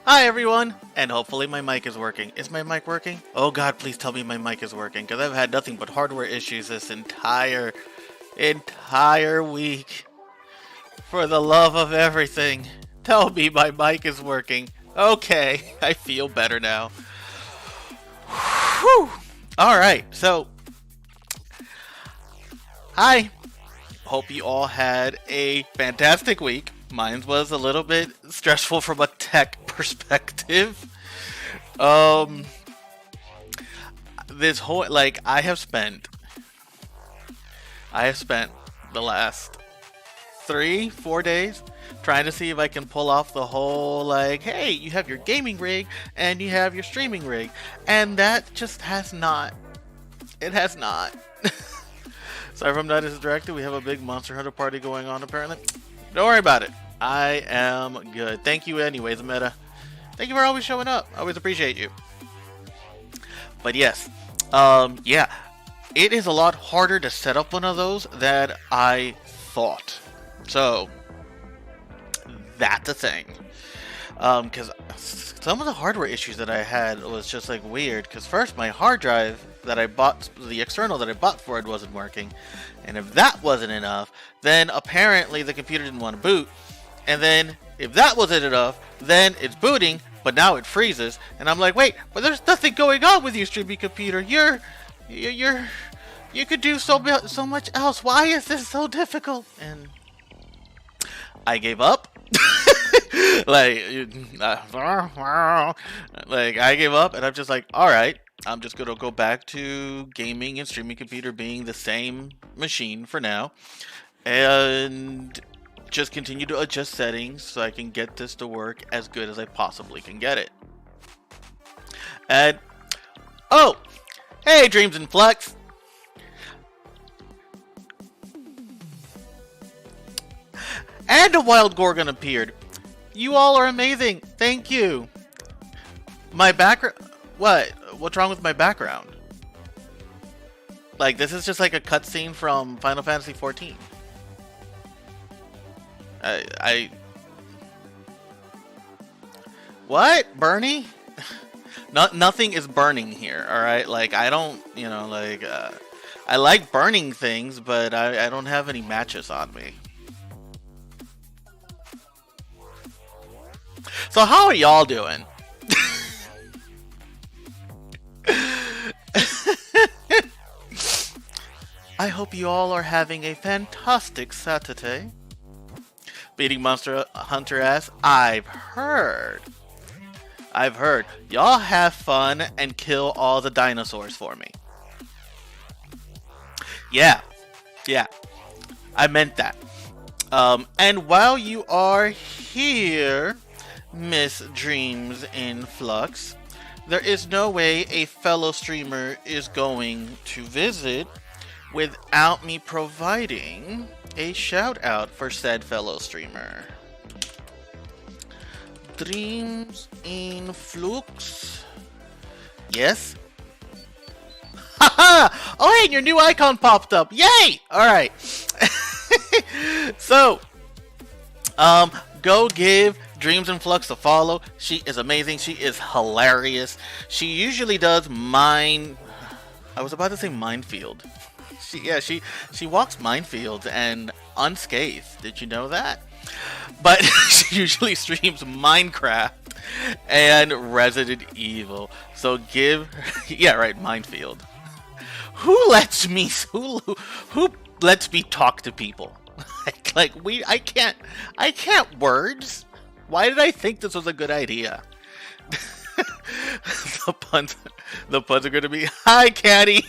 Hi everyone, and hopefully my mic is working. Is my mic working? Oh god, please tell me my mic is working, because I've had nothing but hardware issues this entire week. For the love of everything, tell me my mic is working. Okay, I feel better now. Whew. Alright, so hi. Hope you all had a fantastic week. Mine was a little bit stressful from a tech perspective. This whole I have spent the last 3-4 days trying to see if I can pull off the whole hey, you have your gaming rig and you have your streaming rig, and that just has not. It has not. Sorry if I'm not as directed. We have a big Monster Hunter party going on apparently. Don't worry about it. I am good. Thank you anyways, Meta. Thank you for always showing up. I always appreciate you. But yes, yeah, it is a lot harder to set up one of those than I thought. So, that's a thing. Because some of the hardware issues that I had was just weird. Because first, my hard drive that I bought, the external that I bought for it wasn't working. And if that wasn't enough, then apparently the computer didn't want to boot. And then if that wasn't enough, then it's booting, but now it freezes. And I'm like, wait, but there's nothing going on with your streaming computer. You could do so much else. Why is this so difficult? And I gave up. I gave up, and I'm just like, all right, I'm just gonna go back to gaming and streaming computer being the same machine for now, and just continue to adjust settings so I can get this to work as good as I possibly can get it. And oh, hey, Dreams and Flex. And a wild Gorgon appeared. You all are amazing. Thank you. My background... What? What's wrong with my background? This is just a cutscene from Final Fantasy XIV. What? Bernie? Nothing is burning here, alright? I don't, I like burning things, but I don't have any matches on me. So how are y'all doing? I hope you all are having a fantastic Saturday. Beating Monster Hunter ass, I've heard. Y'all have fun and kill all the dinosaurs for me. Yeah. I meant that. And while you are here, Miss Dreams in Flux, there is no way a fellow streamer is going to visit without me providing a shout out for said fellow streamer. Dreams in Flux. Yes. Haha! Oh hey, your new icon popped up. Yay! Alright. So, go give Dreams in Flux a follow. She is amazing. She is hilarious. She usually does mine. I was about to say minefield. She walks minefields and unscathed. Did you know that? But she usually streams Minecraft and Resident Evil. So give yeah, right, minefield. Who lets me talk to people? I can't words. Why did I think this was a good idea? the puns are gonna be hi, Caddy.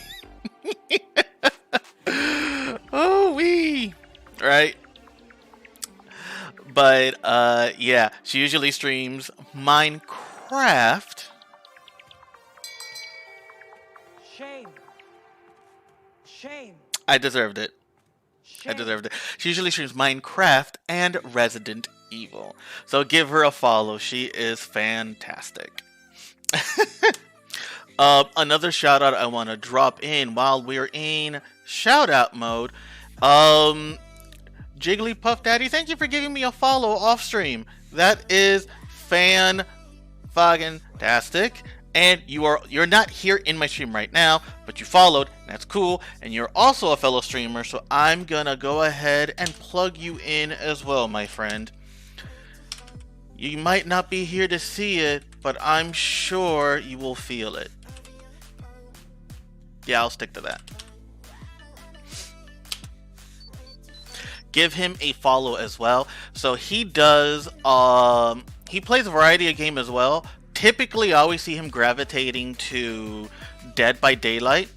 Oh wee, right? But yeah, she usually streams Minecraft. Shame. I deserved it. I deserved it. She usually streams Minecraft and Resident Evil. So give her a follow. She is fantastic. Another shout out I want to drop in while we're in shout out mode. Jigglypuff Daddy, thank you for giving me a follow off stream. That is fantastic. Fantastic. And you're not here in my stream right now, but you followed, and that's cool, and you're also a fellow streamer, so I'm gonna go ahead and plug you in as well, my friend. You might not be here to see it, but I'm sure you will feel it. Yeah, I'll stick to that. Give him a follow as well. So he does, he plays a variety of games as well. Typically, I always see him gravitating to Dead by Daylight.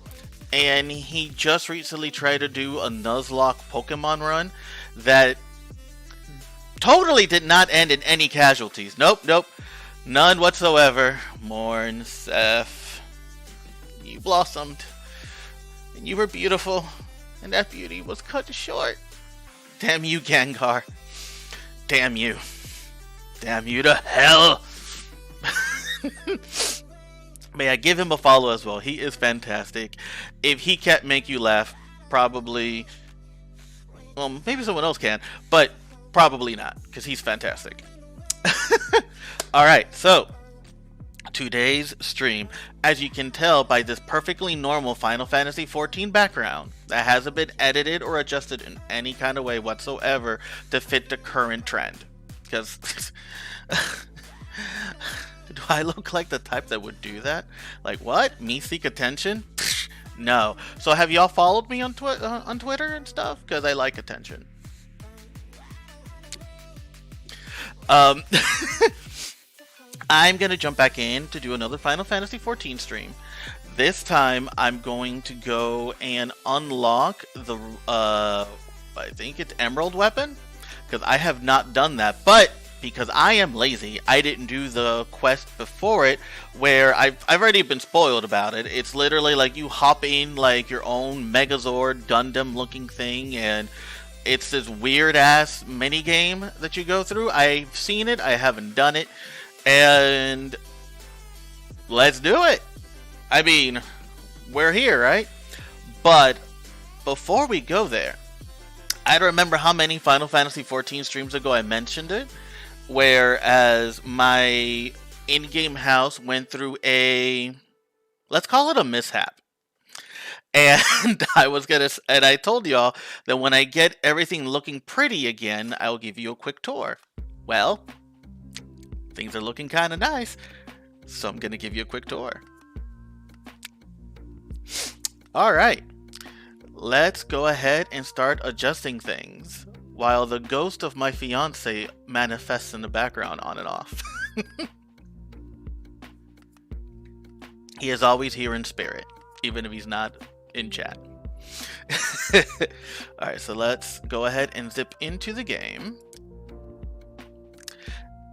And he just recently tried to do a Nuzlocke Pokemon run that totally did not end in any casualties. Nope. None whatsoever. Morn, Seth. You blossomed. And you were beautiful. And that beauty was cut short. Damn you, Gengar. Damn you. Damn you to hell. May I give him a follow as well. He is fantastic. If he can't make you laugh, probably... Well, maybe someone else can, but probably not, because he's fantastic. Alright, so... today's stream, as you can tell by this perfectly normal Final Fantasy XIV background that hasn't been edited or adjusted in any kind of way whatsoever to fit the current trend. Because do I look like the type that would do that? Like, what? Me seek attention? No. So have y'all followed me on Twitter and stuff? Because I like attention. I'm going to jump back in to do another Final Fantasy XIV stream. This time, I'm going to go and unlock the, I think it's Emerald Weapon? Because I have not done that, but because I am lazy, I didn't do the quest before it, where I've already been spoiled about it. It's literally like you hop in like your own Megazord Gundam looking thing, and it's this weird ass mini game that you go through. I've seen it, I haven't done it. And let's do it. I mean, we're here, right? But before we go there, I don't remember how many Final Fantasy XIV streams ago I mentioned it, whereas my in-game house went through a, let's call it a mishap. And I told y'all that when I get everything looking pretty again, I'll give you a quick tour. Well, things are looking kind of nice, so I'm going to give you a quick tour. Alright, let's go ahead and start adjusting things while the ghost of my fiance manifests in the background on and off. He is always here in spirit, even if he's not in chat. Alright, so let's go ahead and zip into the game.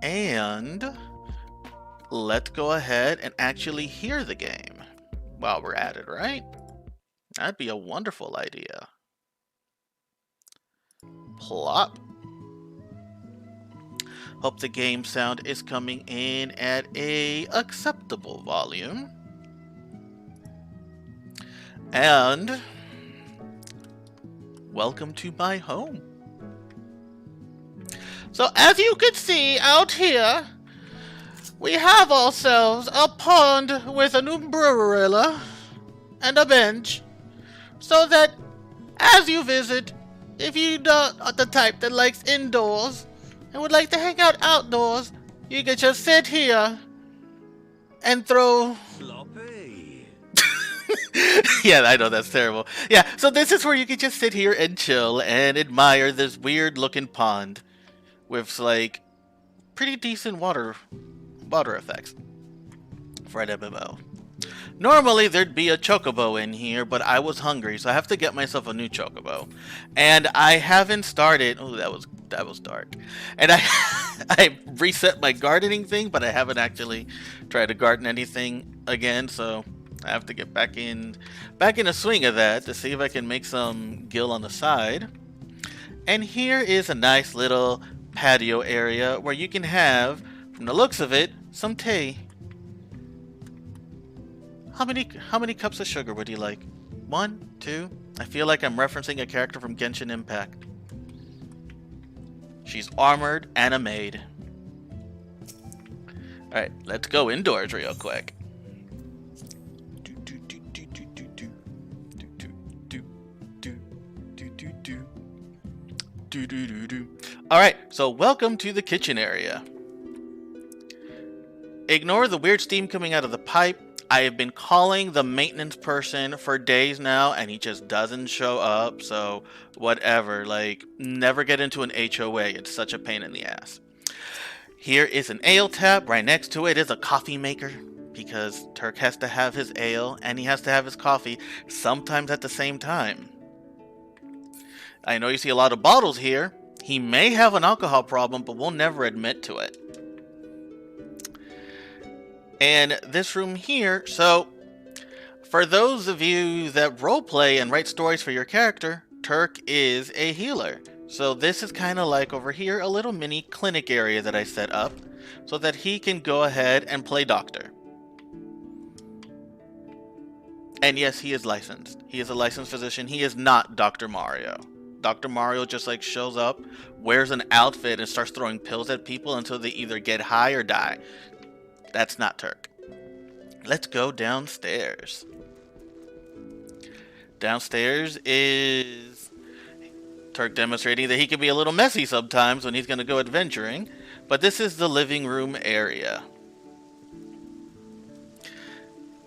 And let's go ahead and actually hear the game while we're at it, right? That'd be a wonderful idea. Plop. Hope the game sound is coming in at a acceptable volume. And welcome to my home. So as you can see out here, we have ourselves a pond with an umbrella and a bench, so that as you visit, if you're not the type that likes indoors and would like to hang out outdoors, you can just sit here and throw... Floppy. Yeah, I know, that's terrible. Yeah, so this is where you can just sit here and chill and admire this weird looking pond with like pretty decent water effects for an MMO. Normally there'd be a chocobo in here, but I was hungry, so I have to get myself a new chocobo. And I haven't started. Oh, that was dark. And I reset my gardening thing, but I haven't actually tried to garden anything again, so I have to get back in a swing of that to see if I can make some gil on the side. And here is a nice little patio area where you can have, from the looks of it, some tea. How many cups of sugar would you like? 1, 2? I feel like I'm referencing a character from Genshin Impact. She's armored and a maid. Alright, let's go indoors real quick. Alright, so welcome to the kitchen area. Ignore the weird steam coming out of the pipe. I have been calling the maintenance person for days now, and he just doesn't show up, so whatever. Like, never get into an HOA. It's such a pain in the ass. Here is an ale tap. Right next to it is a coffee maker, because Turk has to have his ale, and he has to have his coffee, sometimes at the same time. I know you see a lot of bottles here. He may have an alcohol problem, but will never admit to it. And this room here, so for those of you that roleplay and write stories for your character, Turk is a healer. So this is kind of like over here, a little mini clinic area that I set up so that he can go ahead and play doctor. And yes, he is licensed. He is a licensed physician. He is not Dr. Mario. Dr. Mario just like shows up, wears an outfit, and starts throwing pills at people until they either get high or die. That's not Turk. Let's go downstairs. Downstairs is Turk demonstrating that he can be a little messy sometimes when he's going to go adventuring. But this is the living room area.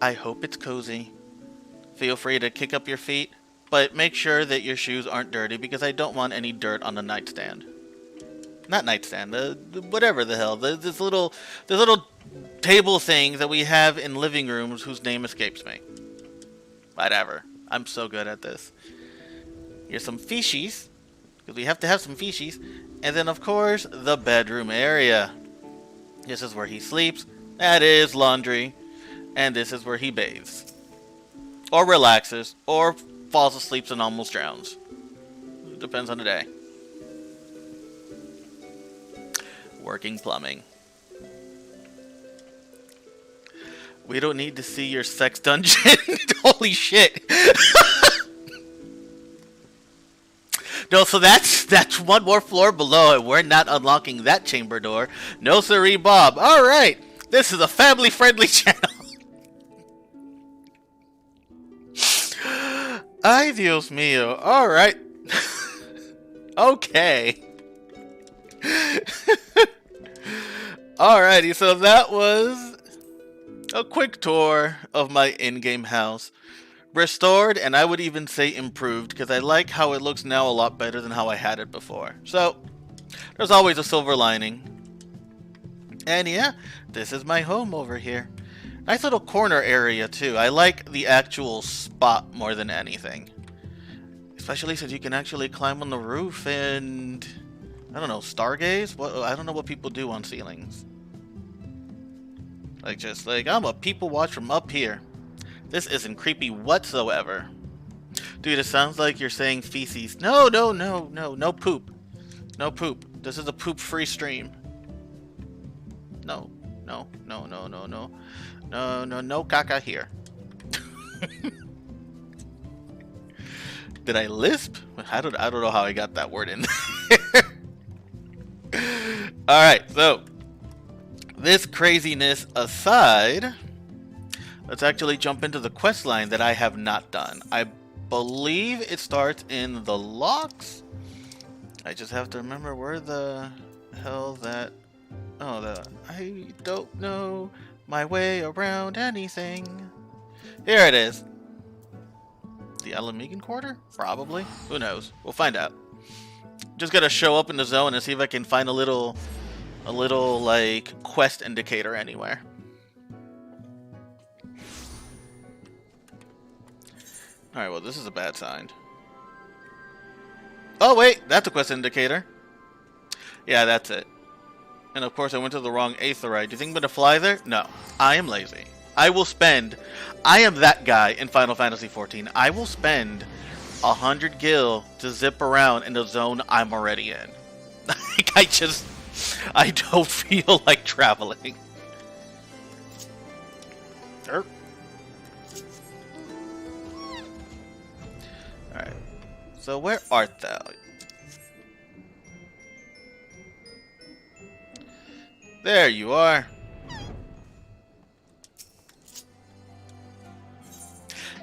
I hope it's cozy. Feel free to kick up your feet, but make sure that your shoes aren't dirty because I don't want any dirt on the nightstand. Not nightstand, whatever the hell. This little table thing that we have in living rooms whose name escapes me. Whatever. I'm so good at this. Here's some fishies, because we have to have some fishies. And then, of course, the bedroom area. This is where he sleeps. That is laundry. And this is where he bathes. Or relaxes. Or falls asleep and almost drowns. It depends on the day. Working plumbing. We don't need to see your sex dungeon. Holy shit. No, so that's one more floor below, and we're not unlocking that chamber door. No siree, Bob. Alright. This is a family-friendly channel. Ay, Dios mío. Alright. Okay. Alrighty, so that was a quick tour of my in-game house. Restored, and I would even say improved, because I like how it looks now a lot better than how I had it before. So, there's always a silver lining. And yeah, this is my home over here. Nice little corner area too. I like the actual spot more than anything. Especially since you can actually climb on the roof and, I don't know, stargaze? What, I don't know what people do on ceilings. Like, just like, I'm a people watch from up here. This isn't creepy whatsoever. Dude, it sounds like you're saying feces. No poop. No poop. This is a poop-free stream. No caca here. Did I lisp? I don't know how I got that word in there. Alright, so this craziness aside, let's actually jump into the quest line that I have not done. I believe it starts in the locks. I just have to remember where the hell that... Oh, I don't know my way around anything. Here it is. The Alamegan Quarter? Probably. Who knows? We'll find out. Just gotta show up in the zone and see if I can find a little like quest indicator anywhere. Alright, well, this is a bad sign. Oh, wait, that's a quest indicator. Yeah, that's it. And of course, I went to the wrong Aetheryte. Do you think I'm going to fly there? No. I am lazy. I am that guy in Final Fantasy XIV. I will spend 100 gil to zip around in the zone I'm already in. Like, I don't feel like traveling. Alright. So where art thou? There you are.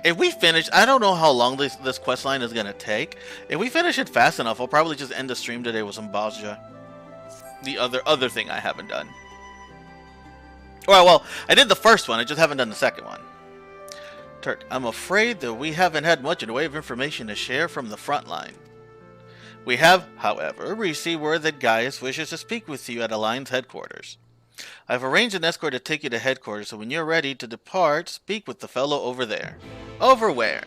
If we finish, I don't know how long this quest line is gonna take. If we finish it fast enough, I'll probably just end the stream today with some Bozja. The other thing I haven't done. Well, I did the first one, I just haven't done the second one. Turk, I'm afraid that we haven't had much in the way of information to share from the front line. We have, however, received word that Gaius wishes to speak with you at Alliance headquarters. I've arranged an escort to take you to headquarters, so when you're ready to depart, speak with the fellow over there. Over where?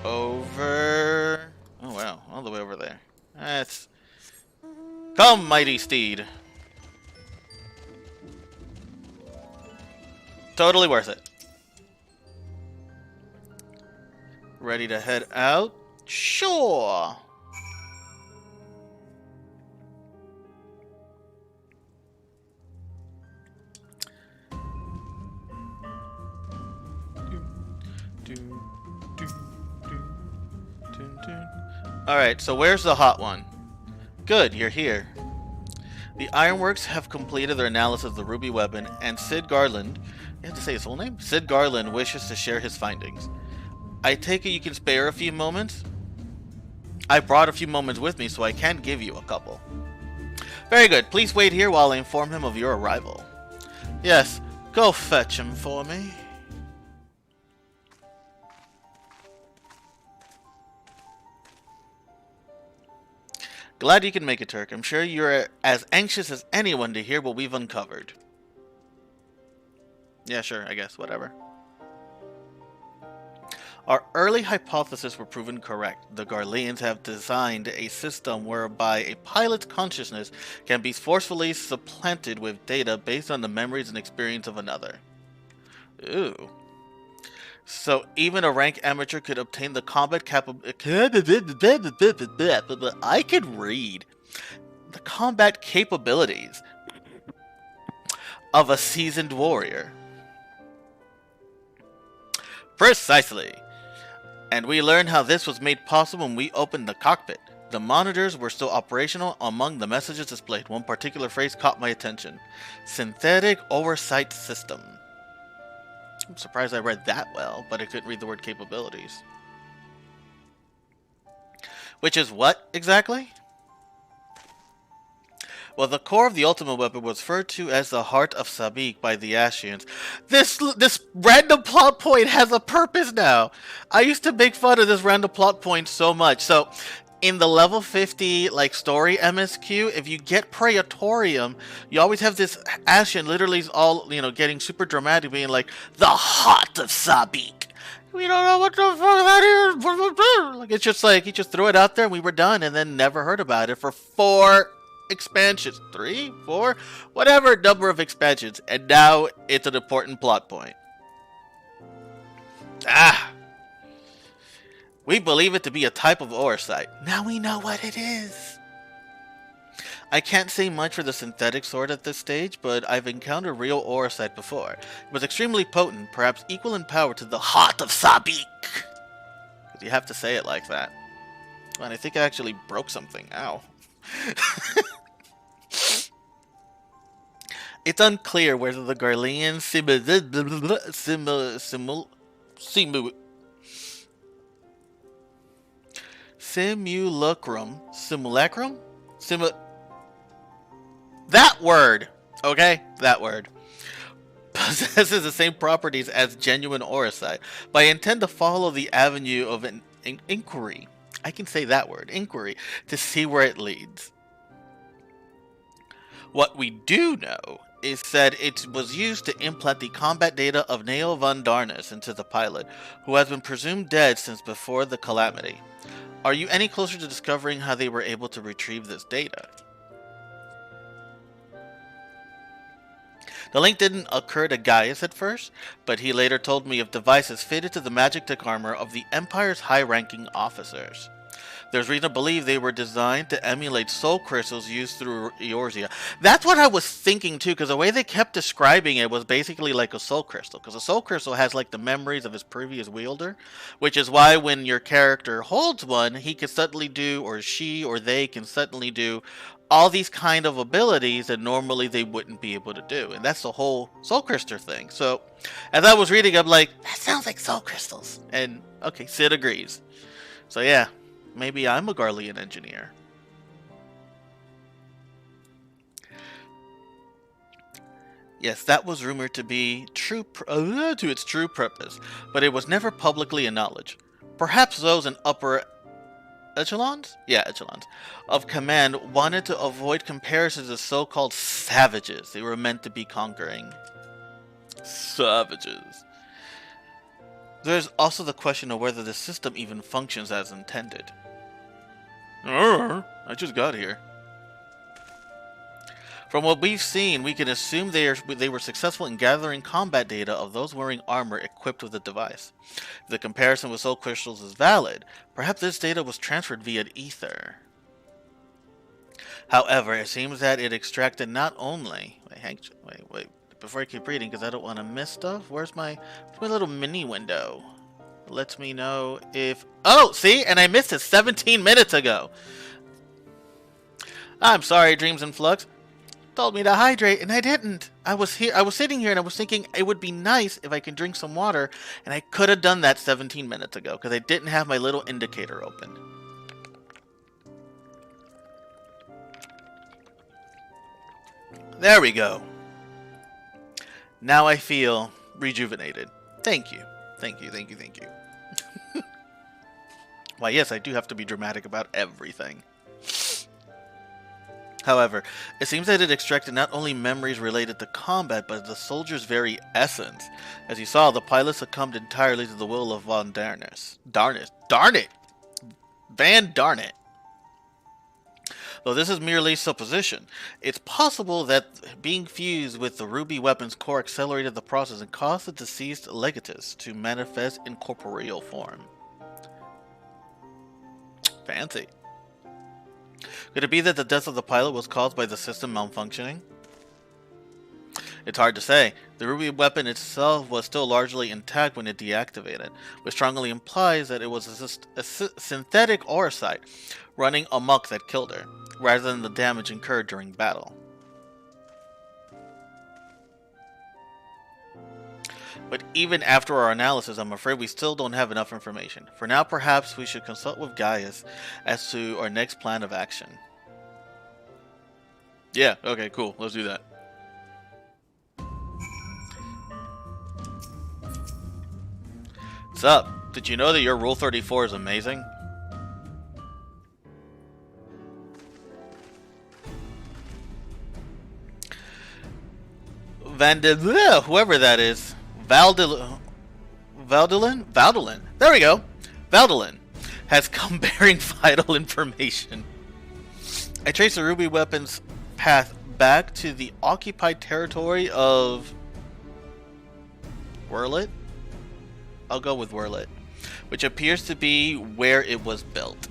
Over... Oh wow, all the way over there. That's... Come, mighty steed. Totally worth it. Ready to head out? Sure. Alright, so where's the hot one? Good, you're here. The Ironworks have completed their analysis of the Ruby weapon, and Sid Garland, you have to say his full name? Sid Garland wishes to share his findings. I take it you can spare a few moments? I brought a few moments with me, so I can give you a couple. Very good, please wait here while I inform him of your arrival. Yes, go fetch him for me. Glad you can make it, Turk. I'm sure you're as anxious as anyone to hear what we've uncovered. Yeah, sure, I guess, whatever. Our early hypotheses were proven correct. The Garleans have designed a system whereby a pilot's consciousness can be forcefully supplanted with data based on the memories and experience of another. Ooh. So even a rank amateur could obtain the combat I could read. The combat capabilities of a seasoned warrior. Precisely. And we learned how this was made possible when we opened the cockpit. The monitors were still operational. Among the messages displayed, one particular phrase caught my attention. Synthetic Oversight System. I'm surprised I read that well, but I couldn't read the word capabilities. Which is what, exactly? Well, the core of the ultimate weapon was referred to as the Heart of Sabik by the Ashians. This random plot point has a purpose now. I used to make fun of this random plot point so much. So, in the level 50 like story MSQ, if you get Praetorium, you always have this Ashian literally all, you know, getting super dramatic, being like, the Heart of Sabik. We don't know what the fuck that is. Like, it's just like, he just threw it out there and we were done and then never heard about it for 4 expansions. 3, 4, whatever number of expansions. And now it's an important plot point. Ah! We believe it to be a type of oversight. Now we know what it is. I can't say much for the synthetic sword at this stage, but I've encountered real oversight before. It was extremely potent, perhaps equal in power to the Heart of Sabik. Because you have to say it like that. And I think I actually broke something. Ow. It's unclear whether the Garleans simulacrum? That word! Okay? That word. Possesses the same properties as genuine oversight, but I intend to follow the avenue of an inquiry. I can say that word, inquiry, to see where it leads. What we do know is that it was used to implant the combat data of Neo von Darnus into the pilot, who has been presumed dead since before the calamity. Are you any closer to discovering how they were able to retrieve this data? The link didn't occur to Gaius at first, but he later told me of devices fitted to the magic tech armor of the Empire's high-ranking officers. There's reason to believe they were designed to emulate soul crystals used through Eorzea. That's what I was thinking too, because the way they kept describing it was basically like a soul crystal. Because a soul crystal has like the memories of his previous wielder, which is why when your character holds one, he can suddenly do, or she or they can suddenly do, all these kind of abilities that normally they wouldn't be able to do. And that's the whole soul crystal thing. So as I was reading, I'm like, that sounds like soul crystals. And okay, Sid agrees. So yeah, maybe I'm a Garlean engineer. Yes, that was rumored to be true to its true purpose, but it was never publicly acknowledged. Perhaps those in upper echelons? Yeah, echelons. Of command wanted to avoid comparisons to so-called savages they were meant to be conquering. Savages. There's also the question of whether the system even functions as intended. I just got here. From what we've seen, we can assume they were successful in gathering combat data of those wearing armor equipped with the device. If the comparison with soul crystals is valid, perhaps this data was transferred via ether. However, it seems that it extracted not only... Wait. Before I keep reading, because I don't want to miss stuff. Where's my little mini window? It lets me know if... Oh, see? And I missed it 17 minutes ago. I'm sorry, Dreams in Flux. Told me to hydrate, and I didn't. I was sitting here, and I was thinking it would be nice if I could drink some water, and I could have done that 17 minutes ago, because I didn't have my little indicator open. There we go. Now I feel rejuvenated. Thank you. Thank you. Why, yes, I do have to be dramatic about everything. However, it seems that it extracted not only memories related to combat, but the soldier's very essence. As you saw, the pilot succumbed entirely to the will of Von Darnus. Darn it! Van Darn it! Though this is merely supposition, it's possible that being fused with the ruby weapon's core accelerated the process and caused the deceased legatus to manifest in corporeal form. Fancy. Could it be that the death of the pilot was caused by the system malfunctioning? It's hard to say. The ruby weapon itself was still largely intact when it deactivated, which strongly implies that it was a synthetic oocyte running amok that killed her, rather than the damage incurred during battle. But even after our analysis, I'm afraid we still don't have enough information. For now, perhaps we should consult with Gaius as to our next plan of action. Yeah, okay, cool. Let's do that. What's up? Did you know that your Rule 34 is amazing? Whoever that is. Valdilin? There we go. Valdilin has come bearing vital information. I traced the ruby weapon's path back to the occupied territory of... Werlit? I'll go with Werlit, which appears to be where it was built.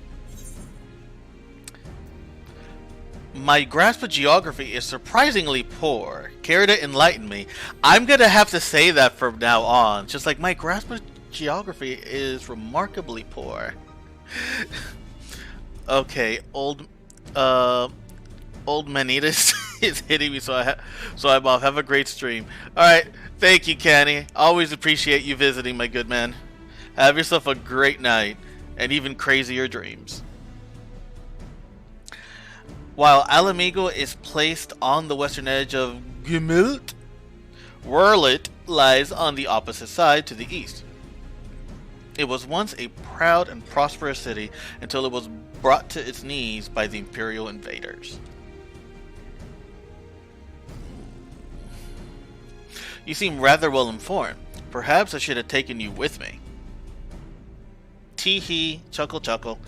My grasp of geography is surprisingly poor. Care to enlighten me? I'm gonna have to say that from now on. Just like my grasp of geography is remarkably poor. Okay, old Manitas is hitting me, so I'm off. Have a great stream. All right, thank you, Canny. Always appreciate you visiting, my good man. Have yourself a great night and even crazier dreams. While Alamigo is placed on the western edge of Gemult, Werlit lies on the opposite side to the east. It was once a proud and prosperous city until it was brought to its knees by the Imperial invaders. You seem rather well informed. Perhaps I should have taken you with me. Tee hee, chuckle chuckle.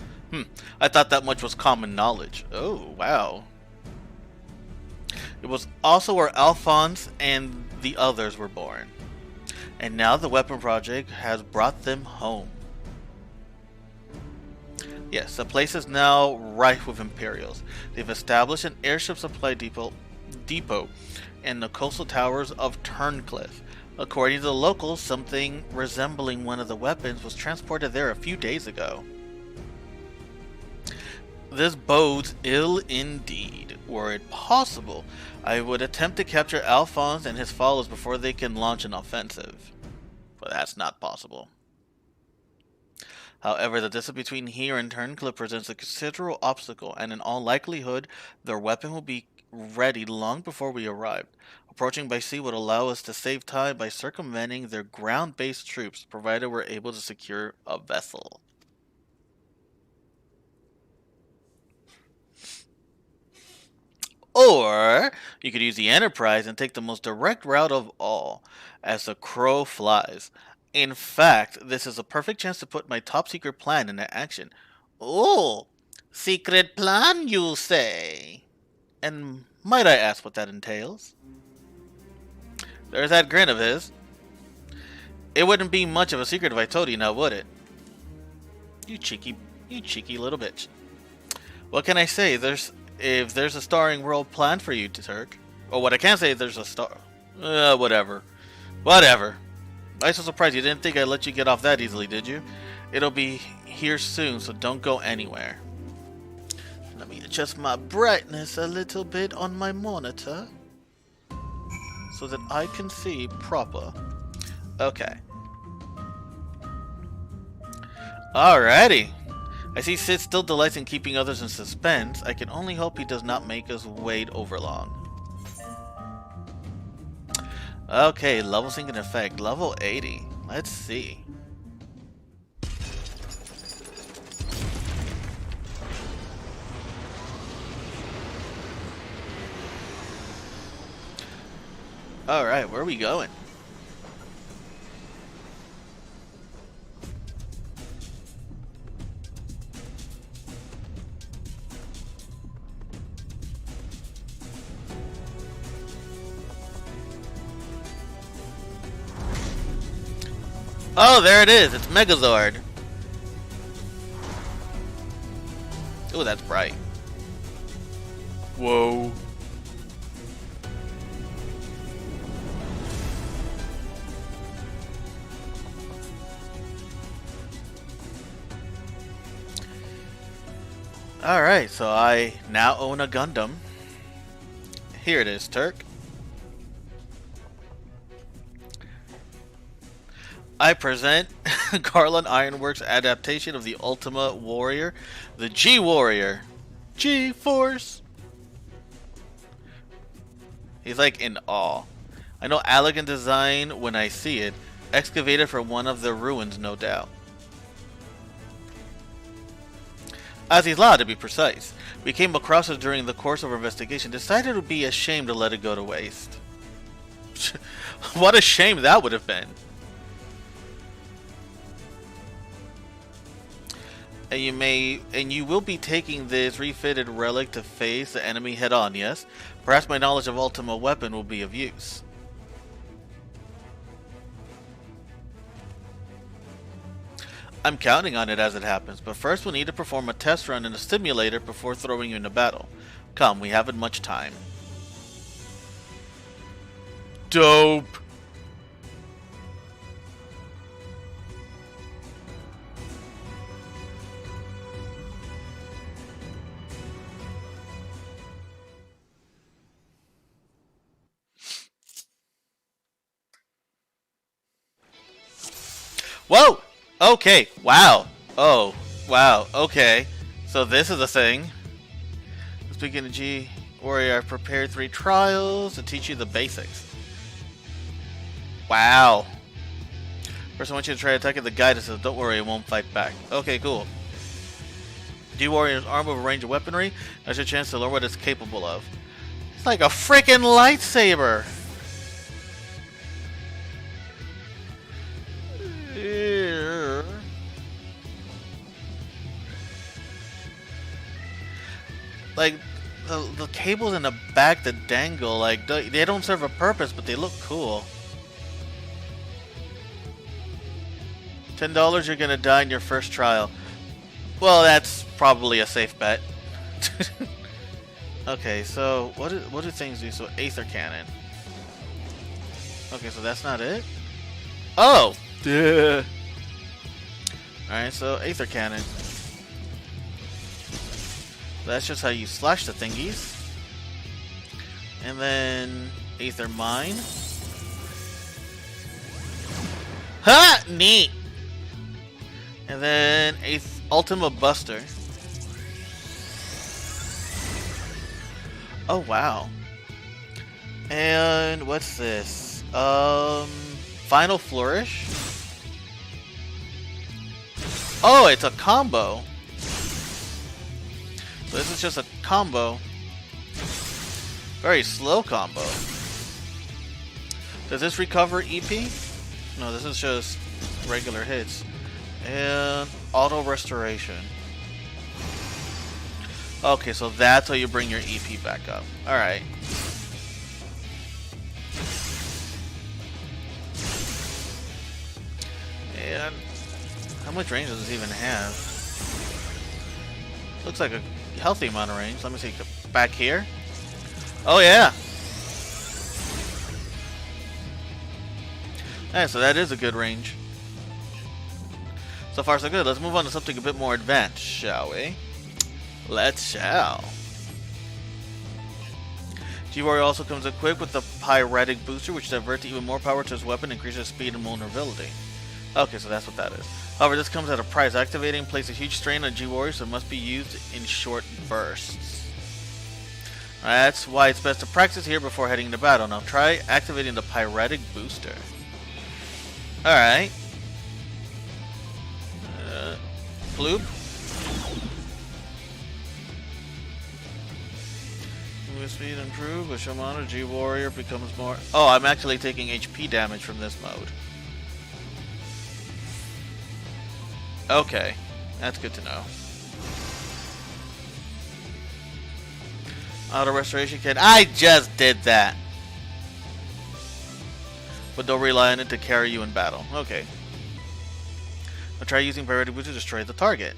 I thought that much was common knowledge. Oh, wow. It was also where Alphonse and the others were born. And now the weapon project has brought them home. Yes, the place is now rife with Imperials. They've established an airship supply depot in the coastal towers of Turncliffe. According to the locals, something resembling one of the weapons was transported there a few days ago. This bodes ill indeed. Were it possible, I would attempt to capture Alphonse and his followers before they can launch an offensive. But that's not possible. However, the distance between here and Turncliffe presents a considerable obstacle, and in all likelihood, their weapon will be ready long before we arrive. Approaching by sea would allow us to save time by circumventing their ground-based troops, provided we're able to secure a vessel. Or you could use the Enterprise and take the most direct route of all, as the crow flies. In fact, this is a perfect chance to put my top secret plan into action. Oh, secret plan, you say? And might I ask what that entails? There's that grin of his. It wouldn't be much of a secret if I told you now, would it? You cheeky little bitch. What can I say? If there's a starring role planned for you, Turk. Or what I can say, there's a star. Whatever. I'm so surprised you didn't think I'd let you get off that easily, did you? It'll be here soon, so don't go anywhere. Let me adjust my brightness a little bit on my monitor, so that I can see proper. Okay. Alrighty. I see Sid still delights in keeping others in suspense. I can only hope he does not make us wait over long. Okay, level sync in effect. Level 80. Let's see. Alright, where are we going? Oh, there it is. It's Megazord. Ooh, that's bright. Whoa. Alright, so I now own a Gundam. Here it is, Turk. I present Garland Ironworks' adaptation of the Ultima Warrior, the G-Warrior. G-Force! He's like in awe. I know elegant design when I see it. Excavated from one of the ruins, no doubt. As he's allowed to be precise. We came across it during the course of our investigation. Decided it would be a shame to let it go to waste. What a shame that would have been. And you will be taking this refitted relic to face the enemy head on, yes? Perhaps my knowledge of Ultima weapon will be of use. I'm counting on it as it happens, but first we'll need to perform a test run in a simulator before throwing you into battle. Come, we haven't much time. Dope! Whoa! Okay, wow. Oh, wow, okay. So this is a thing. Speaking of G Warrior, I've prepared 3 trials to teach you the basics. Wow. First I want you to try attacking the guide that says, don't worry, it won't fight back. Okay, cool. G Warrior is armed with a range of weaponry. That's your chance to learn what it's capable of. It's like a freaking lightsaber! Like, the cables in the back that dangle, like, they don't serve a purpose, but they look cool. $10, you're gonna die in your first trial. Well, that's probably a safe bet. Okay, so what do things do? So Aether Cannon. Okay, so that's not it? Oh! Duh. Alright, so Aether Cannon. that's just how you slash the thingies. And then Aether Mine. Ha! Neat! And then Ultima Buster. Oh wow. And what's this? Final Flourish? Oh, it's a combo. So this is just a combo. Very slow combo. Does this recover EP? No, this is just regular hits. And auto restoration. Okay, so that's how you bring your EP back up. Alright. And how much range does this even have? Looks like a healthy amount of range. Let me see. Back here. Oh yeah. Yeah, so that is a good range. So far so good. Let's move on to something a bit more advanced, shall we? Let's shall. G-Warrior also comes equipped with the Pyretic Booster, which diverts even more power to his weapon and increases speed and vulnerability. Okay, so that's what that is. However, this comes at a price. Activating places a huge strain on G-Warrior, so it must be used in short bursts. That's why it's best to practice here before heading into battle. Now try activating the Pyretic Booster. Alright. Bloop. Move speed improve, with Shamana G-Warrior becomes more... Oh, I'm actually taking HP damage from this mode. Okay. That's good to know. Auto restoration kit. I just did that! But don't rely on it to carry you in battle. Okay. I'll try using Pyretic Booster to destroy the target.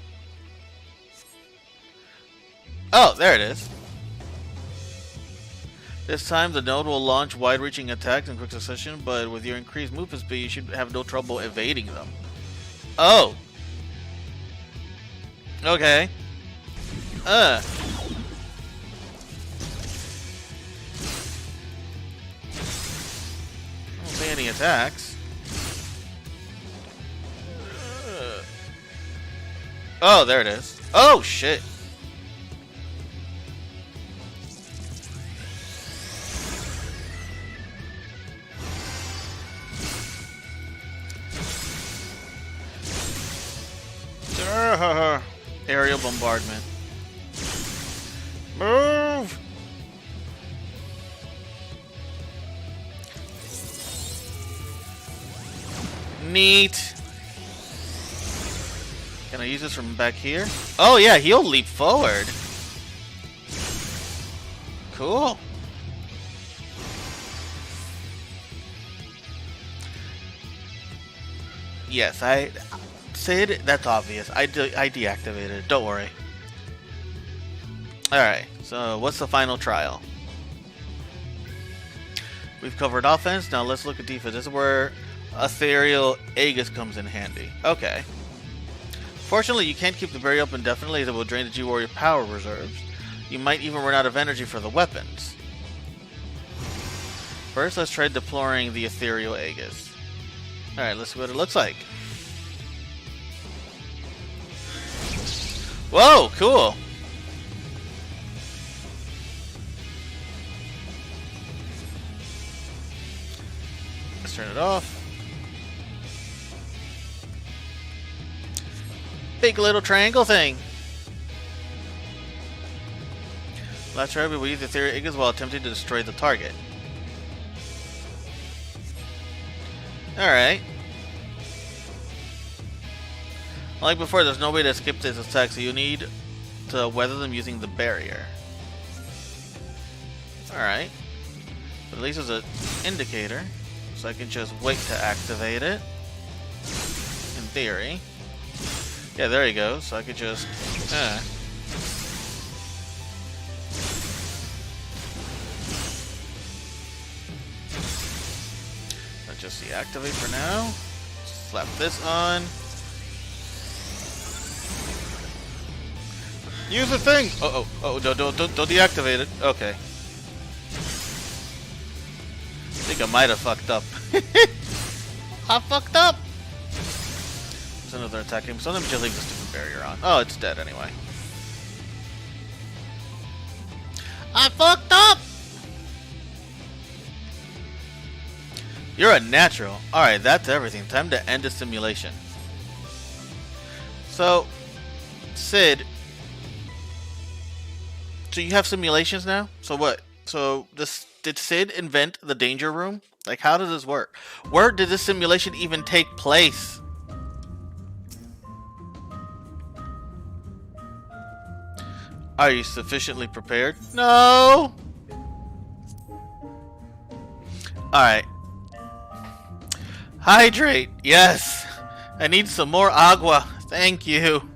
Oh, there it is. This time the node will launch wide-reaching attacks in quick succession, but with your increased movement speed, you should have no trouble evading them. Oh! Okay. I don't see any attacks. Oh, there it is. Oh, shit. Aerial bombardment. Move! Neat. Can I use this from back here? Oh yeah, he'll leap forward. Cool. Yes, Sid, that's obvious. I deactivated it. Don't worry. Alright, so what's the final trial? We've covered offense, now let's look at defense. This is where Ethereal Aegis comes in handy. Okay. Fortunately, you can't keep the berry up indefinitely as it will drain the G-Warrior power reserves. You might even run out of energy for the weapons. First, let's try deploying the Ethereal Aegis. Alright, let's see what it looks like. Whoa, cool! Let's turn it off. Big little triangle thing. Last try, we will use the Ethereal Aegis while attempting to destroy the target. Alright. Like before, there's no way to escape this attack, so you need to weather them using the barrier. Alright. But at least there's an indicator, so I can just wait to activate it. In theory. Yeah, there you go, so I could just... Let's just deactivate for now. Slap this on. Use the thing! Oh, don't deactivate it. Okay. I think I might have fucked up. I fucked up! There's another attacking. So let me just leave the stupid barrier on. Oh, it's dead anyway. I fucked up! You're a natural. Alright, that's everything. Time to end the simulation. So, Sid. So you have simulations now? So what? So did Sid invent the danger room? Like, how does this work? Where did this simulation even take place? Are you sufficiently prepared? No! Alright. Hydrate! Yes! I need some more agua. Thank you.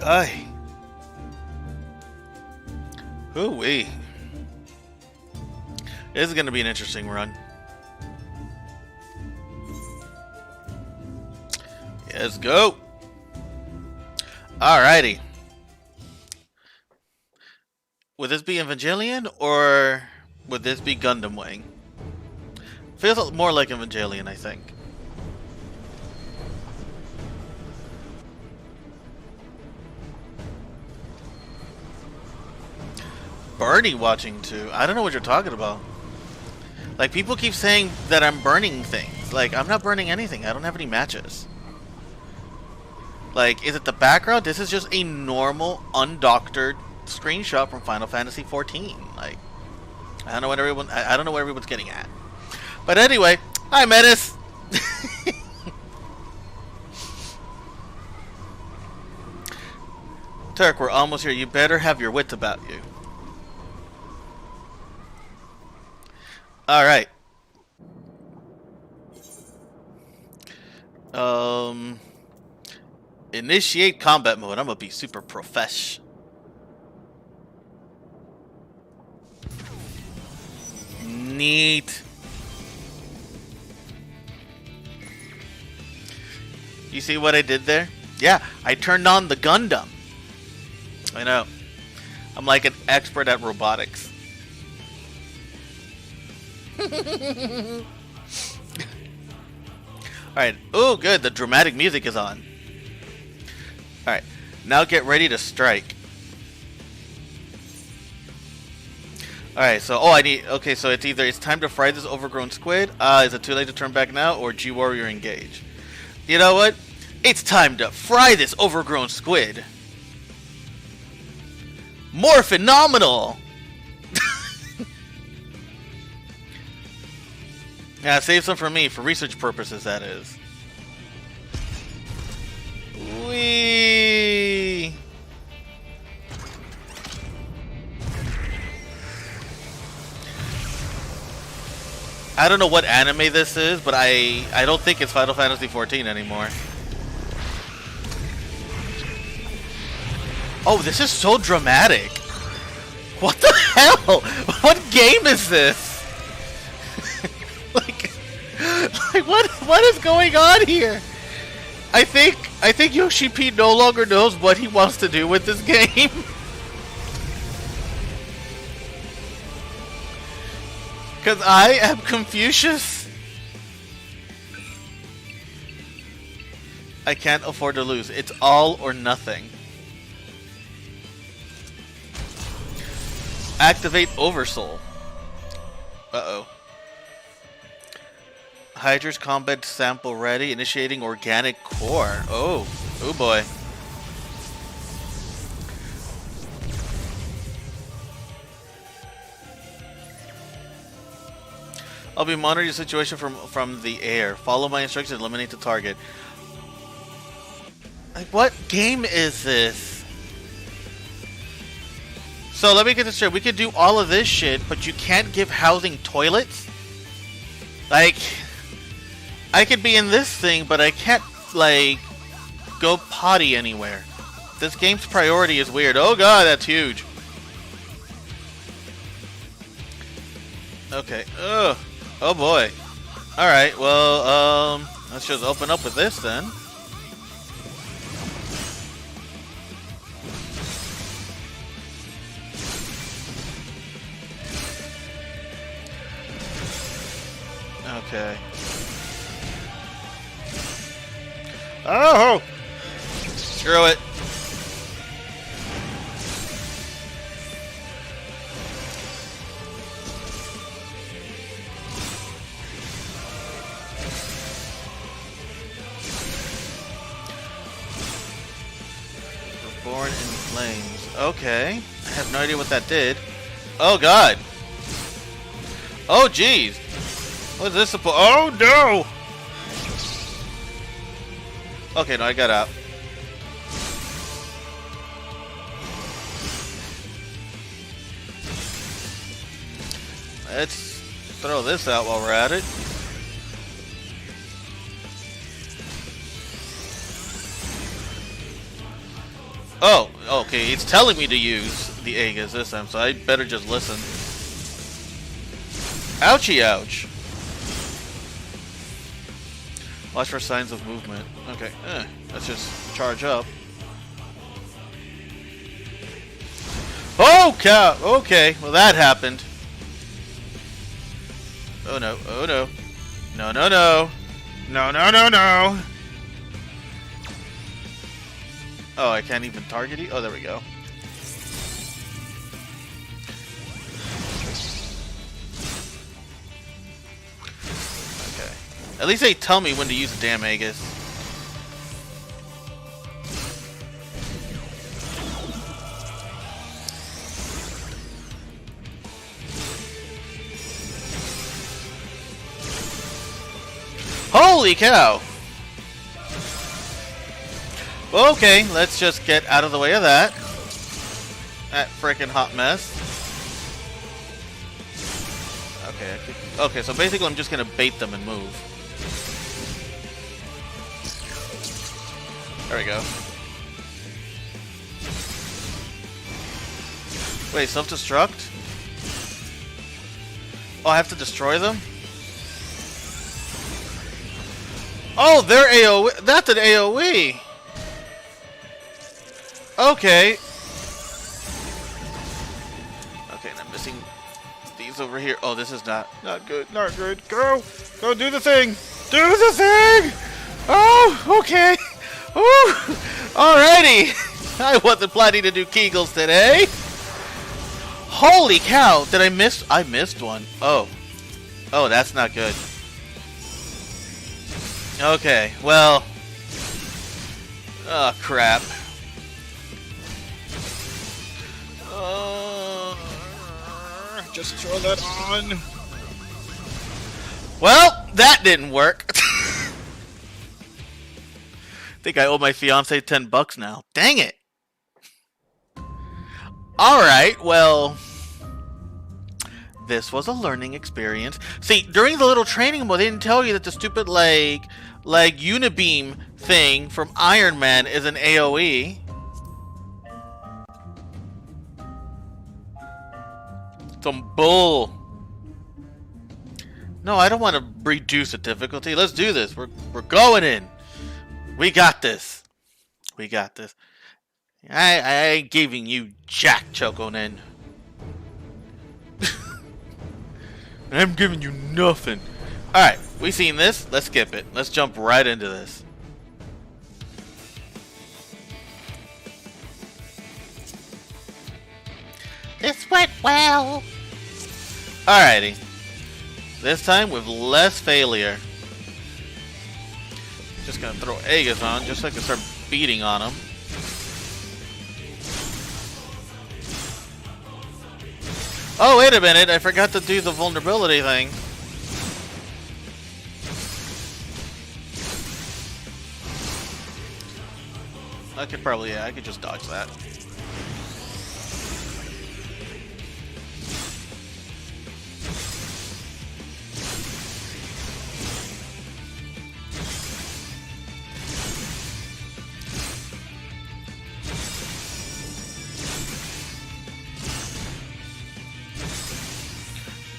Ay. Hoo-wee. This is going to be an interesting run. Let's go. Alrighty. Would this be Evangelion or would this be Gundam Wing? Feels more like Evangelion, I think. Bernie watching too. I don't know what you're talking about. Like, people keep saying that I'm burning things. Like, I'm not burning anything. I don't have any matches. Like, is it the background? This is just a normal, undoctored screenshot from Final Fantasy XIV. Like, I don't know what I don't know what everyone's getting at. But anyway, hi Menace. Turk, we're almost here. You better have your wits about you. Alright. Initiate combat mode. I'm gonna be super profesh. Neat. You see what I did there? Yeah, I turned on the Gundam. I know. I'm like an expert at robotics. Alright. Oh, good. The dramatic music is on. Alright. Now get ready to strike. Alright, so... Oh, I need... Okay, so it's either it's time to fry this overgrown squid. Is it too late to turn back now? Or G-Warrior engage? You know what? It's time to fry this overgrown squid. More phenomenal! Yeah, save some for me, for research purposes, that is. Whee! I don't know what anime this is, but I don't think it's Final Fantasy XIV anymore. Oh, this is so dramatic. What the hell? What game is this? Like what is going on here? I think Yoshi P no longer knows what he wants to do with this game. Cause I am Confucius. I can't afford to lose. It's all or nothing. Activate Oversoul. Uh-oh. Hydra's combat sample ready. Initiating organic core. Oh. Oh boy. I'll be monitoring the situation from the air. Follow my instructions and eliminate the target. Like, what game is this? So let me get this straight. We could do all of this shit, but you can't give housing toilets? Like... I could be in this thing, but I can't, like, go potty anywhere. This game's priority is weird. Oh god, that's huge. Okay. Ugh. Oh boy. Alright, well, let's just open up with this then. Okay. Oh! Screw it. Born in flames. Okay. I have no idea what that did. Oh god. Oh jeez. What is this supposed? Oh no! Okay, no, I got out. Let's throw this out while we're at it. Oh, okay, it's telling me to use the Aegis this time, so I better just listen. Ouchie ouch. Watch for signs of movement. Okay, let's just charge up. Oh cow! Okay, well that happened. Oh no, oh no. No, no, no. No, no, no, no. Oh, I can't even target you? Oh, there we go. Okay. At least they tell me when to use the damn Aegis. Holy cow! Okay, let's just get out of the way of that. That freaking hot mess. Okay, so basically I'm just gonna bait them and move. There we go. Wait, self-destruct? Oh, I have to destroy them? Oh, they're AoE. That's an AoE. Okay. Okay, and I'm missing these over here. Oh, this is not good. Not good. Go do the thing. Do the thing. Oh, okay. Ooh. Alrighty. I wasn't planning to do Kegels today. Holy cow! Did I miss? I missed one. Oh, that's not good. Okay, well. Oh crap. Just throw that on. Well, that didn't work. I think I owe my fiance $10 now. Dang it. Alright, well. This was a learning experience. See, during the little training mode, they didn't tell you that the stupid, like Unibeam thing from Iron Man is an AoE. Some bull. No, I don't want to reduce the difficulty. Let's do this. We're going in. We got this. We got this. I ain't giving you jack, Chokonen. I'm giving you nothing. Alright, we seen this. Let's skip it. Let's jump right into this. This went well. Alrighty. This time with less failure. Just gonna throw Aegis on just so I can start beating on him. Oh, wait a minute. I forgot to do the vulnerability thing. I could probably, yeah, I could just dodge that.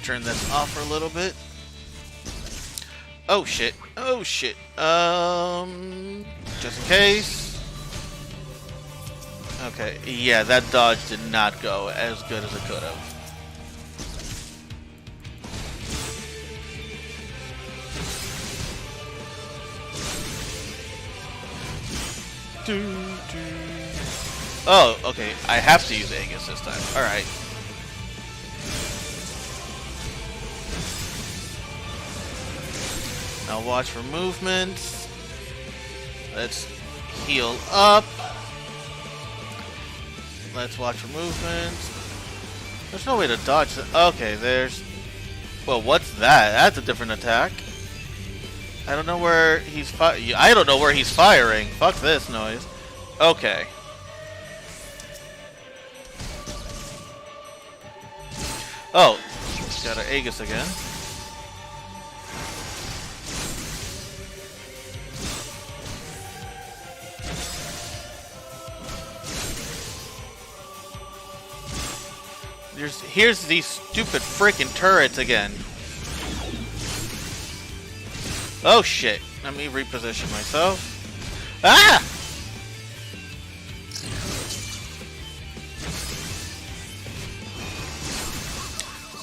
Turn this off for a little bit. Oh shit. Oh shit. Just in case. Okay, yeah, that dodge did not go as good as it could have. Oh, okay. I have to use Aegis this time. Alright. Now watch for movements. Let's heal up. Let's watch for movements. There's no way to dodge that. Okay, there's... Well, what's that? That's a different attack. I don't know where he's I don't know where he's firing. Fuck this noise. Okay. Oh, got an Aegis again. Here's these stupid freaking turrets again. Oh shit. Let me reposition myself. Ah!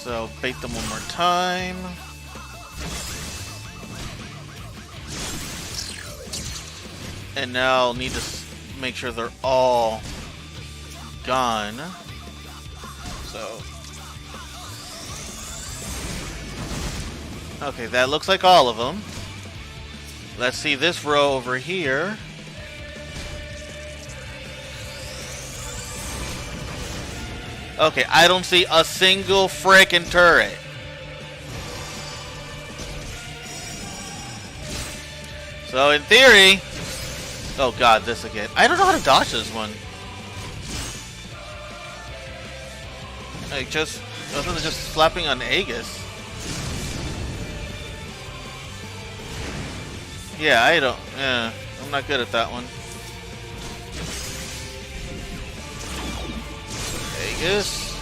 So, bait them one more time. And now I'll need to make sure they're all gone. So... Okay, that looks like all of them. Let's see this row over here. Okay, I don't see a single frickin' turret. So in theory... Oh god, this again. I don't know how to dodge this one. Like just... Other than just slapping on Aegis. Yeah, I don't... I'm not good at that one. Aegis.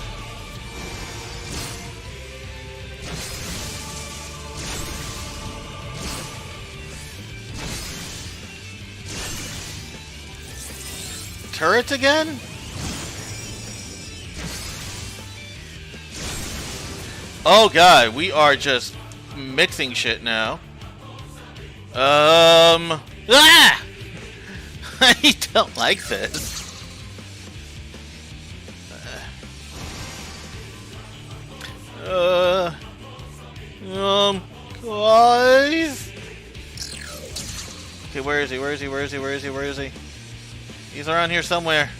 Turrets again? Oh god, we are just mixing shit now. Ah! I don't like this. Guys. Okay, where is he? Where is he? Where is he? Where is he? Where is he? He's around here somewhere.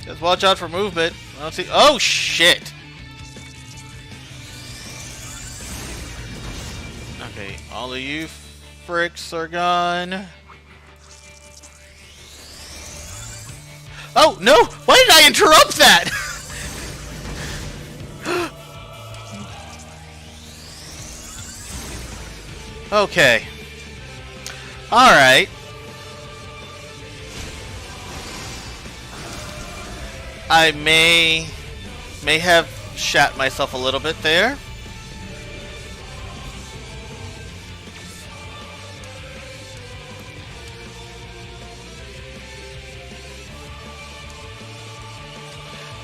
Just watch out for movement. I don't see. Oh shit! Okay, all of you fricks are gone. Oh no! Why did I interrupt that? Okay. Alright. I may have shat myself a little bit there.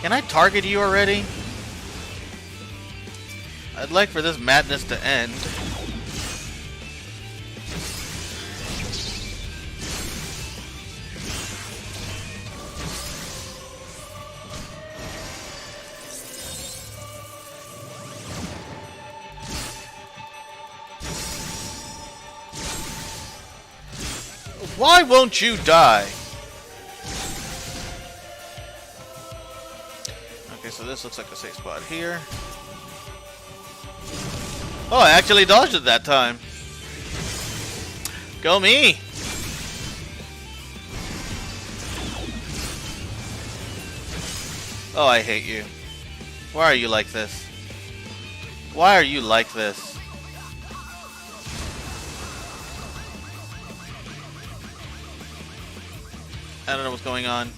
Can I target you already? I'd like for this madness to end. Why won't you die? Okay, so this looks like a safe spot here. Oh, I actually dodged it that time. Go me! Oh, I hate you. Why are you like this? Why are you like this? I don't know what's going on.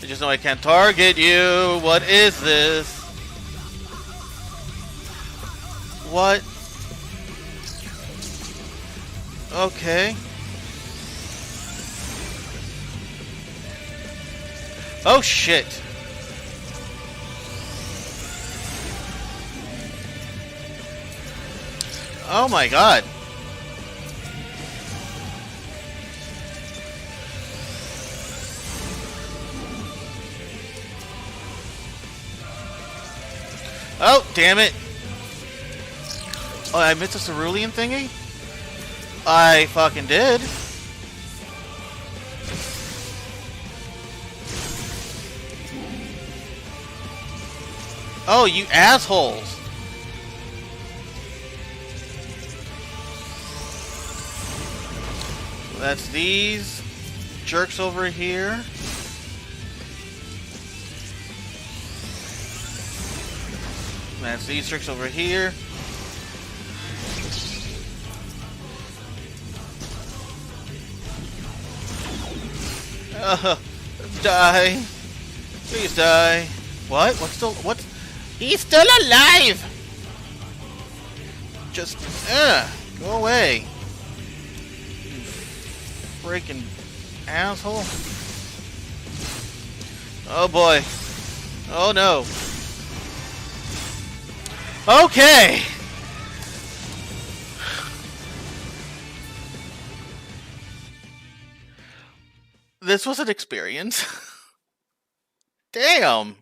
I just know I can't target you. What is this? What? Okay. Oh shit. Oh my god. Oh, damn it. Oh, I missed a cerulean thingy? I fucking did. Oh, you assholes. That's these jerks over here. That's these jerks over here. Die. Please die. What? What's still... What? He's still alive! Just... go away. You freaking asshole. Oh boy. Oh no. Okay! This was an experience. Damn!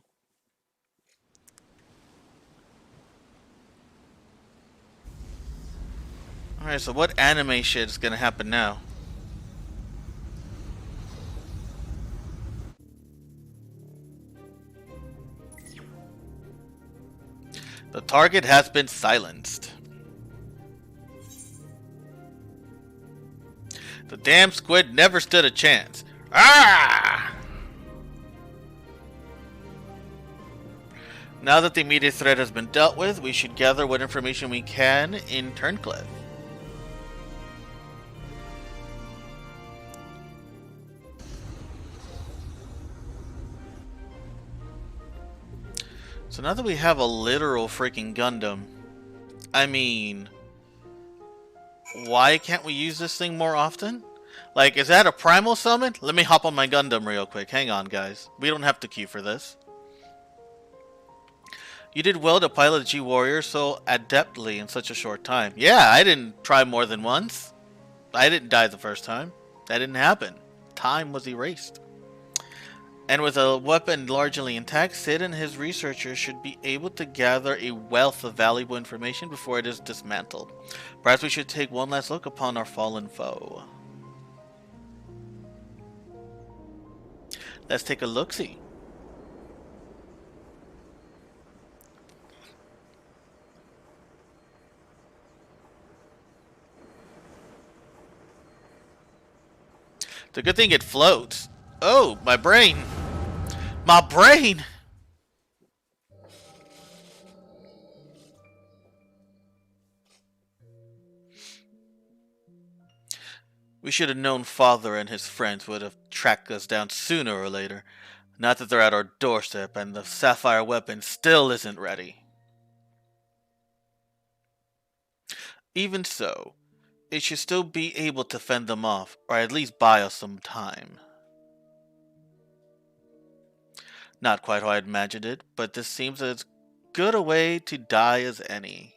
Alright, so what anime shit is gonna happen now? The target has been silenced. The damn squid never stood a chance. Ah! Now that the immediate threat has been dealt with, we should gather what information we can in Turncliffe. So now that we have a literal freaking Gundam, I mean, why can't we use this thing more often? Like, is that a primal summon? Let me hop on my Gundam real quick. Hang on, guys. We don't have to queue for this. You did well to pilot G-Warrior so adeptly in such a short time. Yeah, I didn't try more than once. I didn't die the first time. That didn't happen. Time was erased. And with a weapon largely intact, Sid and his researchers should be able to gather a wealth of valuable information before it is dismantled. Perhaps we should take one last look upon our fallen foe. Let's take a look-see. It's a good thing it floats. Oh, my brain. My brain! We should have known Father and his friends would have tracked us down sooner or later. Not that they're at our doorstep and the sapphire weapon still isn't ready. Even so, it should still be able to fend them off, or at least buy us some time. Not quite how I imagined it, but this seems as good a way to die as any.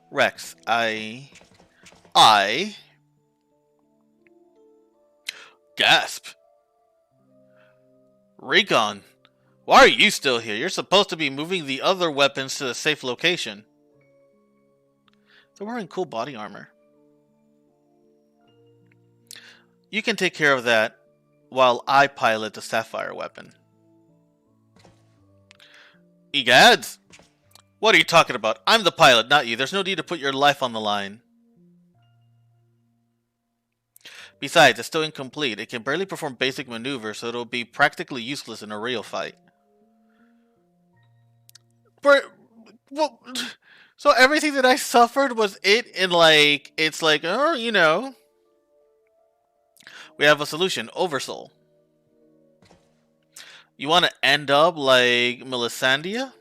Rex, I... Gasp! Recon, why are you still here? You're supposed to be moving the other weapons to a safe location. They're wearing cool body armor. You can take care of that while I pilot the sapphire weapon. Egads! What are you talking about? I'm the pilot, not you. There's no need to put your life on the line. Besides, it's still incomplete. It can barely perform basic maneuvers, so it'll be practically useless in a real fight. Well, so everything that I suffered was it in like, it's like, oh, you know. We have a solution, Oversoul. You want to end up like Melisandre?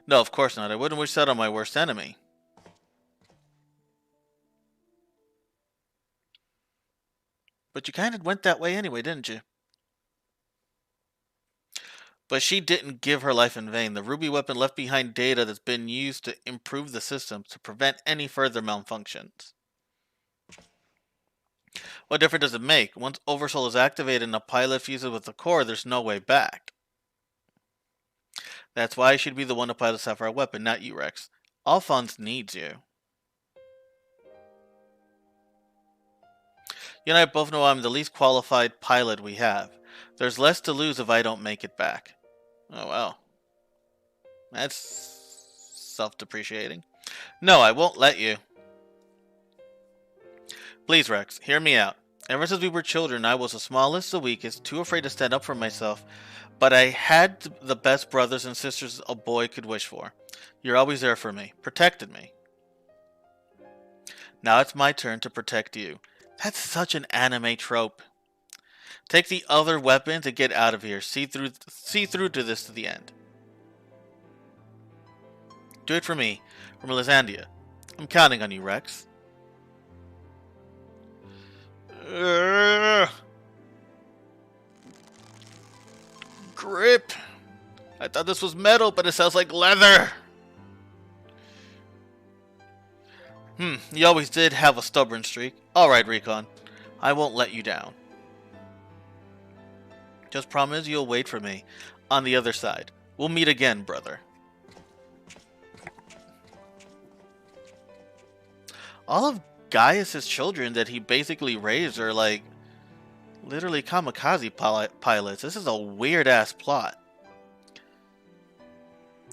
No, of course not. I wouldn't wish that on my worst enemy. But you kind of went that way anyway, didn't you? But she didn't give her life in vain. The ruby weapon left behind data that's been used to improve the system to prevent any further malfunctions. What difference does it make? Once Oversoul is activated and a pilot fuses with the core, there's no way back. That's why I should be the one to pilot the Sapphire weapon, not you, Rex. Alphonse needs you. You and I both know I'm the least qualified pilot we have. There's less to lose if I don't make it back. Oh, well. That's self-depreciating. No, I won't let you. Please, Rex, hear me out. Ever since we were children, I was the smallest, the weakest, too afraid to stand up for myself. But I had the best brothers and sisters a boy could wish for. You're always there for me, protected me. Now it's my turn to protect you. That's such an anime trope. Take the other weapons and get out of here. See through to this to the end. Do it for me, from Lysandria. I'm counting on you, Rex. Grip. I thought this was metal, but it sounds like leather. You always did have a stubborn streak. Alright, Recon. I won't let you down. Just promise you'll wait for me on the other side. We'll meet again, brother. All of Gaius' children that he basically raised are like literally kamikaze pilots. This is a weird-ass plot.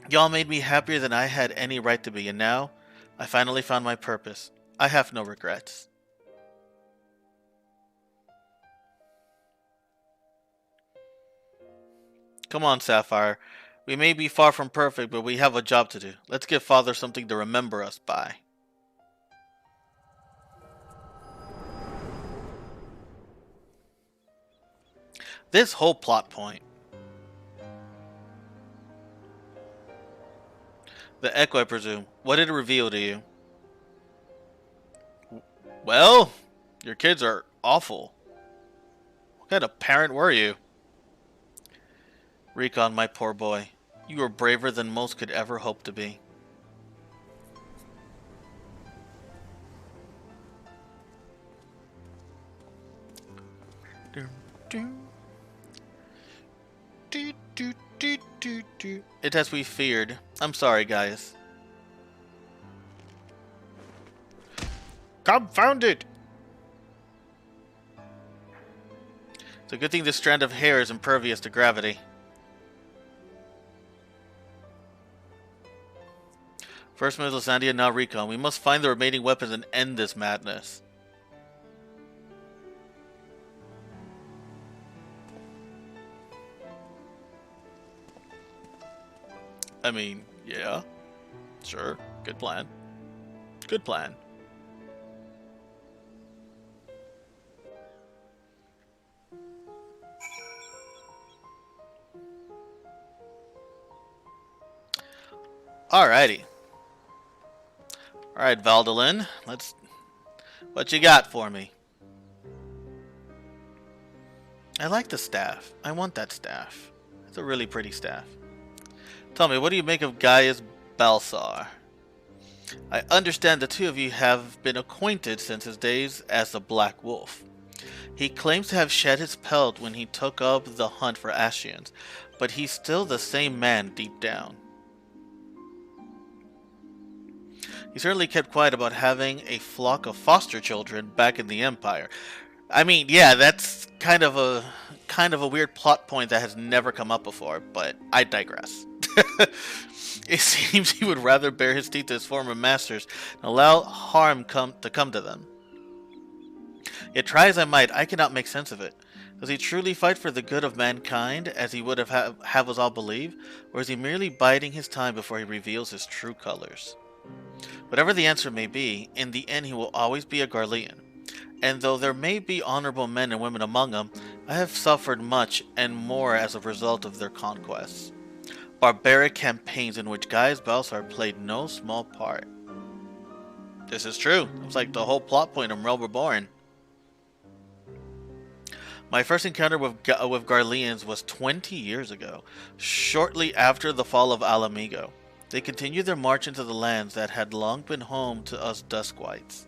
Y'all made me happier than I had any right to be, and now I finally found my purpose. I have no regrets. Come on, Sapphire. We may be far from perfect, but we have a job to do. Let's give Father something to remember us by. This whole plot point. The Echo, I presume. What did it reveal to you? Well, your kids are awful. What kind of parent were you? Recon, my poor boy. You were braver than most could ever hope to be. It as we feared. I'm sorry, guys. Confound it! It's a good thing this strand of hair is impervious to gravity. First Miss Lysandria, now Recon. We must find the remaining weapons and end this madness. I mean, yeah. Sure. Good plan. Good plan. Alrighty. Alright, Valdolin. Let's... What you got for me? I like the staff. I want that staff. It's a really pretty staff. Tell me, what do you make of Gaius Balsar? I understand the two of you have been acquainted since his days as the Black Wolf. He claims to have shed his pelt when he took up the hunt for Ashians, but he's still the same man deep down. He certainly kept quiet about having a flock of foster children back in the Empire. I mean, yeah, that's kind of a weird plot point that has never come up before, but I digress. It seems he would rather bare his teeth to his former masters than allow harm to come to them. Yet try as I might, I cannot make sense of it. Does he truly fight for the good of mankind, as he would have us all believe, or is he merely biding his time before he reveals his true colors? Whatever the answer may be, in the end he will always be a Garlean. And though there may be honorable men and women among them, I have suffered much and more as a result of their conquests. barbaric campaigns in which Gaius Balsar played no small part. This is true. It was like the whole plot point of Realm Reborn. My first encounter with Garleans was 20 years ago, shortly after the fall of Alamigo. They continued their march into the lands that had long been home to us Duskwites.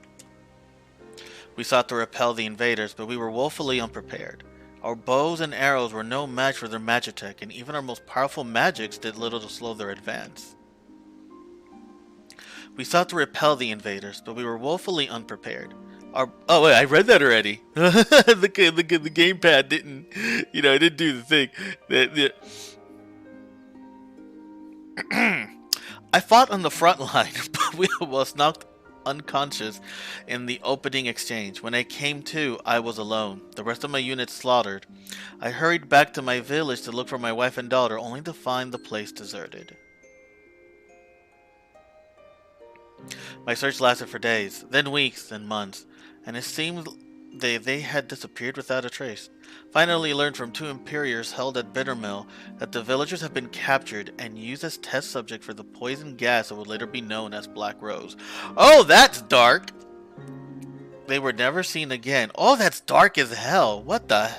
We sought to repel the invaders, but we were woefully unprepared. Our bows and arrows were no match for their magitech, and even our most powerful magics did little to slow their advance. We sought to repel the invaders, but we were woefully unprepared. Oh wait, I read that already. the gamepad didn't, it didn't do the thing. I fought on the front line, but we was knocked unconscious in the opening exchange. When I came to, I was alone. The rest of my unit slaughtered. I hurried back to my village to look for my wife and daughter, only to find the place deserted. My search lasted for days, then weeks, then months, and it seemed they had disappeared without a trace. Finally learned from 2 Imperiors held at Bittermill that the villagers have been captured and used as test subject for the poison gas that would later be known as Black Rose. Oh, that's dark! They were never seen again. Oh, that's dark as hell. What the...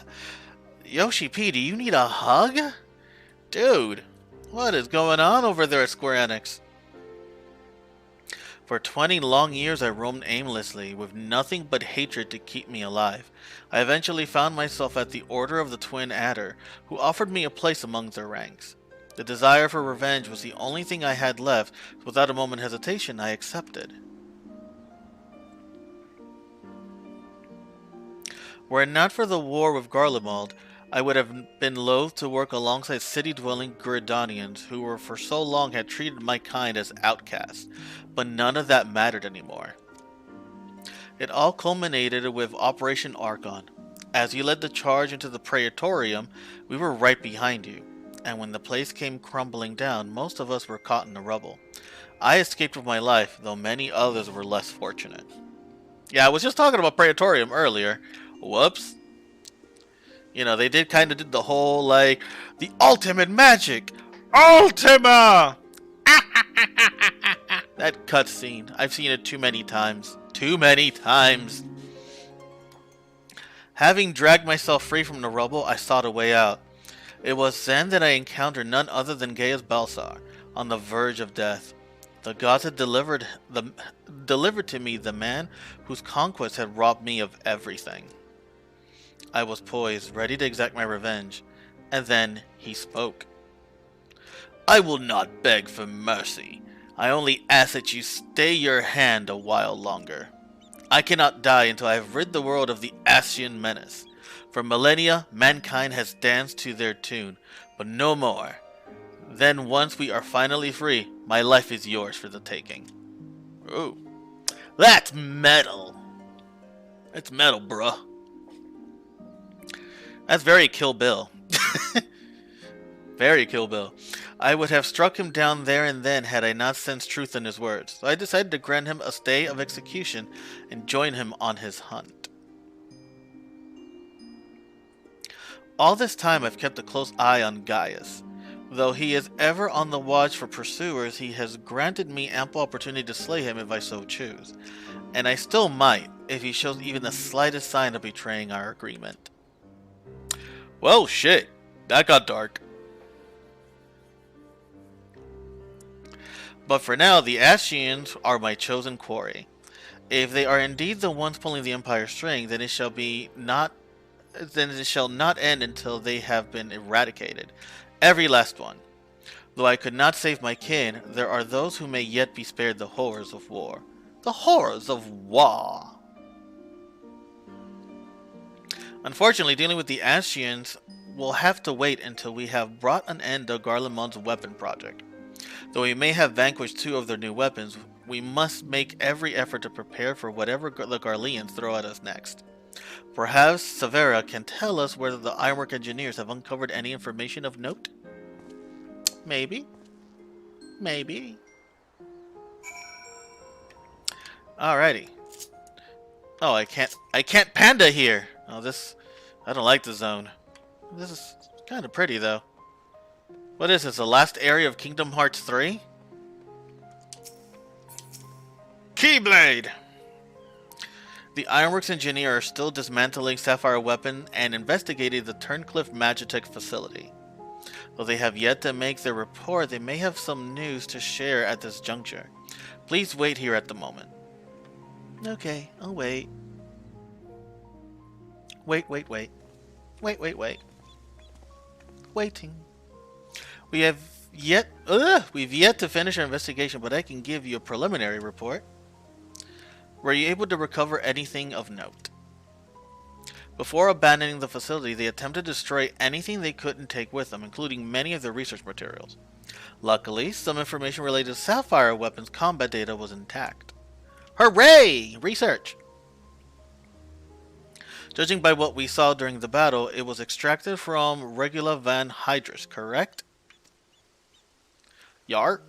Yoshi P, do you need a hug? Dude, what is going on over there at Square Enix? For 20 long years I roamed aimlessly, with nothing but hatred to keep me alive. I eventually found myself at the Order of the Twin Adder, who offered me a place among their ranks. The desire for revenge was the only thing I had left, so without a moment's hesitation I accepted. Were it not for the war with Garlemald, I would have been loath to work alongside city-dwelling Guridanians who were for so long had treated my kind as outcasts, but none of that mattered anymore. It all culminated with Operation Archon. As you led the charge into the Praetorium, we were right behind you, and when the place came crumbling down, most of us were caught in the rubble. I escaped with my life, though many others were less fortunate. Yeah, I was just talking about Praetorium earlier. Whoops. They did kind of did the whole, the ultimate magic! Ultima! That cutscene. I've seen it too many times. Too many times. Having dragged myself free from the rubble, I sought a way out. It was then that I encountered none other than Gaius Balsar, on the verge of death. The gods had delivered to me the man whose conquest had robbed me of everything. I was poised, ready to exact my revenge, and then he spoke. I will not beg for mercy. I only ask that you stay your hand a while longer. I cannot die until I have rid the world of the Ascian menace. For millennia, mankind has danced to their tune, but no more. Then once we are finally free, my life is yours for the taking. Ooh. That's metal. That's metal, bruh. That's very Kill Bill. Very Kill Bill. I would have struck him down there and then had I not sensed truth in his words. So I decided to grant him a stay of execution and join him on his hunt. All this time I've kept a close eye on Gaius. Though he is ever on the watch for pursuers, he has granted me ample opportunity to slay him if I so choose. And I still might, if he shows even the slightest sign of betraying our agreement. Well, shit. That got dark. But for now, the Ascians are my chosen quarry. If they are indeed the ones pulling the Empire's string, then it shall not end until they have been eradicated. Every last one. Though I could not save my kin, there are those who may yet be spared the horrors of war. The horrors of war! Unfortunately, dealing with the Ascians will have to wait until we have brought an end to Garlemald's weapon project. Though we may have vanquished 2 of their new weapons, we must make every effort to prepare for whatever the Garleans throw at us next. Perhaps Severa can tell us whether the Ironwork engineers have uncovered any information of note? Maybe. Maybe. Alrighty. Oh, I can't panda here! Oh, I don't like the zone. This is kind of pretty, though. What is this? The last area of Kingdom Hearts 3? Keyblade! The Ironworks engineer are still dismantling Sapphire Weapon and investigating the Turncliffe Magitech facility. Though they have yet to make their report, they may have some news to share at this juncture. Please wait here at the moment. Okay, I'll wait. Wait. Waiting. We've yet to finish our investigation, but I can give you a preliminary report. Were you able to recover anything of note? Before abandoning the facility, they attempted to destroy anything they couldn't take with them, including many of their research materials. Luckily, some information related to Sapphire Weapons combat data was intact. Hooray! Research! Judging by what we saw during the battle, it was extracted from Regula Van Hydrus, correct? Yar?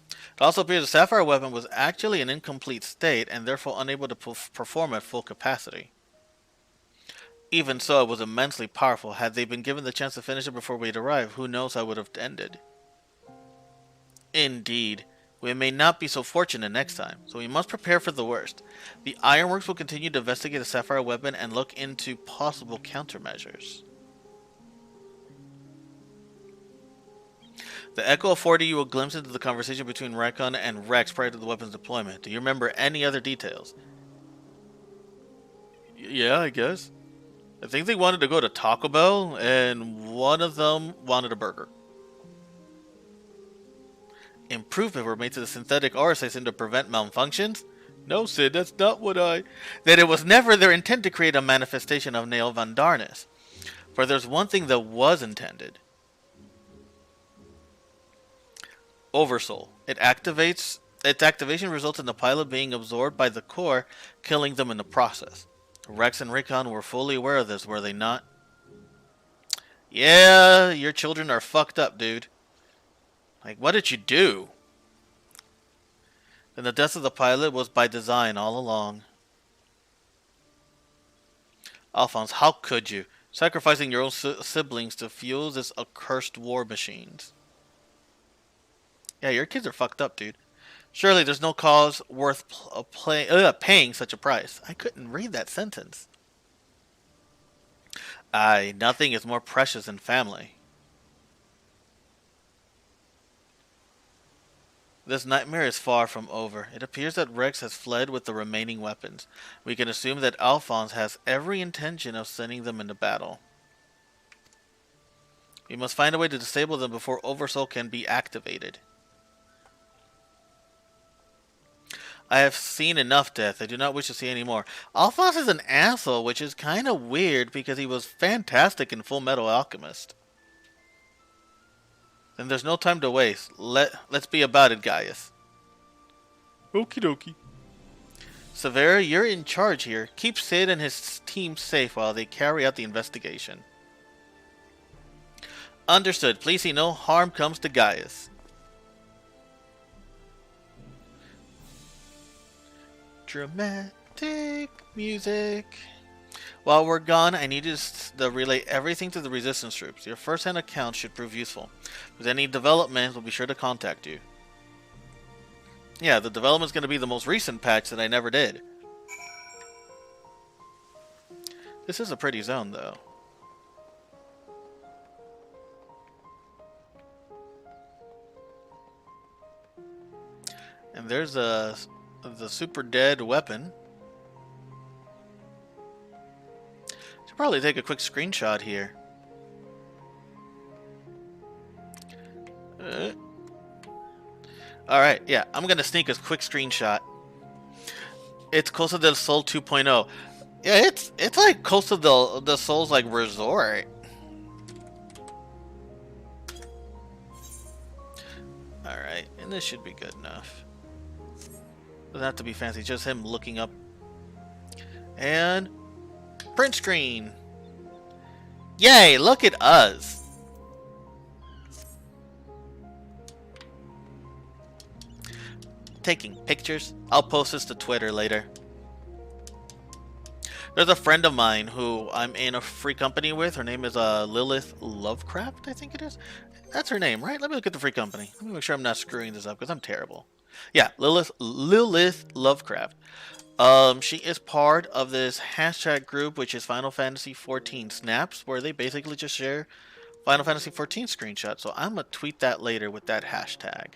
It also appears the Sapphire Weapon was actually in an incomplete state and therefore unable to perform at full capacity. Even so, it was immensely powerful. Had they been given the chance to finish it before we'd arrived, who knows how it would have ended. Indeed. We may not be so fortunate next time, so we must prepare for the worst. The Ironworks will continue to investigate the Sapphire Weapon and look into possible countermeasures. The Echo afforded you a glimpse into the conversation between Rekon and Rex prior to the weapon's deployment. Do you remember any other details? Yeah, I guess. I think they wanted to go to Taco Bell, and one of them wanted a burger. Improvements were made to the synthetic aura system to prevent malfunctions? No, Sid, that's not what I... That it was never their intent to create a manifestation of Nail Van Darnus. For there's one thing that was intended. Oversoul. Its activation results in the pilot being absorbed by the core, killing them in the process. Rex and Recon were fully aware of this, were they not? Yeah, your children are fucked up, dude. Like, what did you do? Then the death of the pilot was by design all along. Alphonse, how could you? Sacrificing your own siblings to fuel this accursed war machines. Yeah, your kids are fucked up, dude. Surely there's no cause worth paying such a price. I couldn't read that sentence. Aye, nothing is more precious than family. This nightmare is far from over. It appears that Rex has fled with the remaining weapons. We can assume that Alphonse has every intention of sending them into battle. We must find a way to disable them before Oversoul can be activated. I have seen enough death. I do not wish to see any more. Alphonse is an asshole, which is kind of weird because he was fantastic in Full Metal Alchemist. Then there's no time to waste. Let's be about it, Gaius. Okie dokie. Severa, you're in charge here. Keep Sid and his team safe while they carry out the investigation. Understood. Please see no harm comes to Gaius. Dramatic music. While we're gone, I need you to relay everything to the resistance troops. Your first-hand account should prove useful. With any developments, we'll be sure to contact you. Yeah, the development's going to be the most recent patch that I never did. This is a pretty zone, though. And there's the super dead weapon. Should probably take a quick screenshot here. Alright, yeah, I'm gonna sneak a quick screenshot. It's Costa del Sol 2.0. Yeah, it's like Costa del Sol's like resort. Alright, and this should be good enough. Doesn't have to be fancy, just him looking up. And print screen. Yay, look at us. Taking pictures. I'll post this to Twitter later. There's a friend of mine who I'm in a free company with. Her name is Lilith Lovecraft, I think it is. That's her name, right? Let me look at the free company. Let me make sure I'm not screwing this up because I'm terrible. Yeah, Lilith Lovecraft. She is part of this hashtag group, which is Final Fantasy XIV Snaps, where they basically just share Final Fantasy XIV screenshots. So I'm gonna tweet that later with that hashtag.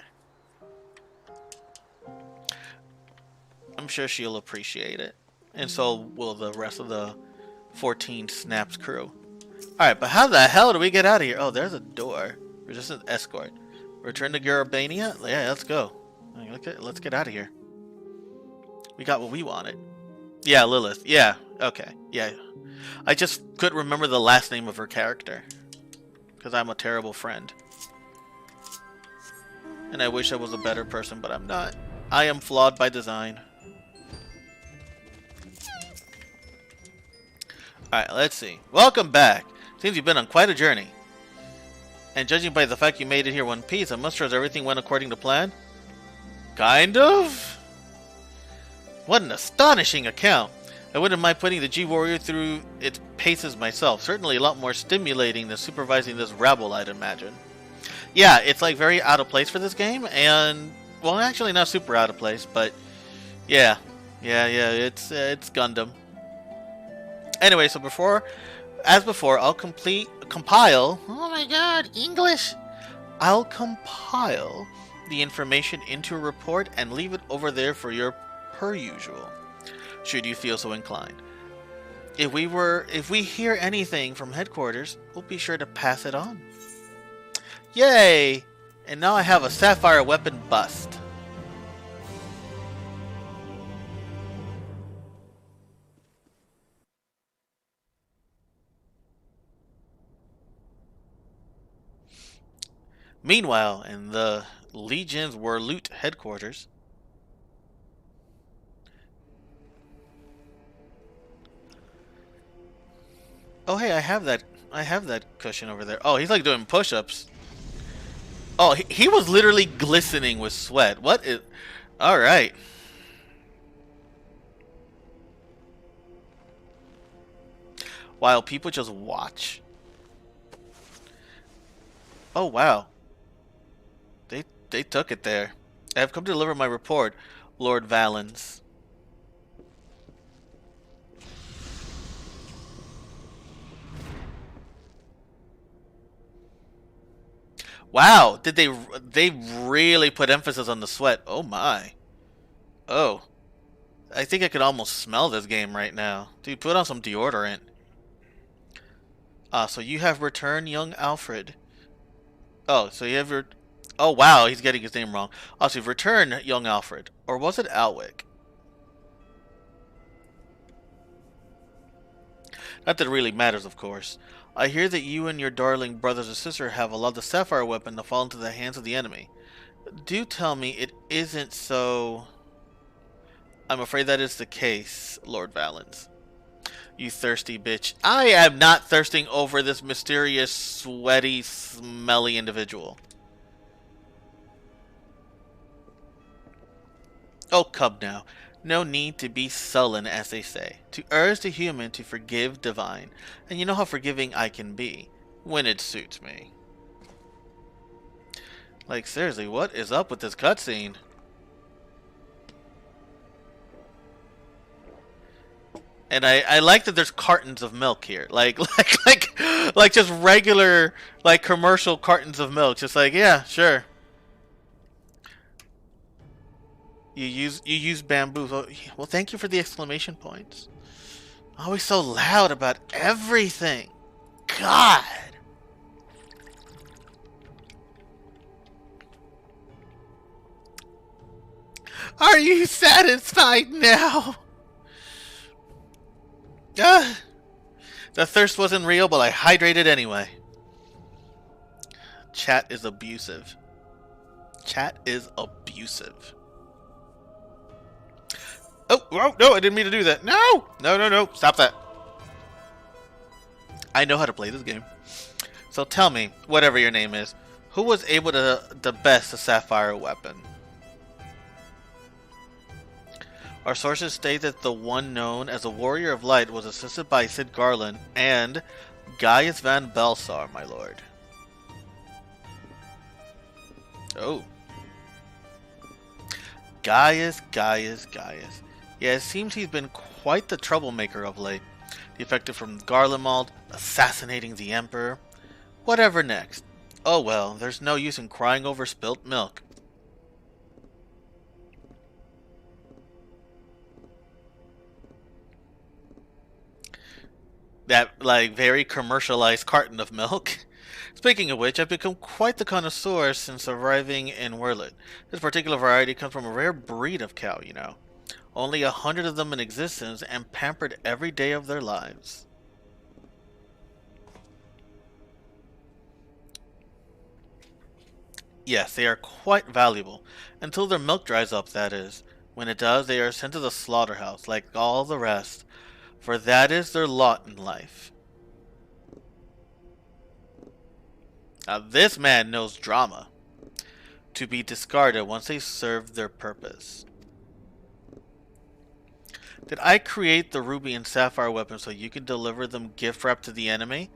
I'm sure she'll appreciate it, and so will the rest of the 14 Snaps crew. Alright, but how the hell do we get out of here? Oh, there's a door. Resistance escort. Return to Garabania? Yeah, let's go. Let's get out of here. We got what we wanted. Yeah, Lilith. Yeah, okay. Yeah. I just couldn't remember the last name of her character. Because I'm a terrible friend. And I wish I was a better person, but I'm not. I am flawed by design. Alright, let's see. Welcome back. Seems you've been on quite a journey. And judging by the fact you made it here one piece, I'm not sure everything went according to plan. Kind of? What an astonishing account. I wouldn't mind putting the G-Warrior through its paces myself. Certainly a lot more stimulating than supervising this rabble, I'd imagine. Yeah, it's like very out of place for this game, and well, actually not super out of place, but yeah, it's Gundam. Anyway, so as before, I'll compile. Oh my God, English! I'll compile the information into a report and leave it over there for your per usual, should you feel so inclined. If we hear anything from headquarters, we'll be sure to pass it on. Yay! And now I have a sapphire weapon bust. Meanwhile, in the Legion's Warloot headquarters, oh hey, I have that cushion over there. Oh, he's like doing push-ups. Oh, he was literally glistening with sweat. What is... Alright. While people just watch. Oh, wow. They took it there. I have come to deliver my report, Lord Valens. Wow, did they really put emphasis on the sweat? Oh my. Oh. I think I could almost smell this game right now. Dude, put on some deodorant. So you have returned young Alfred. Oh, so you have your... Oh wow, he's getting his name wrong. Oh, so you've returned young Alfred. Or was it Alwick? Not that it really matters, of course. I hear that you and your darling brothers and sister have allowed the sapphire weapon to fall into the hands of the enemy. Do tell me it isn't so... I'm afraid that is the case, Lord Valens. You thirsty bitch. I am not thirsting over this mysterious, sweaty, smelly individual. Oh, come now. No need to be sullen, as they say. To err is to human, to forgive divine. And you know how forgiving I can be, when it suits me. Like, seriously, what is up with this cutscene? And I like that there's cartons of milk here. Like just regular, like, commercial cartons of milk. Just like, yeah, sure. You use bamboo. Well, thank you for the exclamation points. Always so loud about everything. God. Are you satisfied now? The thirst wasn't real, but I hydrated anyway. Chat is abusive. Chat is abusive. Oh, no, I didn't mean to do that. No! No. Stop that. I know how to play this game. So tell me, whatever your name is, who was able to best the sapphire weapon? Our sources state that the one known as a Warrior of Light was assisted by Sid Garland and Gaius van Belsar, my lord. Oh. Gaius, Gaius, Gaius. Yeah, it seems he's been quite the troublemaker of late. Defected from Garlemald, assassinating the Emperor. Whatever next? Oh well, there's no use in crying over spilt milk. That, like, very commercialized carton of milk. Speaking of which, I've become quite the connoisseur since arriving in Werlet. This particular variety comes from a rare breed of cow, you know. Only 100 of them in existence and pampered every day of their lives. Yes, they are quite valuable. Until their milk dries up, that is. When it does, they are sent to the slaughterhouse, like all the rest. For that is their lot in life. Now this man knows drama. To be discarded once they serve their purpose. Did I create the ruby and sapphire weapon so you can deliver them gift wrap to the enemy?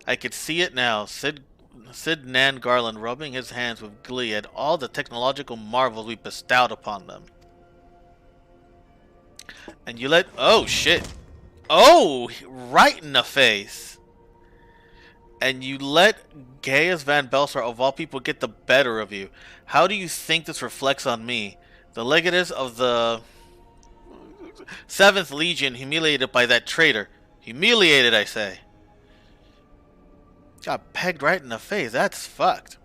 I could see it now. Sid Nan Garland rubbing his hands with glee at all the technological marvels we bestowed upon them. And you let... Oh, shit. Oh, right in the face. And you let Gaius Van Belsar, of all people, get the better of you. How do you think this reflects on me? The legatus of the 7th Legion, humiliated by that traitor. Humiliated, I say. Got pegged right in the face. That's fucked.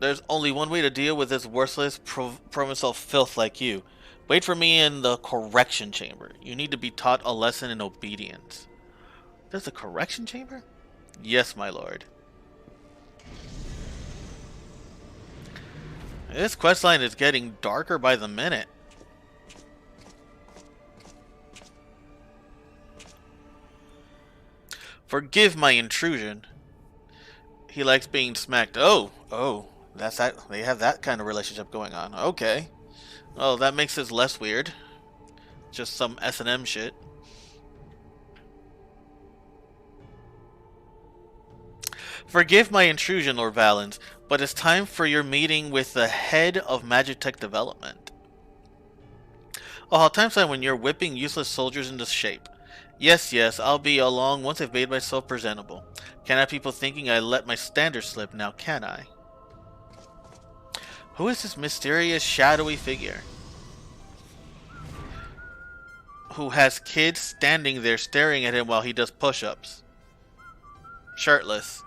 There's only one way to deal with this worthless, provincial filth like you. Wait for me in the correction chamber. You need to be taught a lesson in obedience. There's a correction chamber? Yes, my lord. This questline is getting darker by the minute. Forgive my intrusion. He likes being smacked. Oh, that's that. They have that kind of relationship going on. Okay. Oh, that makes this less weird. Just some S&M shit. Forgive my intrusion, Lord Valens, but it's time for your meeting with the head of Magitech Development. Oh, how time's time when you're whipping useless soldiers into shape. Yes, I'll be along once I've made myself presentable. Can't have people thinking I let my standards slip now, can I? Who is this mysterious, shadowy figure? Who has kids standing there staring at him while he does push-ups. Shirtless.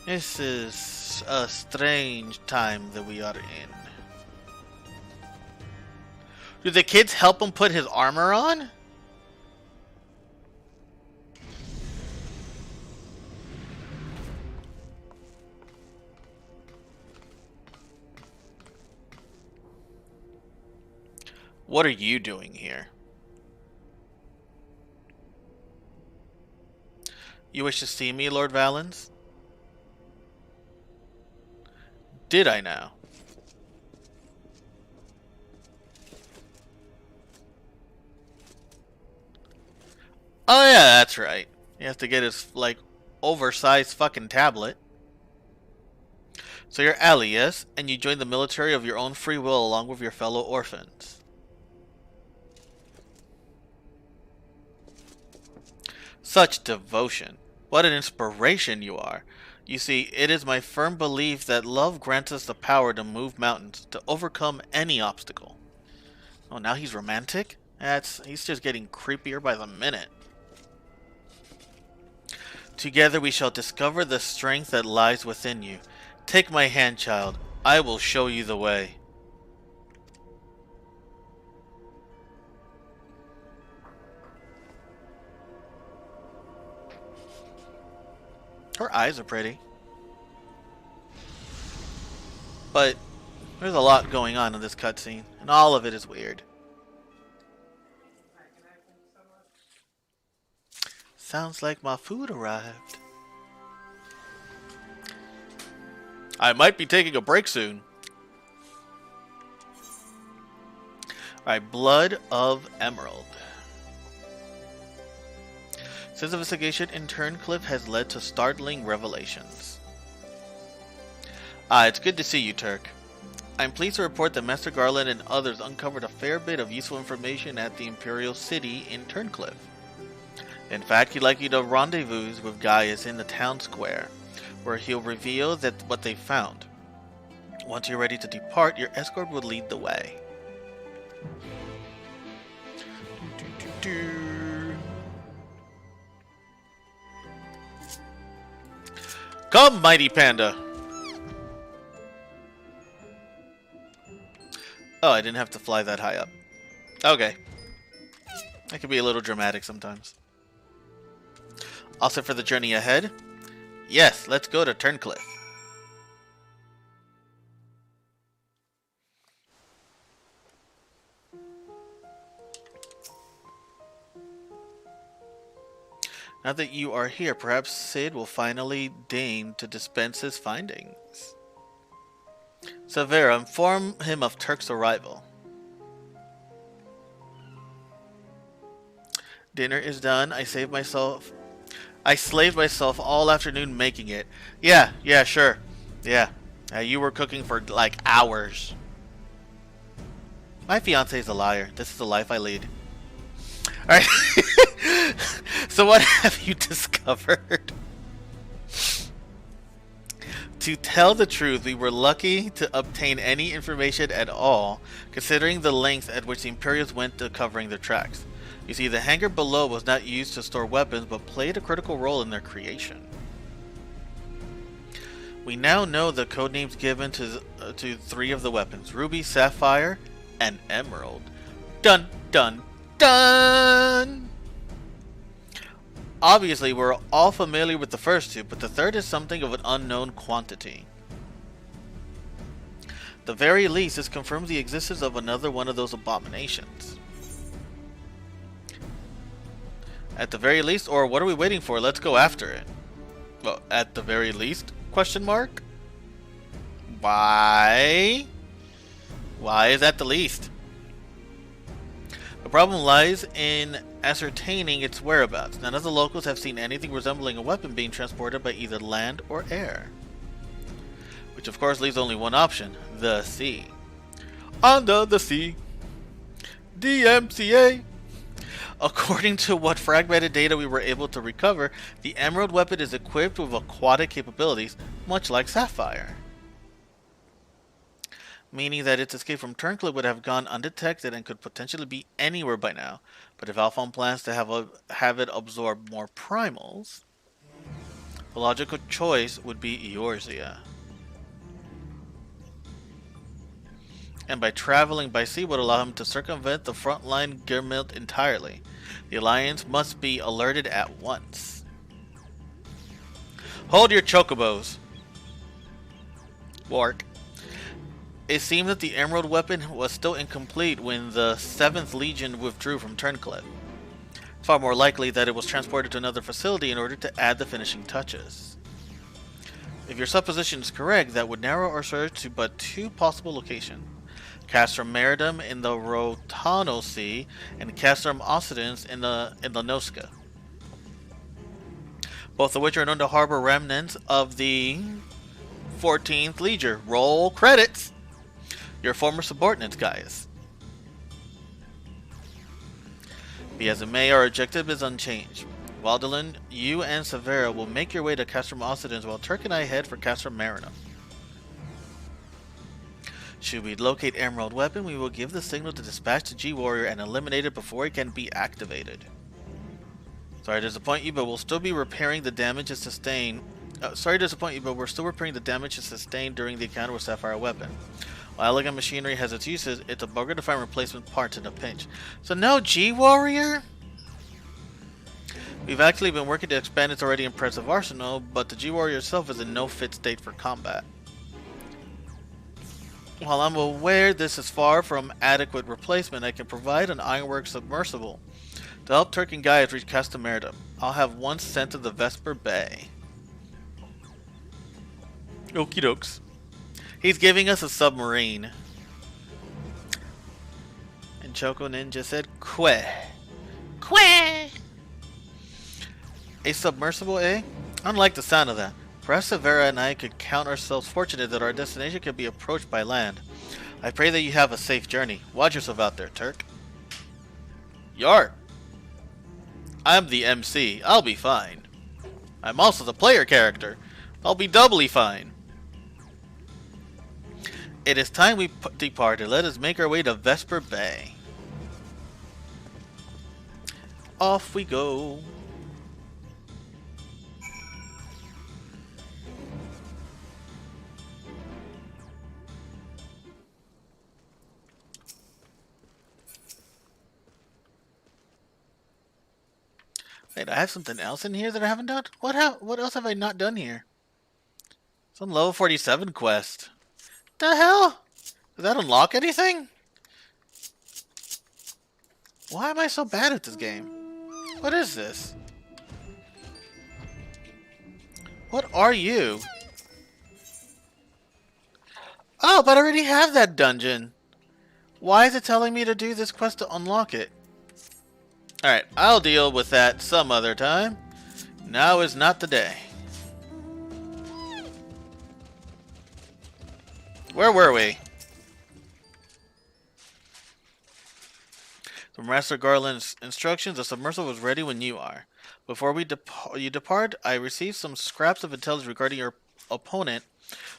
This is a strange time that we are in. Do the kids help him put his armor on? What are you doing here? You wish to see me, Lord Valens? Did I now? Oh yeah, that's right. He has to get his, like, oversized fucking tablet. So you're Ali, yes? And you joined the military of your own free will along with your fellow orphans. Such devotion. What an inspiration you are. You see, it is my firm belief that love grants us the power to move mountains, to overcome any obstacle. Oh, now he's romantic? He's just getting creepier by the minute. Together we shall discover the strength that lies within you. Take my hand, child. I will show you the way. Her eyes are pretty. But there's a lot going on in this cutscene, and all of it is weird. Sounds like my food arrived. I might be taking a break soon. Alright, Blood of Emerald. Since investigation in Turncliffe has led to startling revelations. It's good to see you, Turk. I'm pleased to report that Master Garland and others uncovered a fair bit of useful information at the Imperial City in Turncliffe. In fact, he'd like you to rendezvous with Gaius in the town square, where he'll reveal what they found. Once you're ready to depart, your escort will lead the way. Come, mighty panda! Oh, I didn't have to fly that high up. Okay. That can be a little dramatic sometimes. All set for the journey ahead? Yes, let's go to Turncliffe. Now that you are here, perhaps Sid will finally deign to dispense his findings. Severa, inform him of Turk's arrival. Dinner is done. I slaved myself all afternoon making it. Yeah, sure. Yeah. You were cooking for like hours. My fiance is a liar. This is the life I lead. Alright. So what have you discovered? To tell the truth, we were lucky to obtain any information at all, considering the lengths at which the Imperials went to covering their tracks. You see, the hangar below was not used to store weapons, but played a critical role in their creation. We now know the codenames given to 3 of the weapons: Ruby, Sapphire, and Emerald. Dun dun dun! Obviously, we're all familiar with the first 2, but the third is something of an unknown quantity. The very least, this confirms the existence of another one of those abominations. At the very least, or what are we waiting for? Let's go after it. Well, at the very least? Question mark? Why? Why is that the least? The problem lies in ascertaining its whereabouts. None of the locals have seen anything resembling a weapon being transported by either land or air. Which of course leaves only one option: the sea. Under the sea. DMCA. According to what fragmented data we were able to recover, the Emerald weapon is equipped with aquatic capabilities, much like Sapphire. Meaning that its escape from Turncliffe would have gone undetected and could potentially be anywhere by now. But if Alphon plans to have it absorb more primals, the logical choice would be Eorzea. And by traveling by sea would allow him to circumvent the frontline Girmilt entirely. The Alliance must be alerted at once. Hold your chocobos. Wark. It seemed that the Emerald weapon was still incomplete when the 7th Legion withdrew from Turncliffe. Far more likely that it was transported to another facility in order to add the finishing touches. If your supposition is correct, that would narrow our search to but 2 possible locations: Castrum Meridum in the Rotano Sea and Castrum Occidens in the Noska. Both of which are known to harbor remnants of the 14th Legion. Roll credits! Your former subordinates, Gaius. Be as it may, our objective is unchanged. Valdolin, you and Severa will make your way to Castrum Occidens while Turk and I head for Castrum Meridum. Should we locate Emerald weapon, we will give the signal to dispatch the G-Warrior and eliminate it before it can be activated. Sorry to disappoint you, but we'll still be repairing the damage it sustained. Sorry to disappoint you, but we're still repairing the damage it sustained during the encounter with Sapphire weapon. While elegant machinery has its uses, it's a bugger to find replacement parts in a pinch. So no G-Warrior? We've actually been working to expand its already impressive arsenal, but the G-Warrior itself is in no fit state for combat. While I'm aware this is far from adequate replacement, I can provide an Ironworks submersible to help Turk and Gaius reach Castrum Meridum. I'll have one sent to the Vesper Bay. Okie dokes. He's giving us a submarine. And Choco Ninja said, "Queh. Queh." A submersible, eh? I don't like the sound of that. Perhaps Severa and I could count ourselves fortunate that our destination could be approached by land. I pray that you have a safe journey. Watch yourself out there, Turk. Yar. I'm the MC. I'll be fine. I'm also the player character. I'll be doubly fine. It is time we departed. Let us make our way to Vesper Bay. Off we go. Wait, I have something else in here that I haven't done? What else have I not done here? Some level 47 quest. The hell? Does that unlock anything? Why am I so bad at this game? What is this? What are you? Oh, but I already have that dungeon. Why is it telling me to do this quest to unlock it? Alright, I'll deal with that some other time. Now is not the day. Where were we? From Master Garleans' instructions, the submersible was ready when you are. Before you depart, I received some scraps of intelligence regarding your opponent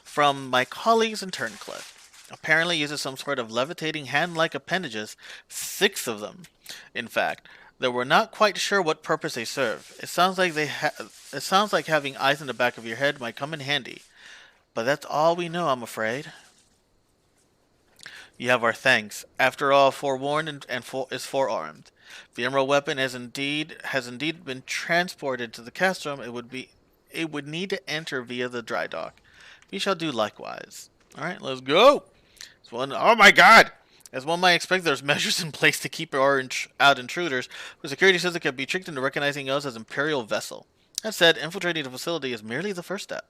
from my colleagues in Turncliffe. Apparently uses some sort of levitating hand-like appendages, 6 of them, in fact. Though we're not quite sure what purpose they serve. It sounds like having eyes in the back of your head might come in handy. But that's all we know, I'm afraid. You have our thanks. After all, forewarned and is forearmed. The emerald weapon has indeed been transported to the cast room. It would need to enter via the dry dock. We shall do likewise. All right, let's go. Oh my God! As one might expect, there's measures in place to keep out intruders, whose security system can be tricked into recognizing us as Imperial vessel. That said, infiltrating the facility is merely the first step.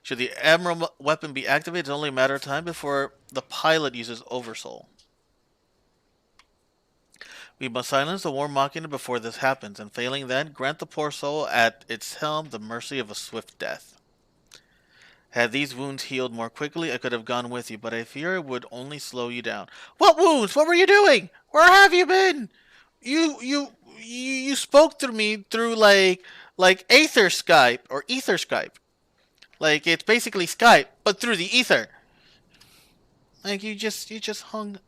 Should the emerald weapon be activated, it's only a matter of time before the pilot uses Oversoul. We must silence the War Machina before this happens, and failing that, grant the poor soul at its helm the mercy of a swift death. Had these wounds healed more quickly, I could have gone with you, but I fear it would only slow you down. What wounds? What were you doing? Where have you been? You spoke to me through like Aether Skype or Ether Skype. Like it's basically Skype, but through the ether. Like you just hung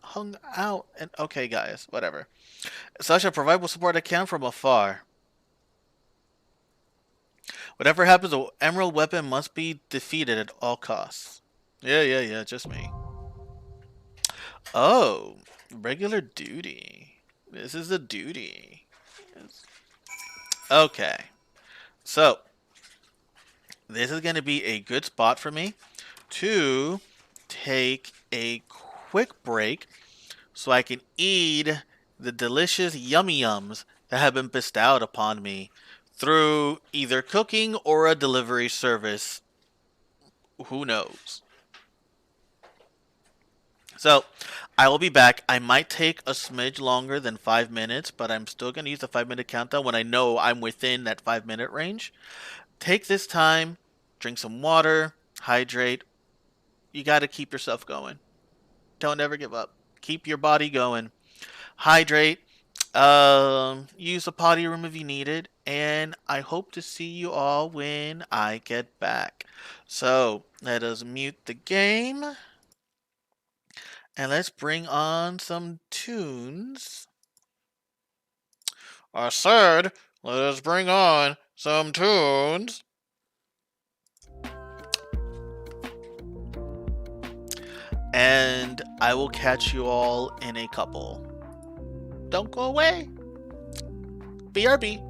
out and okay guys, whatever. So I shall provide support I can from afar. Whatever happens, the emerald weapon must be defeated at all costs. Yeah, just me. Oh, regular duty. This is a duty. Okay. So, this is going to be a good spot for me to take a quick break so I can eat the delicious yummy yums that have been bestowed upon me through either cooking or a delivery service. Who knows? So, I will be back. I might take a smidge longer than 5 minutes, but I'm still going to use the 5-minute countdown when I know I'm within that 5-minute range. Take this time, drink some water, hydrate. You got to keep yourself going. Don't ever give up. Keep your body going. Hydrate. Use the potty room if you need it. And I hope to see you all when I get back. So, let us mute the game. And let's bring on some tunes. I said, let us bring on some tunes. And I will catch you all in a couple. Don't go away. BRB.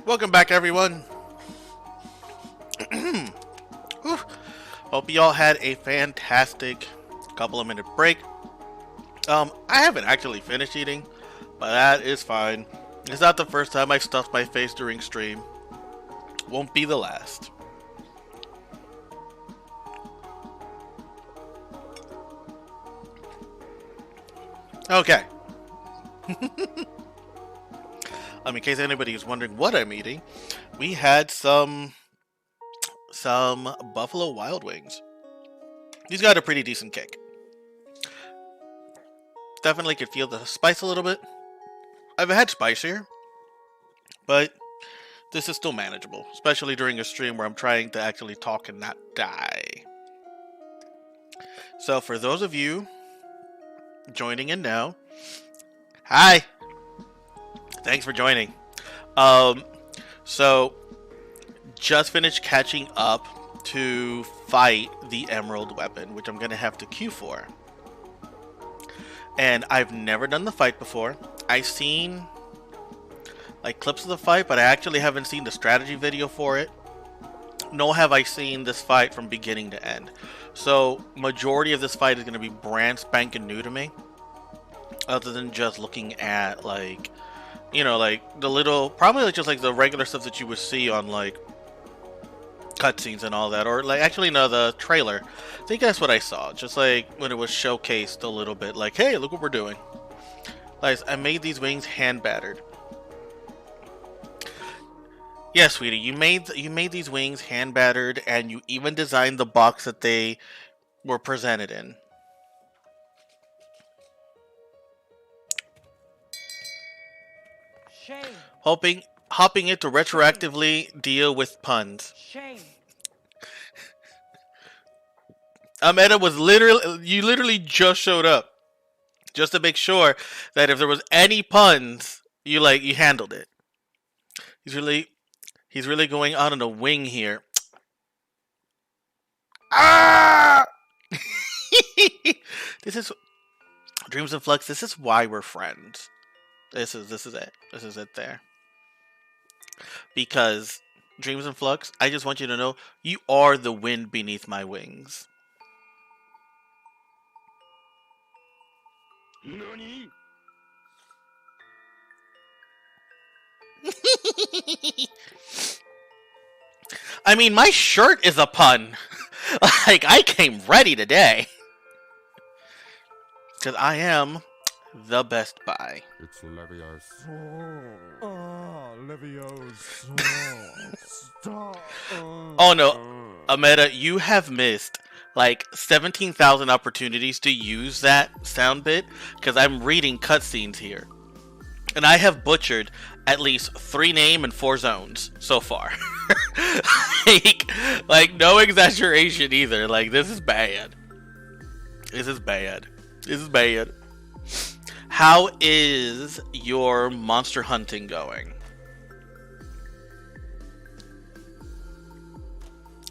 Welcome back, everyone. Whew. Hope you all had a fantastic couple of minute break. I haven't actually finished eating, but that is fine. It's not the first time I stuffed my face during stream. Won't be the last. Okay. In case anybody is wondering what I'm eating, we had some Buffalo Wild Wings. These got a pretty decent kick. Definitely could feel the spice a little bit. I've had spicier, but this is still manageable, especially during a stream where I'm trying to actually talk and not die. So for those of you joining in now, hi! Thanks for joining. So just finished catching up to fight the Emerald weapon, which I'm gonna have to queue for. And I've never done the fight before. I've seen like clips of the fight, but I actually haven't seen the strategy video for it. Nor have I seen this fight from beginning to end. So majority of this fight is gonna be brand spanking new to me. Other than just looking at like, you know, like the little, probably like just like the regular stuff that you would see on like cutscenes and all that, or like actually no, the trailer. I think that's what I saw, just like when it was showcased a little bit, like, hey, look what we're doing. Like, I made these wings hand battered. Yeah, sweetie, you made these wings hand battered, and you even designed the box that they were presented in. Shame. Hopping it to retroactively deal with puns. Shame. Amanda was literally just showed up just to make sure that if there was any puns, you handled it. He's really going out on a wing here. Ah! This is Dreams in Flux. This is why we're friends. This is it. This is it there. Because Dreams in Flux, I just want you to know you are the wind beneath my wings. Nani? I mean, my shirt is a pun. Like, I came ready today. Because I am the Best Buy. It's Leviosa. Leviosa. Stop. Oh no, Ameda, you have missed like 17,000 opportunities to use that sound bit because I'm reading cutscenes here. And I have butchered at least 3 name and 4 zones so far. like no exaggeration either. Like, this is bad. This is bad. This is bad. How is your monster hunting going?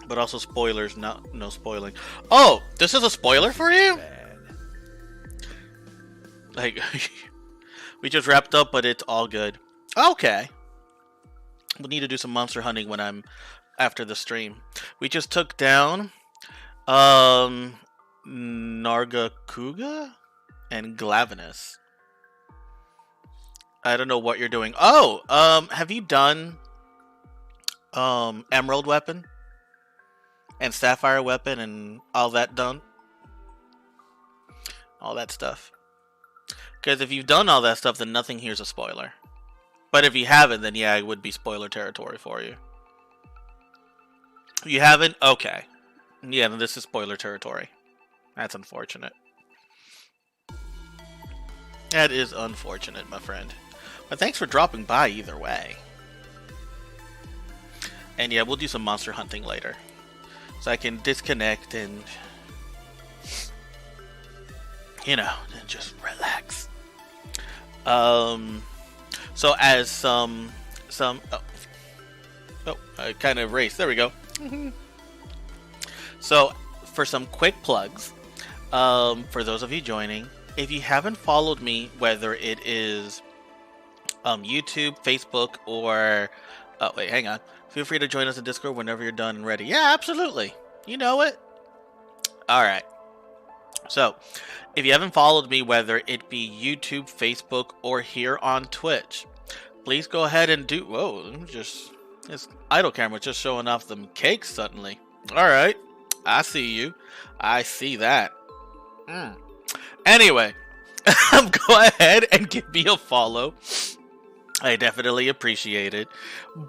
But also spoilers, no spoiling. Oh, this is a spoiler for you? Like, we just wrapped up, but it's all good. Okay. We'll need to do some monster hunting when I'm after the stream. We just took down Nargacuga and Glavenus. I don't know what you're doing. Oh, have you done Emerald Weapon? And Sapphire Weapon and all that done? All that stuff. Because if you've done all that stuff, then nothing here's a spoiler. But if you haven't, then yeah, it would be spoiler territory for you. You haven't? Okay. Yeah, then this is spoiler territory. That's unfortunate. That is unfortunate, my friend. But thanks for dropping by either way. And yeah, we'll do some monster hunting later. So I can disconnect and, you know, and just relax. So as some I kind of erased. There we go. So for some quick plugs, for those of you joining, if you haven't followed me, whether it is YouTube, Facebook, or Oh, wait, hang on. Feel free to join us in Discord whenever you're done and ready. Yeah, absolutely. You know it. Alright. So, if you haven't followed me, whether it be YouTube, Facebook, or here on Twitch, please go ahead and do... Whoa, this idle camera just showing off them cakes suddenly. Alright. I see you. I see that. Anyway, go ahead and give me a follow. I definitely appreciate it.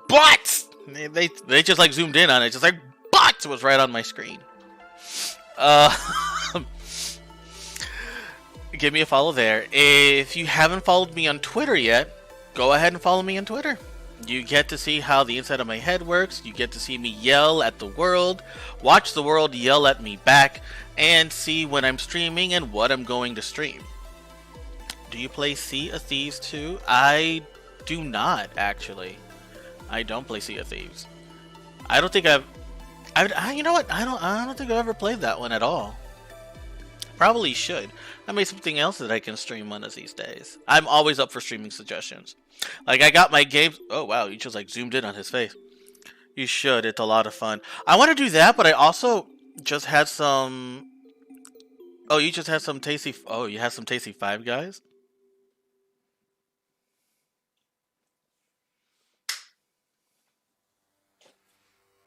But they just like zoomed in on it, just like but was right on my screen. Give me a follow there. If you haven't followed me on Twitter yet, go ahead and follow me on Twitter. You get to see how the inside of my head works. You get to see me yell at the world, watch the world yell at me back, and see when I'm streaming and what I'm going to stream. Do you play Sea of Thieves 2? I do not, actually. I don't play Sea of Thieves. I don't think you know what? I don't think I've ever played that one at all. Probably should. I made something else that I can stream one of these days. I'm always up for streaming suggestions. Like, I got my games... Oh, wow, you just, like, zoomed in on his face. You should. It's a lot of fun. I want to do that, but I also just had some... Oh, you just had some tasty... Oh, you had some tasty Five Guys?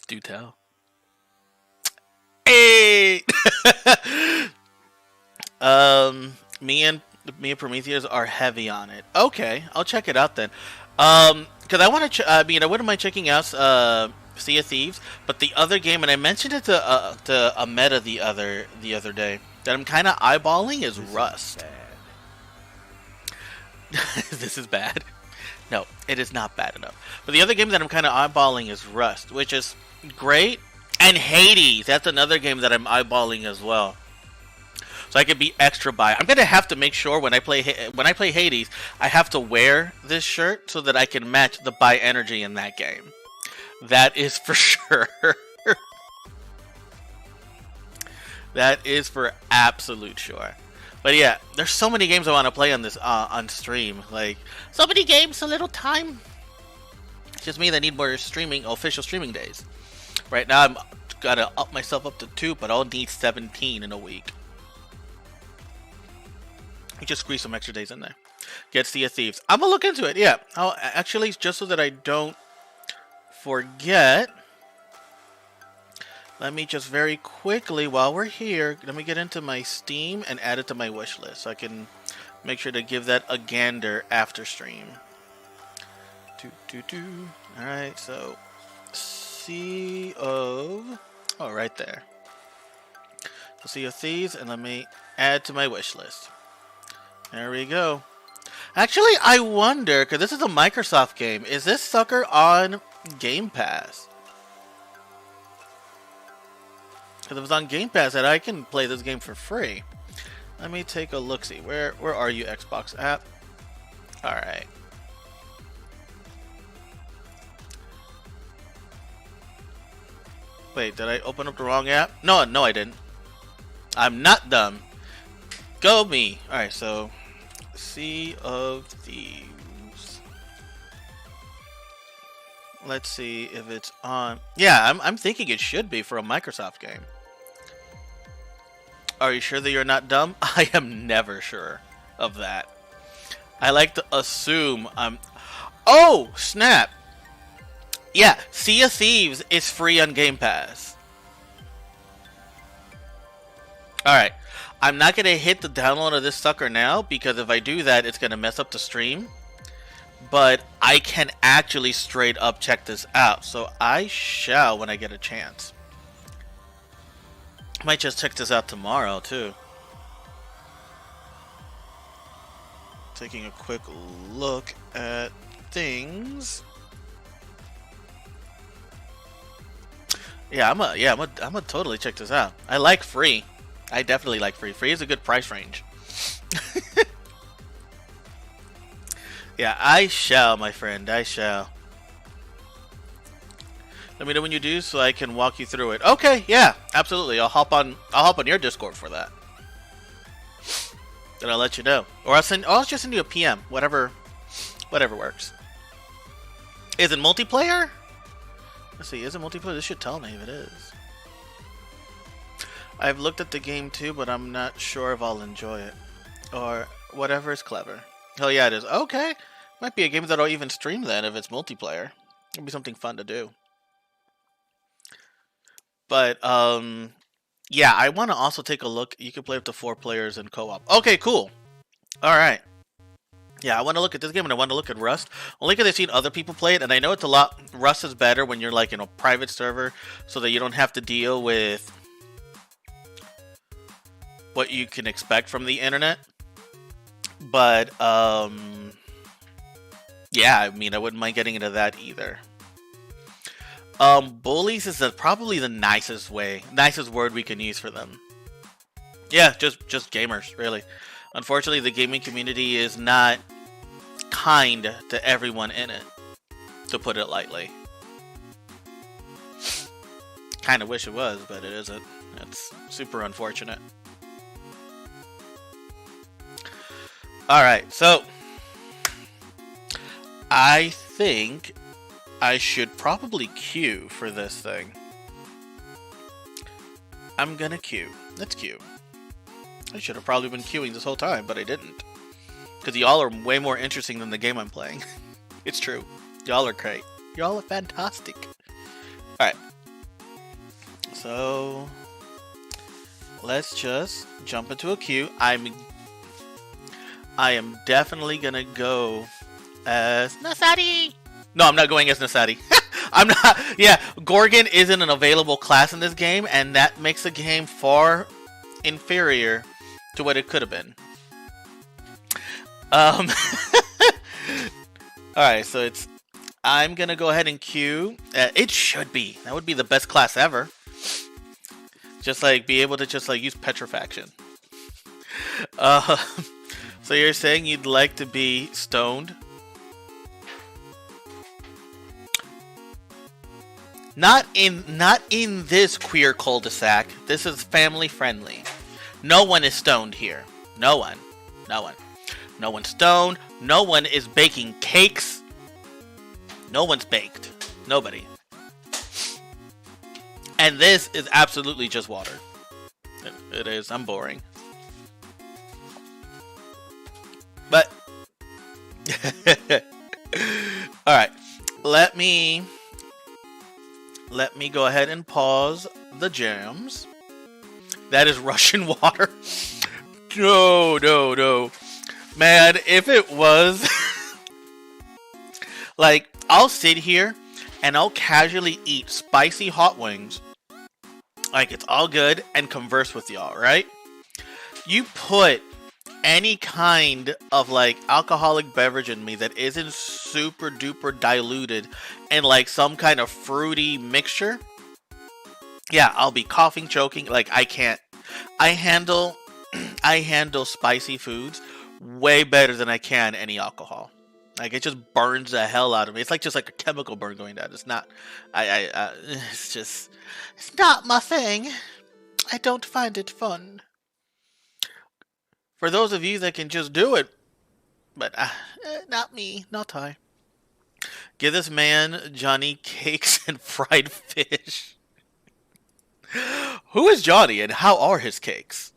Do tell. Hey! Me and Prometheus are heavy on it. Okay, I'll check it out then. Because I want to. I wouldn't mind checking out Sea of Thieves, but the other game, and I mentioned it to a meta the other day, that I'm kind of eyeballing is Rust. This is bad. No, it is not bad enough. But the other game that I'm kind of eyeballing is Rust, which is great. And Hades, that's another game that I'm eyeballing as well. So I could be extra bi. I'm gonna have to make sure when I play Hades, I have to wear this shirt so that I can match the bi energy in that game. That is for sure. That is for absolute sure. But yeah, there's so many games I want to play on this on stream. Like, so many games, so little time. It's just me that need more official streaming days. Right now, I'm gotta up myself up to 2, but I'll need 17 in a week. You just squeeze some extra days in there. Get Sea of Thieves. I'm gonna look into it. Yeah, I'll actually, just so that I don't forget. Let me just very quickly, while we're here, let me get into my Steam and add it to my wish list, so I can make sure to give that a gander after stream. All right, so Sea of, oh, right there. So Sea of Thieves, and let me add to my wish list. There we go. Actually, I wonder, because this is a Microsoft game, is this sucker on Game Pass? Because if it was on Game Pass, that I can play this game for free. Let me take a look-see. Where are you, Xbox app? Alright. Wait, did I open up the wrong app? No, I didn't. I'm not dumb. Go me. Alright, so Sea of Thieves. Let's see if it's on. Yeah, I'm thinking it should be for a Microsoft game. Are you sure that you're not dumb? I am never sure of that. I like to assume I'm... Oh, snap. Yeah, Sea of Thieves is free on Game Pass. Alright. I'm not going to hit the download of this sucker now, because if I do that, it's going to mess up the stream. But I can actually straight up check this out. So I shall when I get a chance. Might just check this out tomorrow, too. Taking a quick look at things. Yeah, I'm gonna totally check this out. I like free. I definitely like free. Free is a good price range. Yeah, I shall, my friend. I shall. Let me know when you do, so I can walk you through it. Okay, yeah, absolutely. I'll hop on your Discord for that. Then I'll let you know, or I'll just send you a PM. Whatever works. Is it multiplayer? Let's see, is it multiplayer? This should tell me if it is. I've looked at the game too, but I'm not sure if I'll enjoy it. Or whatever is clever. Hell yeah, it is. Okay. Might be a game that I'll even stream then if it's multiplayer. It'll be something fun to do. But, yeah, I want to also take a look. You can play up to 4 players in co-op. Okay, cool. Alright. Yeah, I want to look at this game and I want to look at Rust. Only because I've seen other people play it, and I know it's a lot. Rust is better when you're like in a private server, so that you don't have to deal with what you can expect from the internet. But, yeah, I mean, I wouldn't mind getting into that either. Bullies is probably the nicest word we can use for them. Yeah, just gamers, really. Unfortunately, the gaming community is not kind to everyone in it, to put it lightly. Kind of wish it was, but it isn't. It's super unfortunate. Alright, so I think I should probably queue for this thing. I'm gonna queue. Let's queue. I should have probably been queuing this whole time, but I didn't. Because y'all are way more interesting than the game I'm playing. It's true. Y'all are great. Y'all are fantastic. Alright. So, let's just jump into a queue. I am definitely gonna go as Nasati! No, I'm not going as Nasati. I'm not. Yeah, Gorgon isn't an available class in this game, and that makes the game far inferior to what it could have been. Alright, so it's. I'm gonna go ahead and queue. It should be. That would be the best class ever. Just like be able to just like use petrifaction. So you're saying you'd like to be stoned? Not in this queer cul-de-sac. This is family friendly. No one is stoned here. No one. No one. No one's stoned. No one is baking cakes. No one's baked. Nobody. And this is absolutely just water. It is. I'm boring. But alright. Let me go ahead and pause the jams. That is Russian water. No. Man, if it was like, I'll sit here and I'll casually eat spicy hot wings like it's all good and converse with y'all, right? You put any kind of like alcoholic beverage in me that isn't super duper diluted in like some kind of fruity mixture, yeah, I'll be coughing, choking. Like I can't. I handle spicy foods way better than I can any alcohol. Like it just burns the hell out of me. It's like just like a chemical burn going down. It's not. It's not my thing. I don't find it fun. For those of you that can just do it, but not me, not I. Give this man Johnny cakes and fried fish. Who is Johnny and how are his cakes?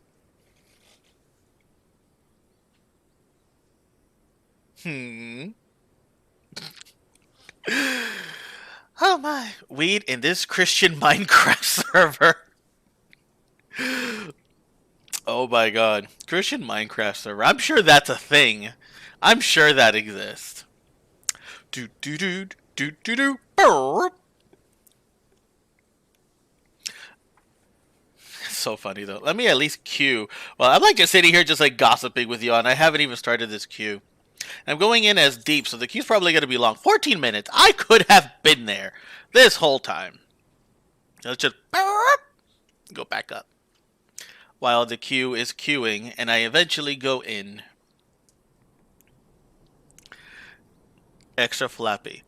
Oh my. Weed in this Christian Minecraft server. Oh my god. Christian Minecraft server. I'm sure that's a thing. I'm sure that exists. Do do do do do do. So funny though. Let me at least queue. Well, I'm like just sitting here just like gossiping with you, and I haven't even started this queue. I'm going in as deep, so the queue's probably going to be long. 14 minutes. I could have been there this whole time. Let's just go back up while the queue is queuing, and I eventually go in. Extra flappy.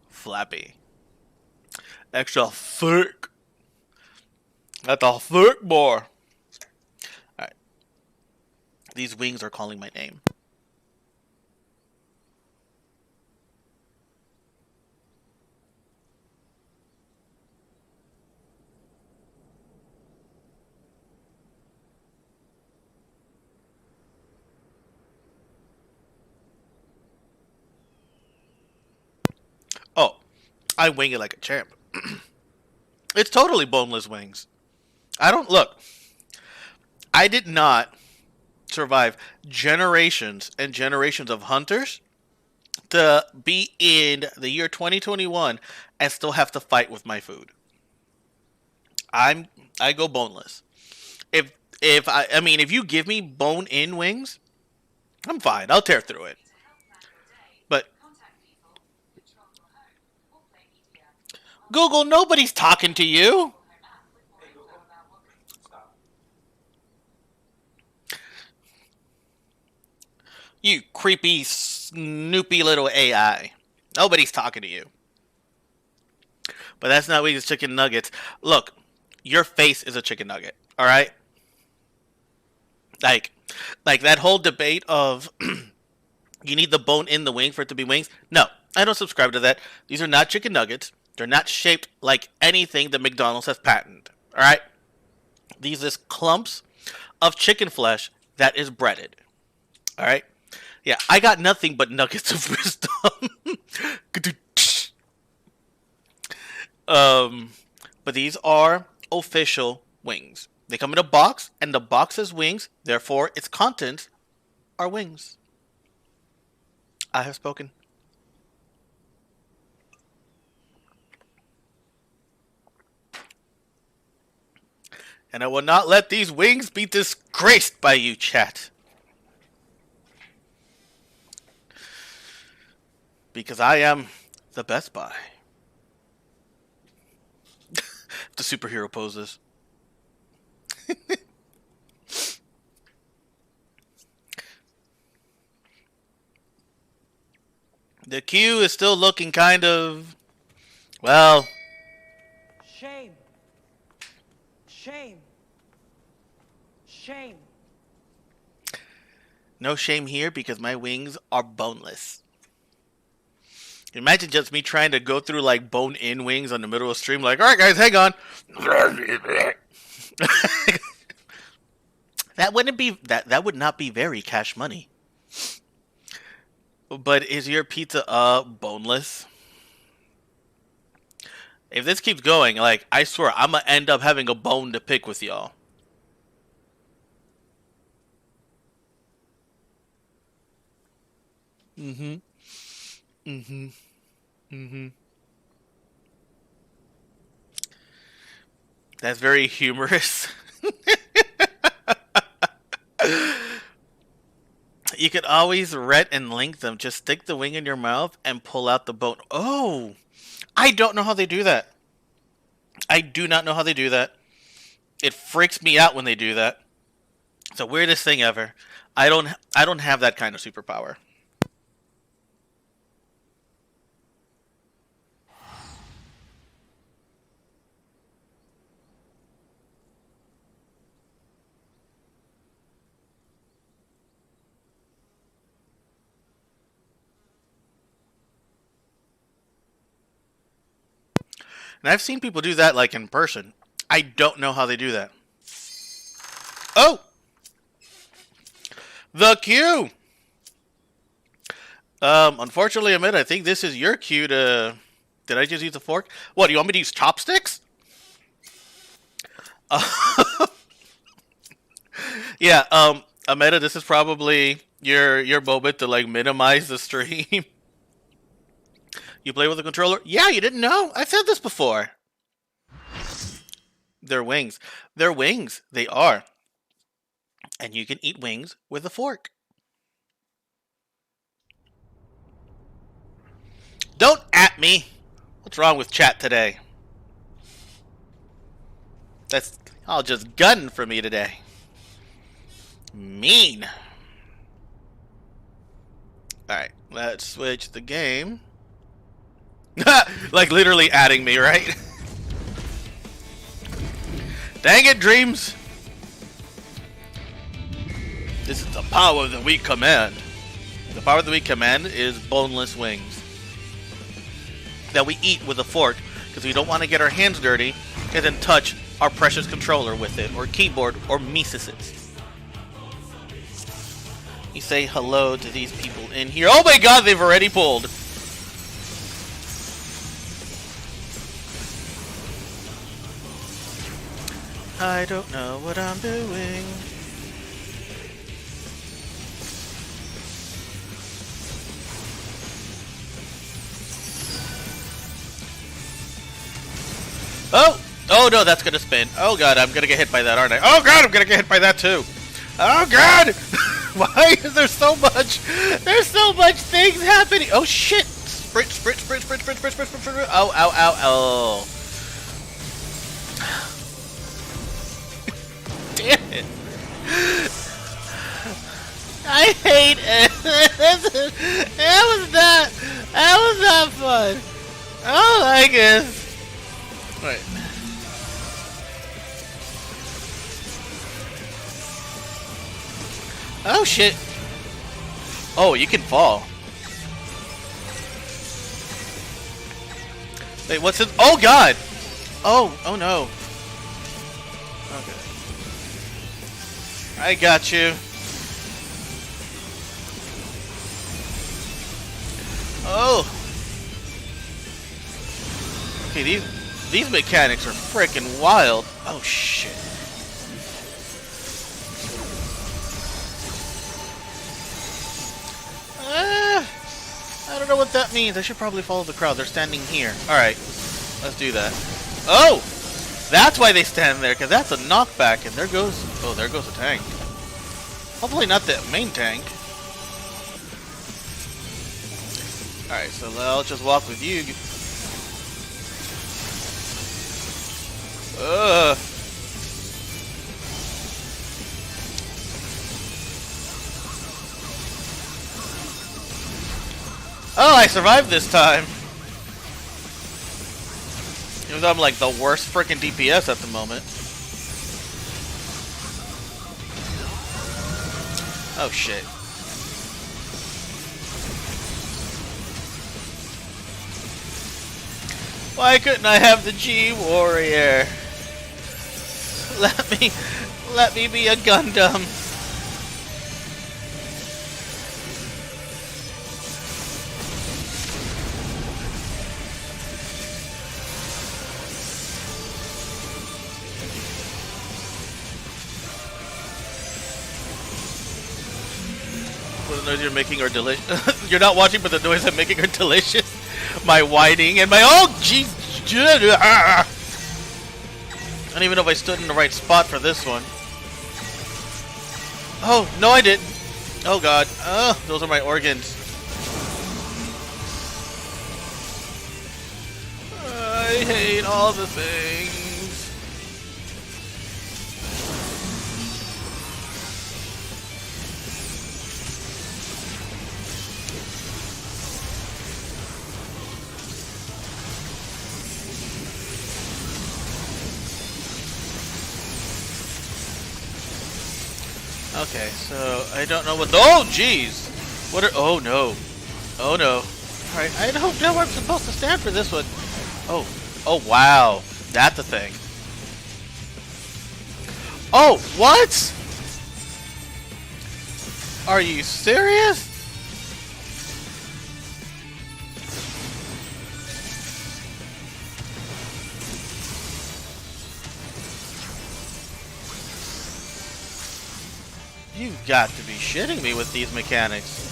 Extra thick. That's a thick boy. Alright. These wings are calling my name. I wing it like a champ. It's totally boneless wings. I don't look. I did not survive generations and generations of hunters to be in the year 2021 and still have to fight with my food. I go boneless. If you give me bone in wings, I'm fine. I'll tear through it. But Google, nobody's talking to you. You creepy, snoopy little AI. Nobody's talking to you. But that's not what these chicken nuggets. Look, your face is a chicken nugget. All right. Like, like that whole debate of you need the bone in the wing for it to be wings. No, I don't subscribe to that. These are not chicken nuggets. They're not shaped like anything that McDonald's has patented. All right. These are clumps of chicken flesh that is breaded. All right. Yeah, I got nothing but nuggets of wisdom. But these are official wings. They come in a box, and the box is wings. Therefore, its contents are wings. I have spoken. And I will not let these wings be disgraced by you, chat. Because I am the Best Buy. The superhero poses. The queue is still looking kind of, well, Shame. Shame. Shame. no shame here because my wings are boneless. Imagine just me trying to go through like bone-in wings on the middle of the stream, like, all right, guys, hang on. That wouldn't be that would not be very cash money. But is your pizza boneless? If this keeps going, like, I swear I'm gonna end up having a bone to pick with y'all. Mm-hmm. Mm-hmm. Mm-hmm. That's very humorous. You could always ret and link them. Just stick the wing in your mouth and pull out the bone. Oh, I don't know how they do that. I do not know how they do that. It freaks me out when they do that. It's the weirdest thing ever. I don't have that kind of superpower. And I've seen people do that like in person. I don't know how they do that. Oh! The cue! Unfortunately, Amit, I think this is your cue to... Did I just use a fork? What, do you want me to use chopsticks? Yeah, Amanda, this is probably your moment to like minimize the stream. You play with a controller? Yeah, you didn't know? I've said this before. They're wings. They're wings. They are. And you can eat wings with a fork. Don't at me. What's wrong with chat today? That's all just gunning for me today. Mean. Alright, let's switch the game. Like literally adding me, right? Dang it, Dreams! This is the power that we command. The power that we command is boneless wings that we eat with a fork because we don't want to get our hands dirty and then touch our precious controller with it, or keyboard, or mimesis. You say hello to these people in here. Oh my god, they've already pulled. I don't know what I'm doing. Oh! Oh no, that's gonna spin. Oh god, I'm gonna get hit by that, aren't I? Oh god, I'm gonna get hit by that too. Oh god! Why is there so much? There's so much things happening. Oh shit! Sprint, sprint, sprint, sprint, sprint, sprint, sprint, sprint, sprint. Oh, ow, ow, ow. Damn it. I hate it. That was not fun. I don't like it. Right. Oh shit. Oh, you can fall. Wait, what's it? Oh god. Oh no. Okay. I got you. Oh. Okay, these mechanics are freaking wild. Oh shit. I don't know what that means. I should probably follow the crowd. They're standing here. Alright. Let's do that. Oh! That's why they stand there, because that's a knockback. And there goes... Oh, there goes a tank. Hopefully not the main tank. Alright, so I'll just walk with you. Ugh. Oh, I survived this time. Even though I'm like the worst freaking DPS at the moment. Oh shit. Why couldn't I have the G Warrior? Let me be a Gundam. The noise you're making are delicious. You're not watching, but the noise I'm making are delicious. My whining and my jeez. I don't even know if I stood in the right spot for this one. Oh no, I didn't. Oh god. Those are my organs. I hate all the things. Okay, so I don't know what. Oh, jeez! What are? Oh no! Oh no! All right, I don't know where I'm supposed to stand for this one. Oh wow! That's a thing. Oh, what? Are you serious? You've got to be shitting me with these mechanics.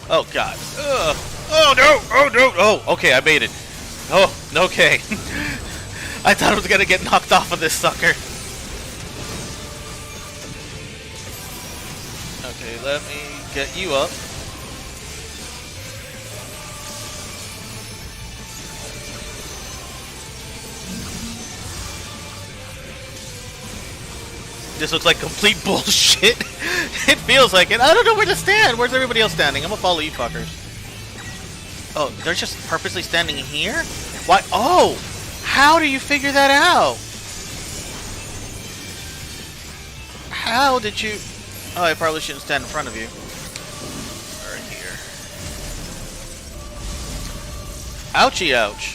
Oh god. Ugh. Oh no! Oh no! Oh, okay, I made it. Oh, okay. I thought I was gonna get knocked off of this sucker. Okay, let me get you up. This looks like complete bullshit. It feels like it. I don't know where to stand. Where's everybody else standing? I'm gonna follow you fuckers. Oh, they're just purposely standing here? Why? Oh! How do you figure that out? How did you... Oh, I probably shouldn't stand in front of you. Right here. Ouchie ouch.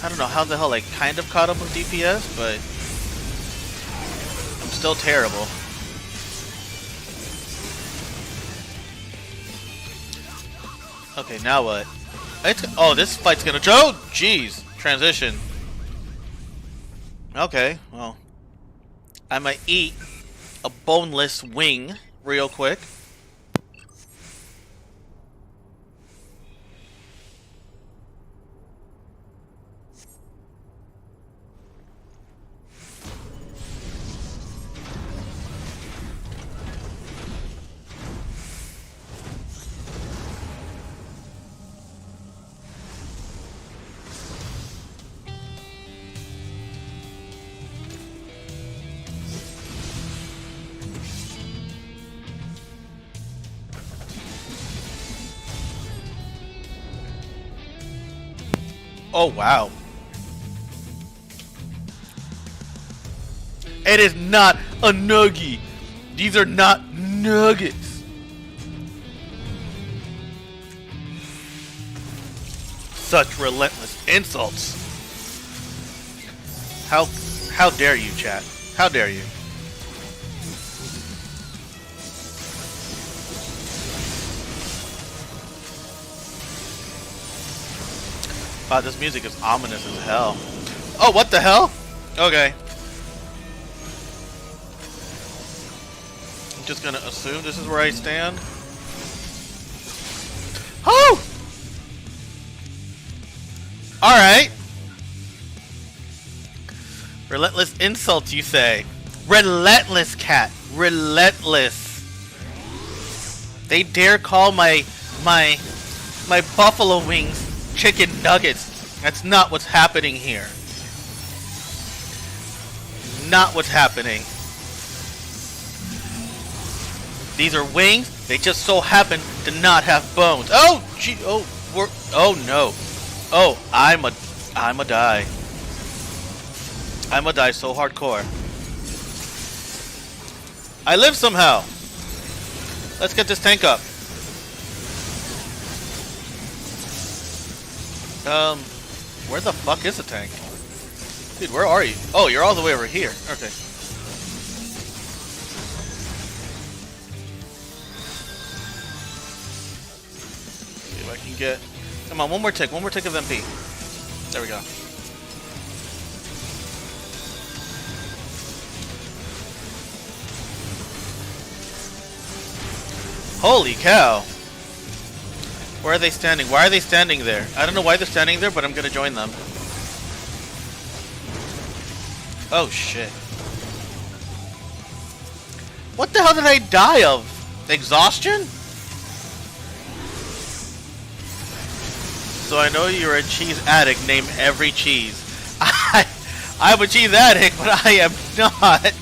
I don't know how the hell I kind of caught up with DPS, but I'm still terrible. Okay, now what? Oh, this fight's gonna... Oh, jeez. Transition. Okay, well. I might eat a boneless wing real quick. Oh, wow. It is not a nuggie. These are not nuggets. Such relentless insults. How dare you, chat? How dare you? Wow, this music is ominous as hell. Oh, what the hell? Okay. I'm just gonna assume this is where I stand. Oh! Alright. Relentless insults, you say. Relentless, cat. Relentless. They dare call my buffalo wings chicken nuggets. That's not what's happening here. Not what's happening. These are wings. They just so happen to not have bones. Oh, gee. Oh, oh no. Oh, I'm a die. I'm a die so hardcore. I live somehow. Let's get this tank up. Where the fuck is the tank? Dude, where are you? Oh, you're all the way over here. Okay. See if I can get... Come on, one more tick of MP. There we go. Holy cow! Where are they standing? Why are they standing there? I don't know why they're standing there, but I'm gonna join them. Oh shit. What the hell did I die of? Exhaustion? So I know you're a cheese addict. Name every cheese. I'm a cheese addict, but I am not.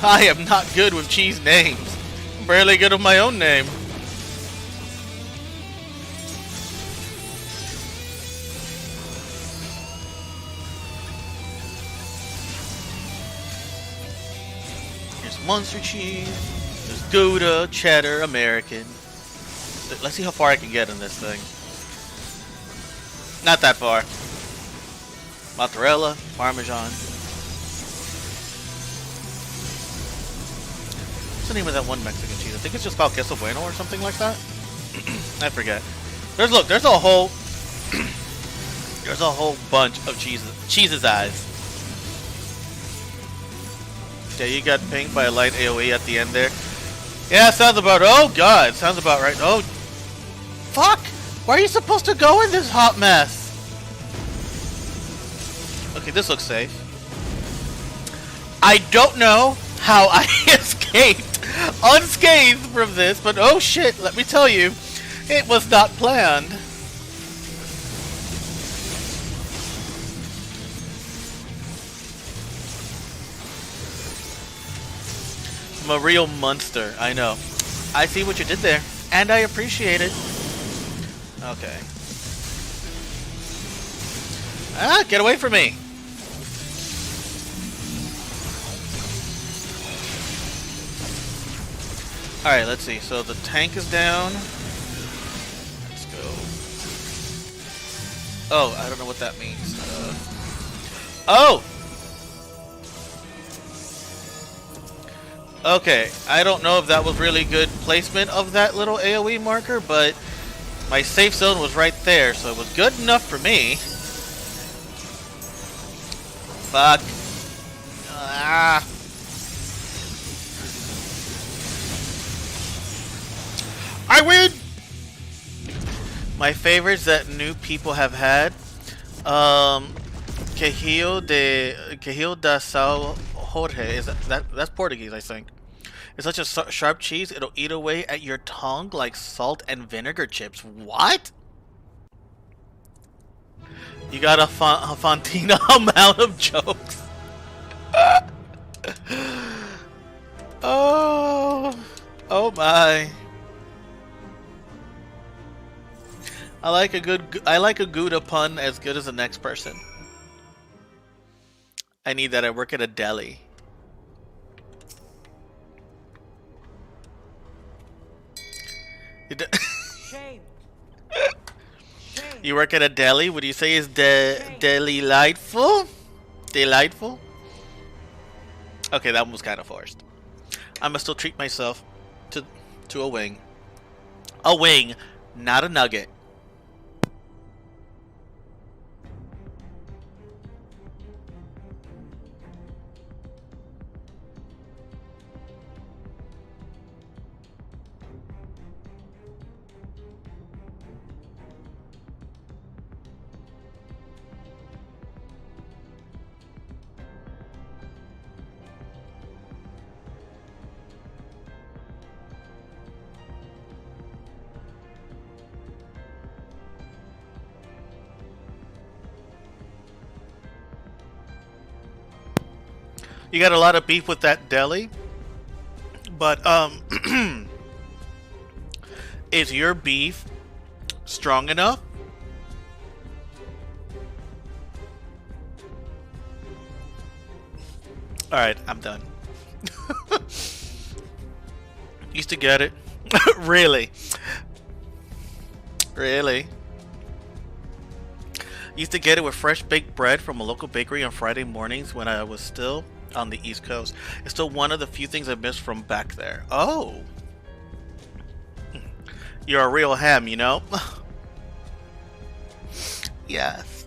I am not good with cheese names. I'm barely good with my own name. Monster cheese, there's Gouda, cheddar, American. Let's see how far I can get in this thing. Not that far. Mozzarella, Parmesan. What's the name of that one Mexican cheese? I think it's just called Queso Bueno or something like that. I forget. There's a whole there's a whole bunch of cheese's eyes. Yeah, you got pinged by a light AoE at the end there. Yeah, sounds about... Oh, God. Sounds about right. Oh, fuck. Why are you supposed to go in this hot mess? Okay, this looks safe. I don't know how I escaped unscathed from this, but oh, shit. Let me tell you, it was not planned. I'm a real monster, I know. I see what you did there, and I appreciate it. Okay. Ah, get away from me! Alright, let's see. So the tank is down. Let's go. Oh, I don't know what that means. Oh! Okay, I don't know if that was really good placement of that little AoE marker, but my safe zone was right there, so it was good enough for me. Fuck. Ah. I win! My favorites that new people have had. Queijo da Sal Jorge. That's Portuguese, I think. It's such a sharp cheese, it'll eat away at your tongue like salt and vinegar chips. What? You got a Fontina amount of jokes. Oh my. I like a Gouda pun as good as the next person. I need that. I work at a deli. Shame. Shame. You work at a deli? Would you say it's delightful? Delightful? Okay, that one was kind of forced. I must still treat myself to a wing. A wing, not a nugget. You got a lot of beef with that deli, but is your beef strong enough? All right, I'm done. Used to get it. Really? Really? Used to get it with fresh baked bread from a local bakery on Friday mornings when I was still on the East Coast. It's still one of the few things I miss from back there. Oh. You're a real ham, you know? Yes.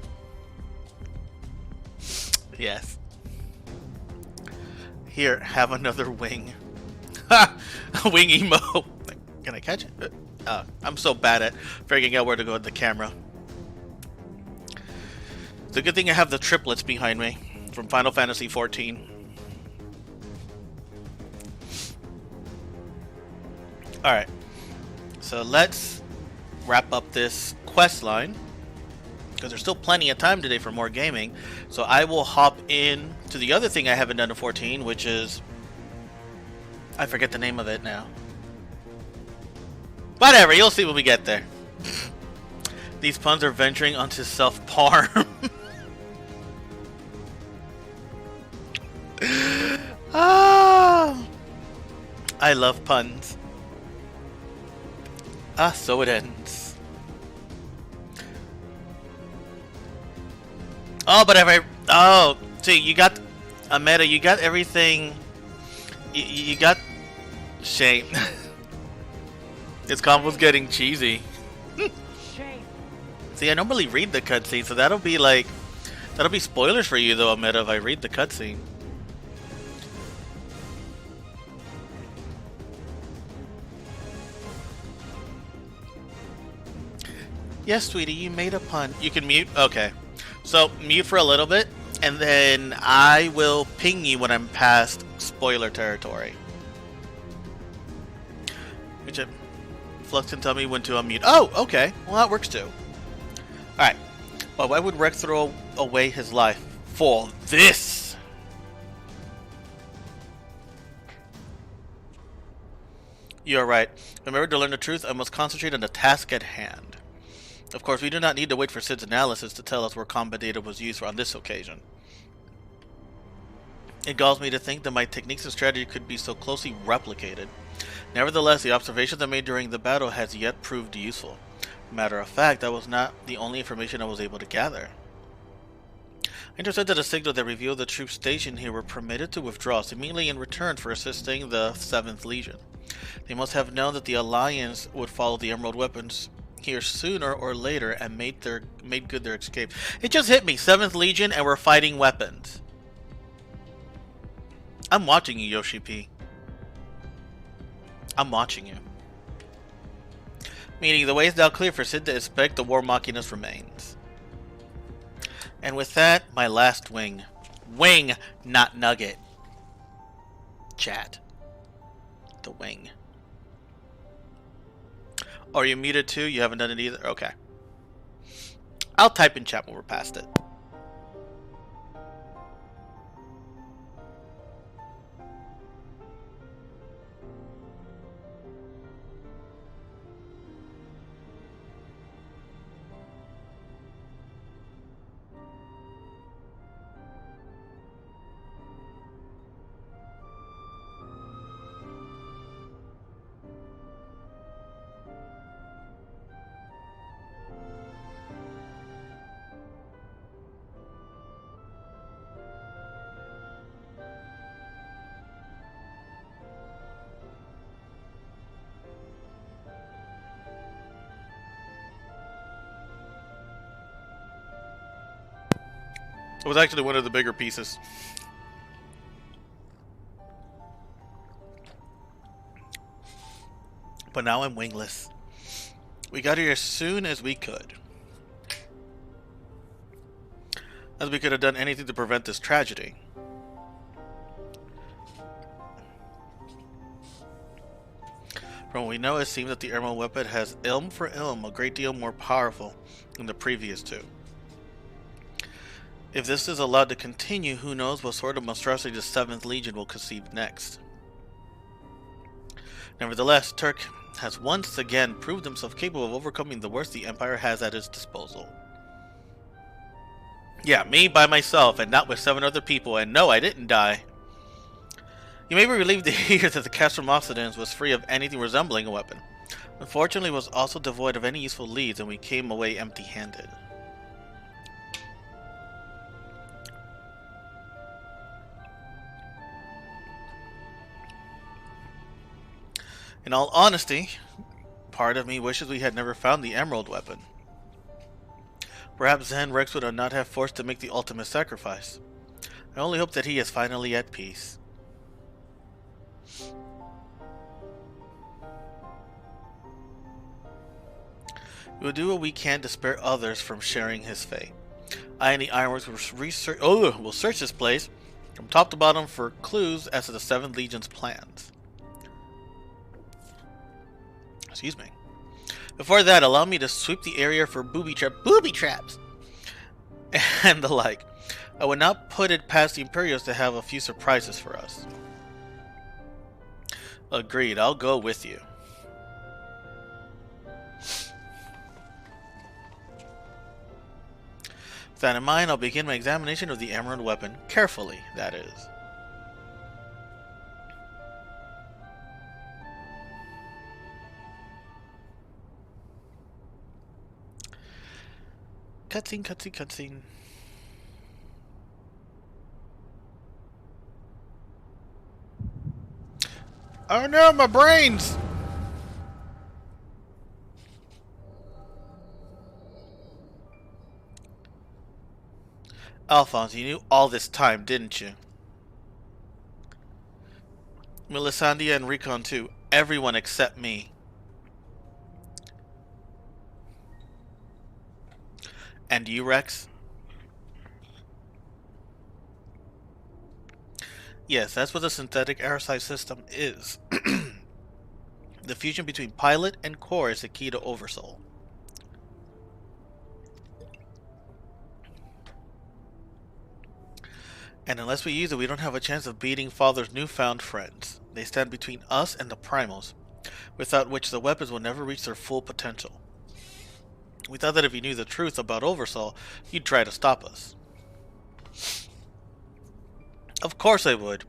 Yes. Here, have another wing. Ha! Wing emo. Can I catch it? I'm so bad at figuring out where to go with the camera. It's a good thing I have the triplets behind me from Final Fantasy XIV. Alright, so let's wrap up this quest line, because there's still plenty of time today for more gaming. So I will hop in to the other thing I haven't done in 14, which is, I forget the name of it now. Whatever, you'll see when we get there. These puns are venturing onto self-harm. Ah, I love puns. Ah, so it ends. Oh, but oh, see, you got Ameta, you got everything. You got shame. This combo's getting cheesy. Shame. See, I normally read the cutscene, so that'll be spoilers for you, though, Ameta, if I read the cutscene. Yes, sweetie, you made a pun. You can mute? Okay. So, mute for a little bit, and then I will ping you when I'm past spoiler territory. Flux can tell me when to unmute. Oh, okay. Well, that works too. Alright. Well, why would Rex throw away his life? For this! You're right. Remember, to learn the truth, I must concentrate on the task at hand. Of course, we do not need to wait for Sid's analysis to tell us where combat data was used on this occasion. It galls me to think that my techniques and strategy could be so closely replicated. Nevertheless, the observations I made during the battle has yet proved useful. Matter of fact, that was not the only information I was able to gather. I intercepted a signal that revealed the troops stationed here were permitted to withdraw seemingly in return for assisting the 7th Legion. They must have known that the Alliance would follow the Emerald weapons here sooner or later and made good their escape. It just hit me, 7th Legion, and we're fighting weapons. I'm watching you, Yoshi P. I'm watching you. Meaning the way is now clear for Sid to inspect the War Machinist remains. And with that, my last wing. Wing, not nugget. Chat. The wing. Are you muted too? You haven't done it either? Okay. I'll type in chat when we're past it. It was actually one of the bigger pieces. But now I'm wingless. We got here as soon as we could. As we could have done anything to prevent this tragedy. From what we know, it seems that the Emerald weapon has ilm for ilm, a great deal more powerful than the previous two. If this is allowed to continue, who knows what sort of monstrosity the 7th Legion will conceive next. Nevertheless, Turk has once again proved himself capable of overcoming the worst the Empire has at its disposal. Yeah, me by myself and not with 7 other people, and no, I didn't die. You may be relieved to hear that the Castrum Occidens was free of anything resembling a weapon. Unfortunately, it was also devoid of any useful leads, and we came away empty-handed. In all honesty, part of me wishes we had never found the Emerald weapon. Perhaps then Rex would not have forced to make the ultimate sacrifice. I only hope that he is finally at peace. We will do what we can to spare others from sharing his fate. I and the Ironworks will search this place from top to bottom for clues as to the 7th Legion's plans. Excuse me. Before that, allow me to sweep the area for booby traps, and the like. I would not put it past the Imperials to have a few surprises for us. Agreed, I'll go with you. With that in mind, I'll begin my examination of the Emerald weapon. Carefully, that is. Cutscene, cutscene, cutscene. Oh no, my brains! Alphonse, you knew all this time, didn't you? Melisandre and Recon too. Everyone except me. And you, Rex? Yes, that's what the synthetic aerosite system is. The fusion between pilot and core is the key to Oversoul. And unless we use it, we don't have a chance of beating Father's newfound friends. They stand between us and the primals, without which the weapons will never reach their full potential. We thought that if you knew the truth about Oversoul, you'd try to stop us. Of course I would.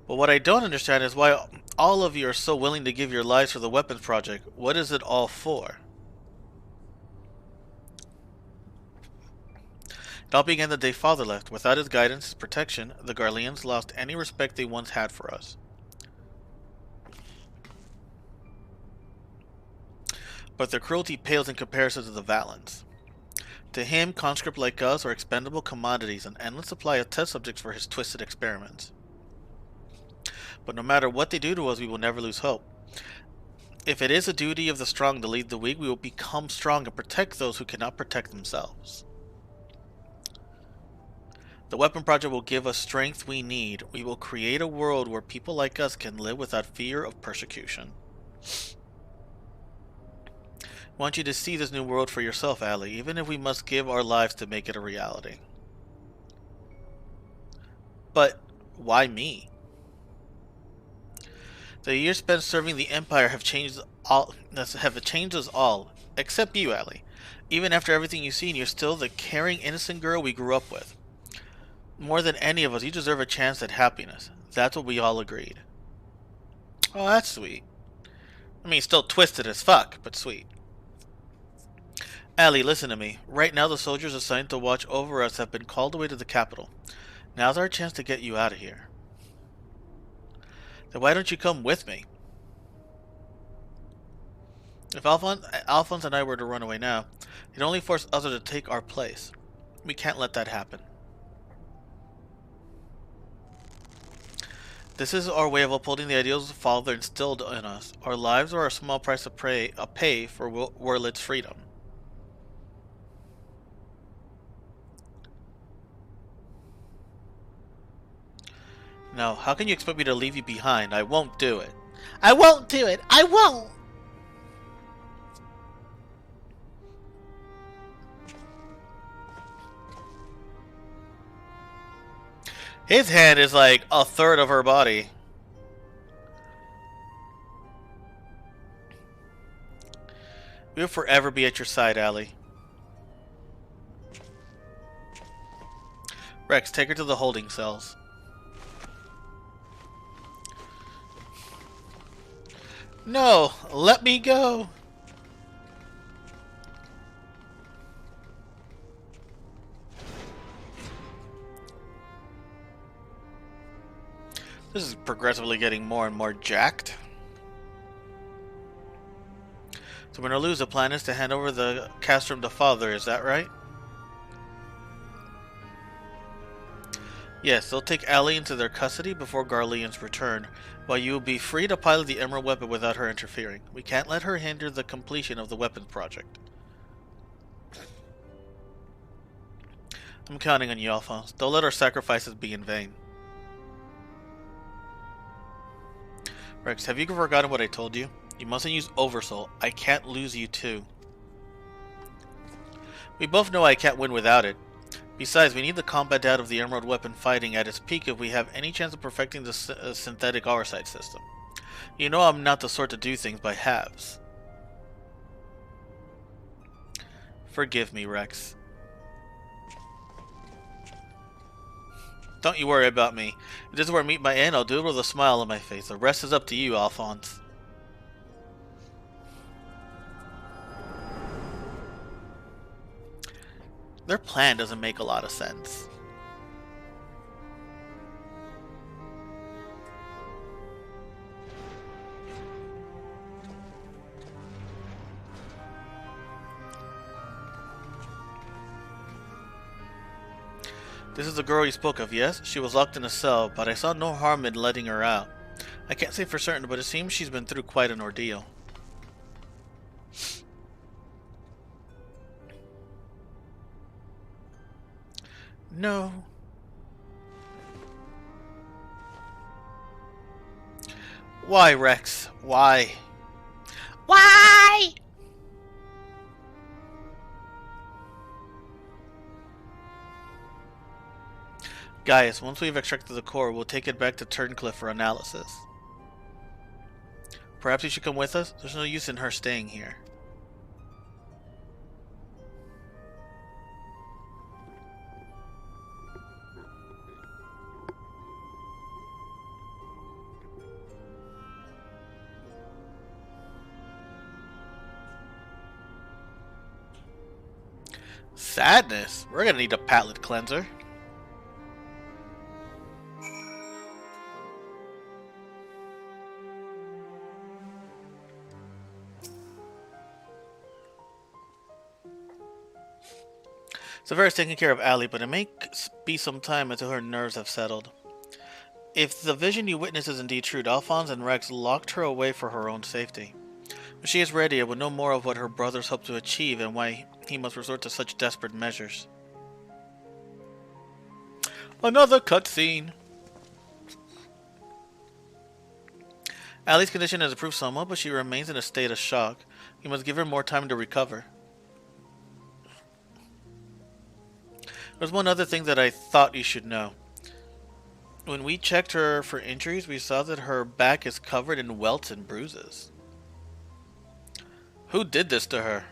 But what I don't understand is why all of you are so willing to give your lives for the weapons project. What is it all for? It all began the day Father left. Without his guidance, his protection, the Garleans lost any respect they once had for us. But their cruelty pales in comparison to the Valens. To him, conscript like us are expendable commodities, an endless supply of test subjects for his twisted experiments. But no matter what they do to us, we will never lose hope. If it is a duty of the strong to lead the weak, we will become strong and protect those who cannot protect themselves. The weapon project will give us strength we need. We will create a world where people like us can live without fear of persecution. I want you to see this new world for yourself, Allie, even if we must give our lives to make it a reality. But why me? The years spent serving the Empire have changed us all, except you, Allie. Even after everything you've seen, you're still the caring, innocent girl we grew up with. More than any of us, you deserve a chance at happiness. That's what we all agreed. Oh, that's sweet. I mean, still twisted as fuck, but sweet. Allie, listen to me. Right now, the soldiers assigned to watch over us have been called away to the capital. Now's our chance to get you out of here. Then why don't you come with me? If Alphonse and I were to run away now, it'd only force others to take our place. We can't let that happen. This is our way of upholding the ideals the Father instilled in us. Our lives are a small price to pay for Werlit's freedom. No, how can you expect me to leave you behind? I won't do it. I won't do it! I won't! His hand is like a third of her body. We'll forever be at your side, Allie. Rex, take her to the holding cells. No! Let me go! This is progressively getting more and more jacked. So when I lose, the plan is to hand over the castrum to Father, is that right? Yes, they'll take Allie into their custody before Garleans return, while you will be free to pilot the Emerald weapon without her interfering. We can't let her hinder the completion of the weapons project. I'm counting on you, Alphonse. Don't let our sacrifices be in vain. Rex, have you forgotten what I told you? You mustn't use Oversoul. I can't lose you too. We both know I can't win without it. Besides, we need the combat data of the Emerald weapon fighting at its peak if we have any chance of perfecting the synthetic oversight system. You know I'm not the sort to do things by halves. Forgive me, Rex. Don't you worry about me. If this is where I meet my end, I'll do it with a smile on my face. The rest is up to you, Alphonse. Their plan doesn't make a lot of sense. This is the girl you spoke of, yes? She was locked in a cell, but I saw no harm in letting her out. I can't say for certain, but it seems she's been through quite an ordeal. No. Why, Rex? Why? Why? Gaius, once we've extracted the core, we'll take it back to Turncliffe for analysis. Perhaps you should come with us? There's no use in her staying here. Sadness. We're gonna need a palate cleanser. Severa's taking care of Allie, but it may be some time until her nerves have settled. If the vision you witness is indeed true, Alphonse and Rex locked her away for her own safety. When she is ready, I will know more of what her brothers hope to achieve and why he must resort to such desperate measures. Another cutscene. Allie's condition has improved somewhat, but she remains in a state of shock. You must give her more time to recover. There's one other thing that I thought you should know. When we checked her for injuries, we saw that her back is covered in welts and bruises. Who did this to her?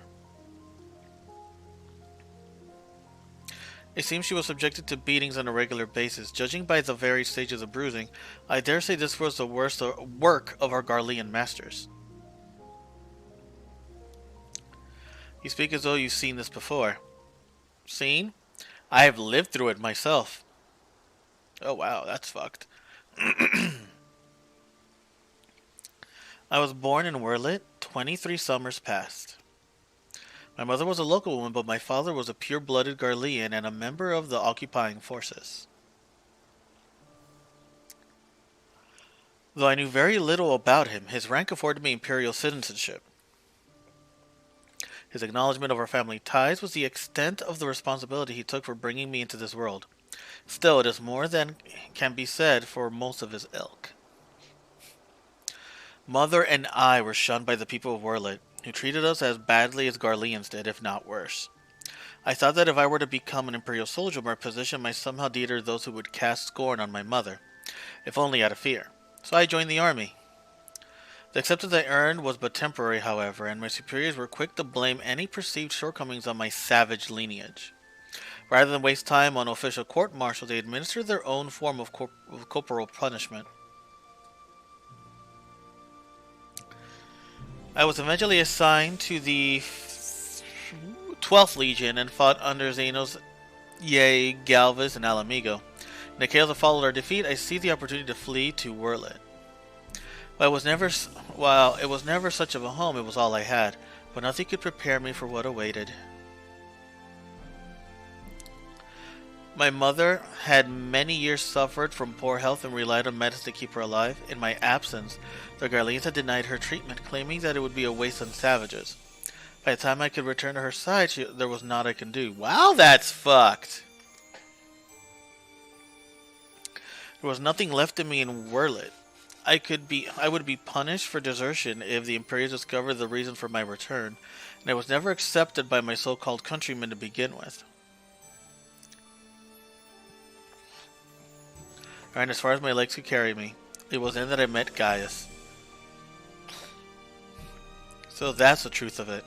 It seems she was subjected to beatings on a regular basis. Judging by the varied stages of bruising, I dare say this was the worst work of our Garlean masters. You speak as though you've seen this before. Seen? I have lived through it myself. Oh wow, that's fucked. I was born in Werlit, 23 summers past. My mother was a local woman, but my father was a pure-blooded Garlean and a member of the occupying forces. Though I knew very little about him, his rank afforded me imperial citizenship. His acknowledgement of our family ties was the extent of the responsibility he took for bringing me into this world. Still, it is more than can be said for most of his ilk. Mother and I were shunned by the people of Werlit, who treated us as badly as Garleans did, if not worse. I thought that if I were to become an imperial soldier, my position might somehow deter those who would cast scorn on my mother, if only out of fear. So I joined the army. The acceptance I earned was but temporary, however, and my superiors were quick to blame any perceived shortcomings on my savage lineage. Rather than waste time on official court-martial, they administered their own form of corporal punishment. I was eventually assigned to the 12th Legion and fought under Xenos, Ye, Galvez, and Alamigo. In the chaos that followed our defeat, I seized the opportunity to flee to Werlit. While it was never such of a home, it was all I had, but nothing could prepare me for what awaited. My mother had many years suffered from poor health and relied on medicine to keep her alive. In my absence, the Garleans had denied her treatment, claiming that it would be a waste on savages. By the time I could return to her side, there was naught I could do. Wow, that's fucked! There was nothing left of me in Werlit. I would be punished for desertion if the Imperials discovered the reason for my return, and I was never accepted by my so-called countrymen to begin with. I ran as far as my legs could carry me. It was then that I met Gaius. So that's the truth of it.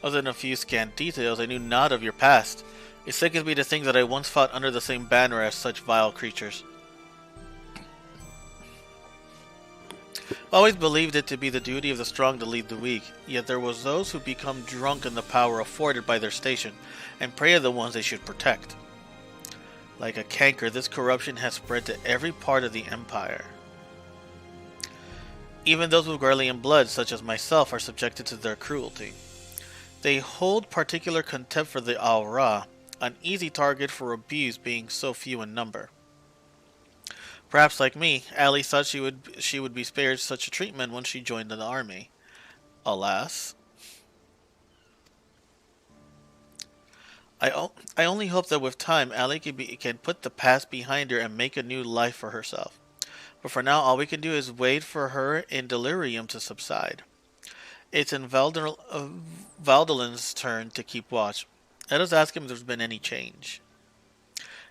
Other than a few scant details, I knew naught of your past. It sickens me to think that I once fought under the same banner as such vile creatures. I always believed it to be the duty of the strong to lead the weak, yet there was those who become drunk in the power afforded by their station, and prey on the ones they should protect. Like a canker, this corruption has spread to every part of the Empire. Even those with Garlean blood, such as myself, are subjected to their cruelty. They hold particular contempt for the Al-Ra, an easy target for abuse being so few in number. Perhaps like me, Allie thought she would be spared such a treatment when she joined the army. Alas. I only hope that with time, Allie can put the past behind her and make a new life for herself. But for now, all we can do is wait for her in delirium to subside. It's in Valdelin's turn to keep watch. Let us ask him if there's been any change.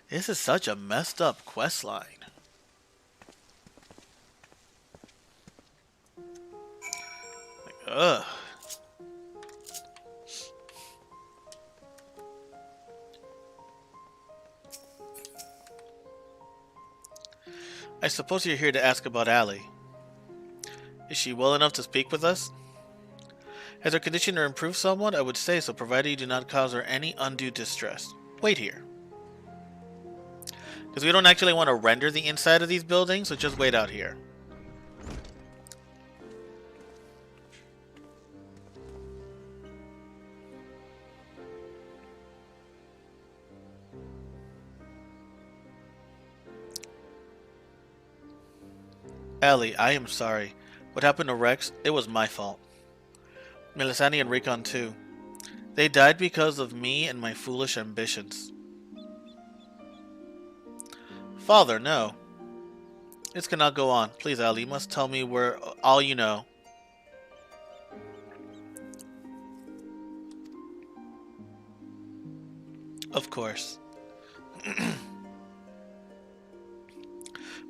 This is such a messed up questline. Ugh. I suppose you're here to ask about Allie. Is she well enough to speak with us? Has her condition improved somewhat? I would say so, provided you do not cause her any undue distress. Wait here. Because we don't actually want to render the inside of these buildings, so just wait out here. Ellie, I am sorry. What happened to Rex? It was my fault. Melisani and Recon too. They died because of me and my foolish ambitions. Father, no. This cannot go on. Please, Ellie, you must tell me where all you know. Of course.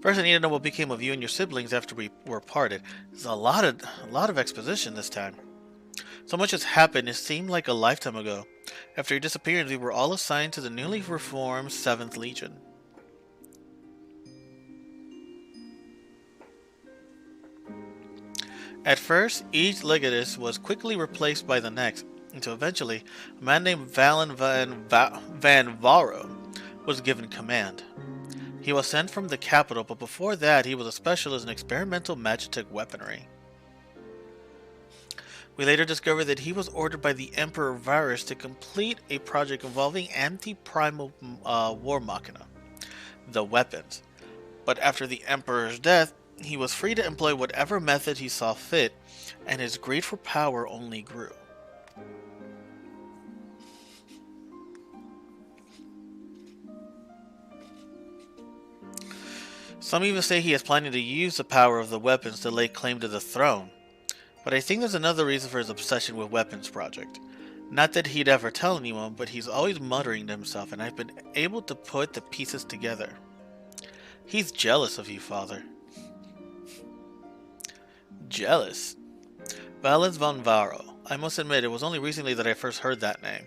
First, I need to know what became of you and your siblings after we were parted. There's a lot of exposition this time. So much has happened, it seemed like a lifetime ago. After your disappearance, we were all assigned to the newly reformed 7th Legion. At first, each legatus was quickly replaced by the next, until eventually, a man named Valen Van Varo was given command. He was sent from the capital, but before that, he was a specialist in experimental magitech weaponry. We later discovered that he was ordered by the Emperor Varus to complete a project involving anti-primal war machina, the weapons. But after the Emperor's death, he was free to employ whatever method he saw fit, and his greed for power only grew. Some even say he is planning to use the power of the weapons to lay claim to the throne. But I think there's another reason for his obsession with weapons project. Not that he'd ever tell anyone, but he's always muttering to himself, and I've been able to put the pieces together. He's jealous of you, Father. Jealous? Valens von Varo. I must admit, it was only recently that I first heard that name.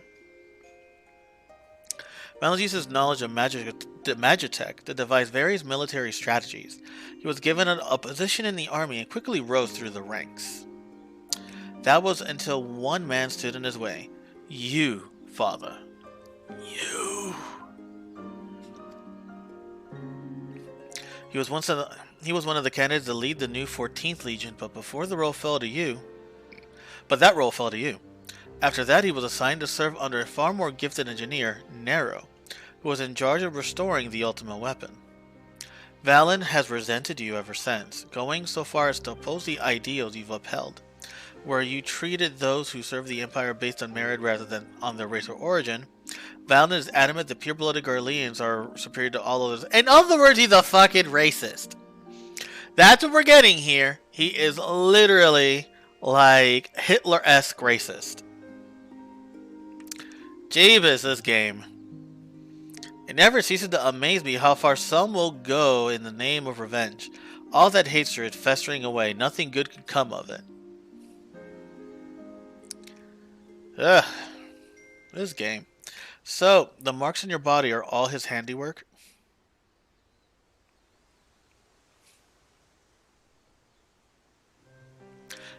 Valens used his knowledge of magitech to devise various military strategies. He was given a position in the army and quickly rose through the ranks. That was until one man stood in his way. You, Father. You. He was one of the candidates to lead the new 14th Legion, but that role fell to you. After that, he was assigned to serve under a far more gifted engineer, Nero, who was in charge of restoring the ultimate weapon. Valen has resented you ever since, going so far as to oppose the ideals you've upheld, where you treated those who serve the Empire based on merit rather than on their race or origin. Valen is adamant that pure-blooded Garleans are superior to all others. In other words, he's a fucking racist. That's what we're getting here. He is literally like Hitler-esque racist. Jeebus, this game. It never ceases to amaze me how far some will go in the name of revenge. All that hatred festering away, nothing good can come of it. Ugh. This game. So, the marks on your body are all his handiwork?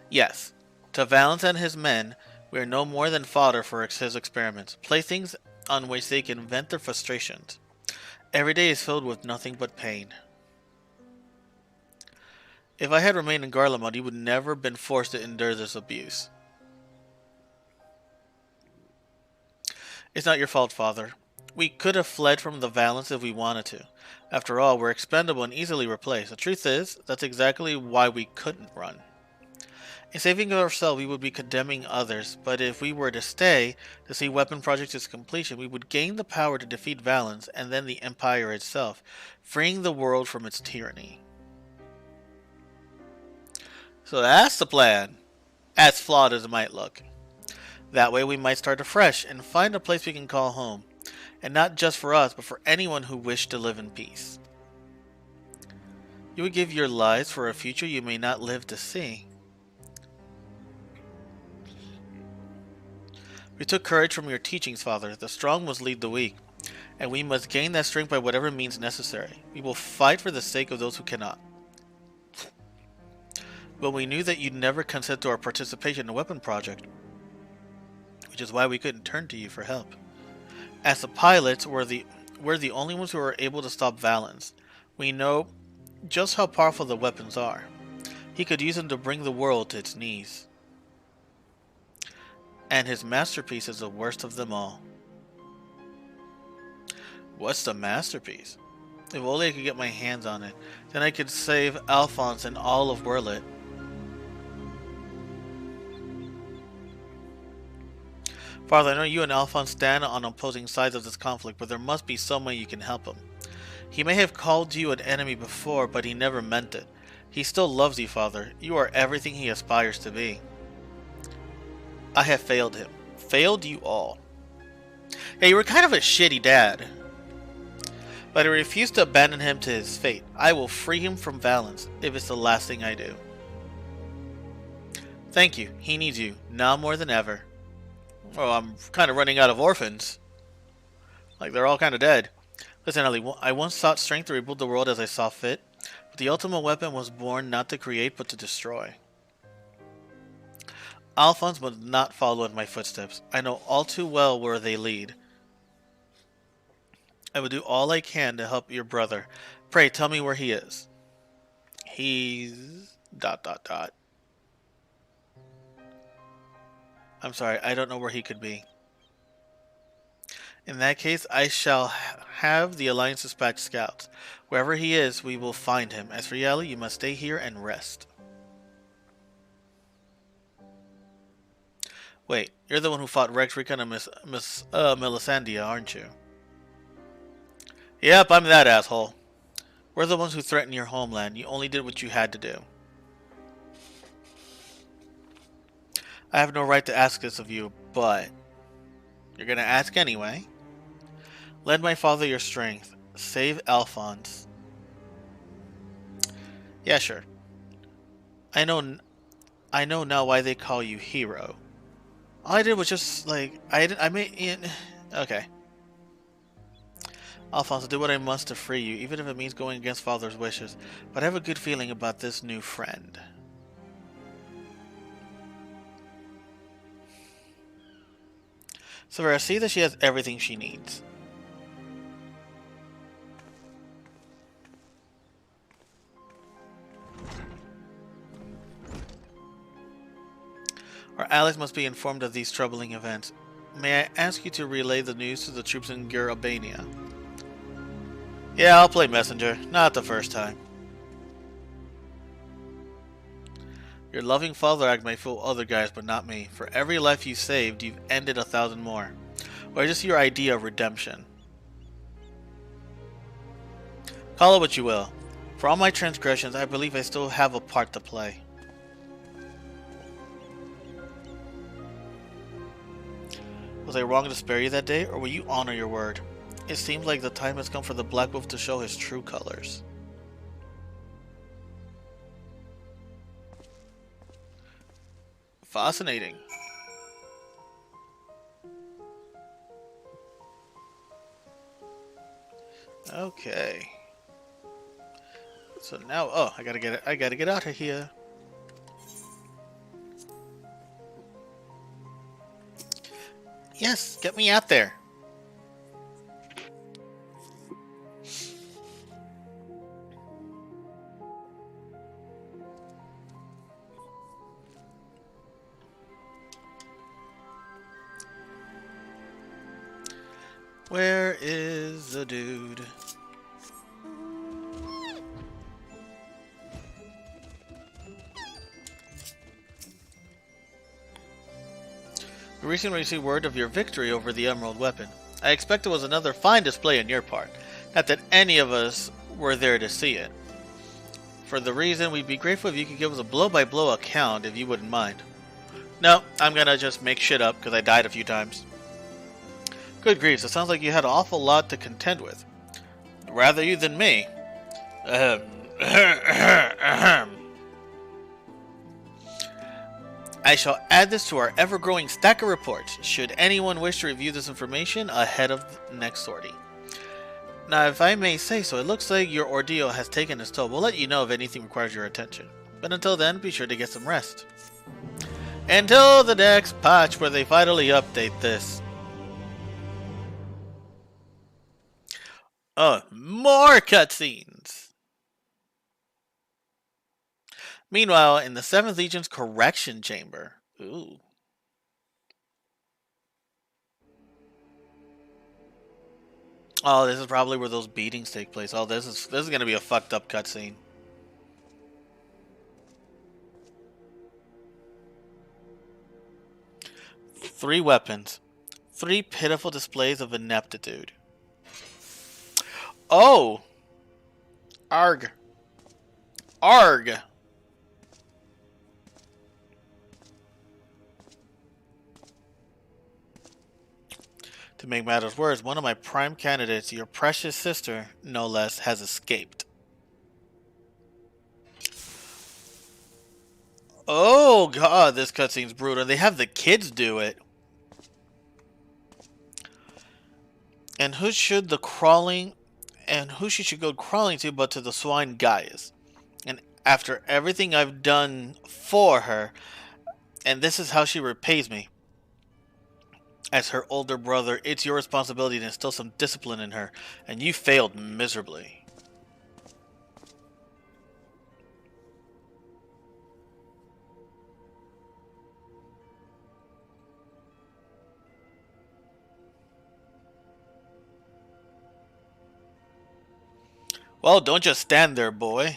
Yes. To Valens and his men, we are no more than fodder for his experiments, playthings on which they can vent their frustrations. Every day is filled with nothing but pain. If I had remained in Garlemald, you would never have been forced to endure this abuse. It's not your fault, Father. We could have fled from the Valens if we wanted to. After all, we're expendable and easily replaced. The truth is, that's exactly why we couldn't run. In saving ourselves, we would be condemning others, but if we were to stay, to see weapon projects to its completion, we would gain the power to defeat Valens and then the Empire itself, freeing the world from its tyranny. So that's the plan, as flawed as it might look. That way we might start afresh and find a place we can call home, and not just for us, but for anyone who wished to live in peace. You would give your lives for a future you may not live to see. We took courage from your teachings, Father. The strong must lead the weak, and we must gain that strength by whatever means necessary. We will fight for the sake of those who cannot. But we knew that you'd never consent to our participation in the weapon project, which is why we couldn't turn to you for help. As the pilots, we're the only ones who are able to stop Valens. We know just how powerful the weapons are. He could use them to bring the world to its knees. And his masterpiece is the worst of them all. What's the masterpiece? If only I could get my hands on it, then I could save Alphonse and all of Werlet. Father, I know you and Alphonse stand on opposing sides of this conflict, but there must be some way you can help him. He may have called you an enemy before, but he never meant it. He still loves you, Father. You are everything he aspires to be. I have failed him. Failed you all. Yeah, you were kind of a shitty dad. But I refuse to abandon him to his fate. I will free him from Valens, if it's the last thing I do. Thank you. He needs you, now more than ever. Oh, I'm kind of running out of orphans. Like, they're all kind of dead. Listen, Ellie, I once sought strength to rebuild the world as I saw fit, but the ultimate weapon was born not to create, but to destroy. Alphonse would not follow in my footsteps. I know all too well where they lead. I will do all I can to help your brother. Pray, tell me where he is. He's... ... I'm sorry, I don't know where he could be. In that case, I shall have the Alliance dispatch scouts. Wherever he is, we will find him. As for Yali, you must stay here and rest. Wait, you're the one who fought Rex, Recon, and Miss Melisandre, aren't you? Yep, I'm that asshole. We're the ones who threatened your homeland. You only did what you had to do. I have no right to ask this of you, but you're gonna ask anyway. Lend my father your strength. Save Alphonse. Yeah, sure. I know now why they call you hero. All I did was just like okay. Alphonse, I'll do what I must to free you, even if it means going against father's wishes. But I have a good feeling about this new friend. Severa, see that she has everything she needs. Our allies must be informed of these troubling events. May I ask you to relay the news to the troops in Albania? Yeah, I'll play messenger. Not the first time. Your loving father act may fool other guys, but not me. For every life you saved, you've ended 1,000 more. Or just your idea of redemption. Call it what you will. For all my transgressions, I believe I still have a part to play. Was I wrong to spare you that day, or will you honor your word? It seems like the time has come for the Black Wolf to show his true colors. Fascinating. Okay. So now, I gotta get out of here. Yes, get me out there. Where is the dude? We recently received word of your victory over the Emerald Weapon. I expect it was another fine display on your part. Not that any of us were there to see it. For the reason, we'd be grateful if you could give us a blow-by-blow account, if you wouldn't mind. No, I'm gonna just make shit up, because I died a few times. Good grief, it sounds like you had an awful lot to contend with. Rather you than me. I shall add this to our ever-growing stack of reports, should anyone wish to review this information ahead of the next sortie. Now, if I may say so, it looks like your ordeal has taken its toll. We'll let you know if anything requires your attention. But until then, be sure to get some rest. Until the next patch where they finally update this. Oh, more cutscenes! Meanwhile, in the 7th Legion's correction chamber. Ooh. Oh, this is probably where those beatings take place. Oh, this is gonna be a fucked up cutscene. Three weapons. Three pitiful displays of ineptitude. Oh! Arg. Arg! To make matters worse, one of my prime candidates, your precious sister, no less, has escaped. Oh god, this cutscene's brutal. And they have the kids do it. And who should the crawling... And who she should go crawling to but to the swine Gaius. And after everything I've done for her, and this is how she repays me. As her older brother, it's your responsibility to instill some discipline in her, and you failed miserably. Well, don't just stand there, boy.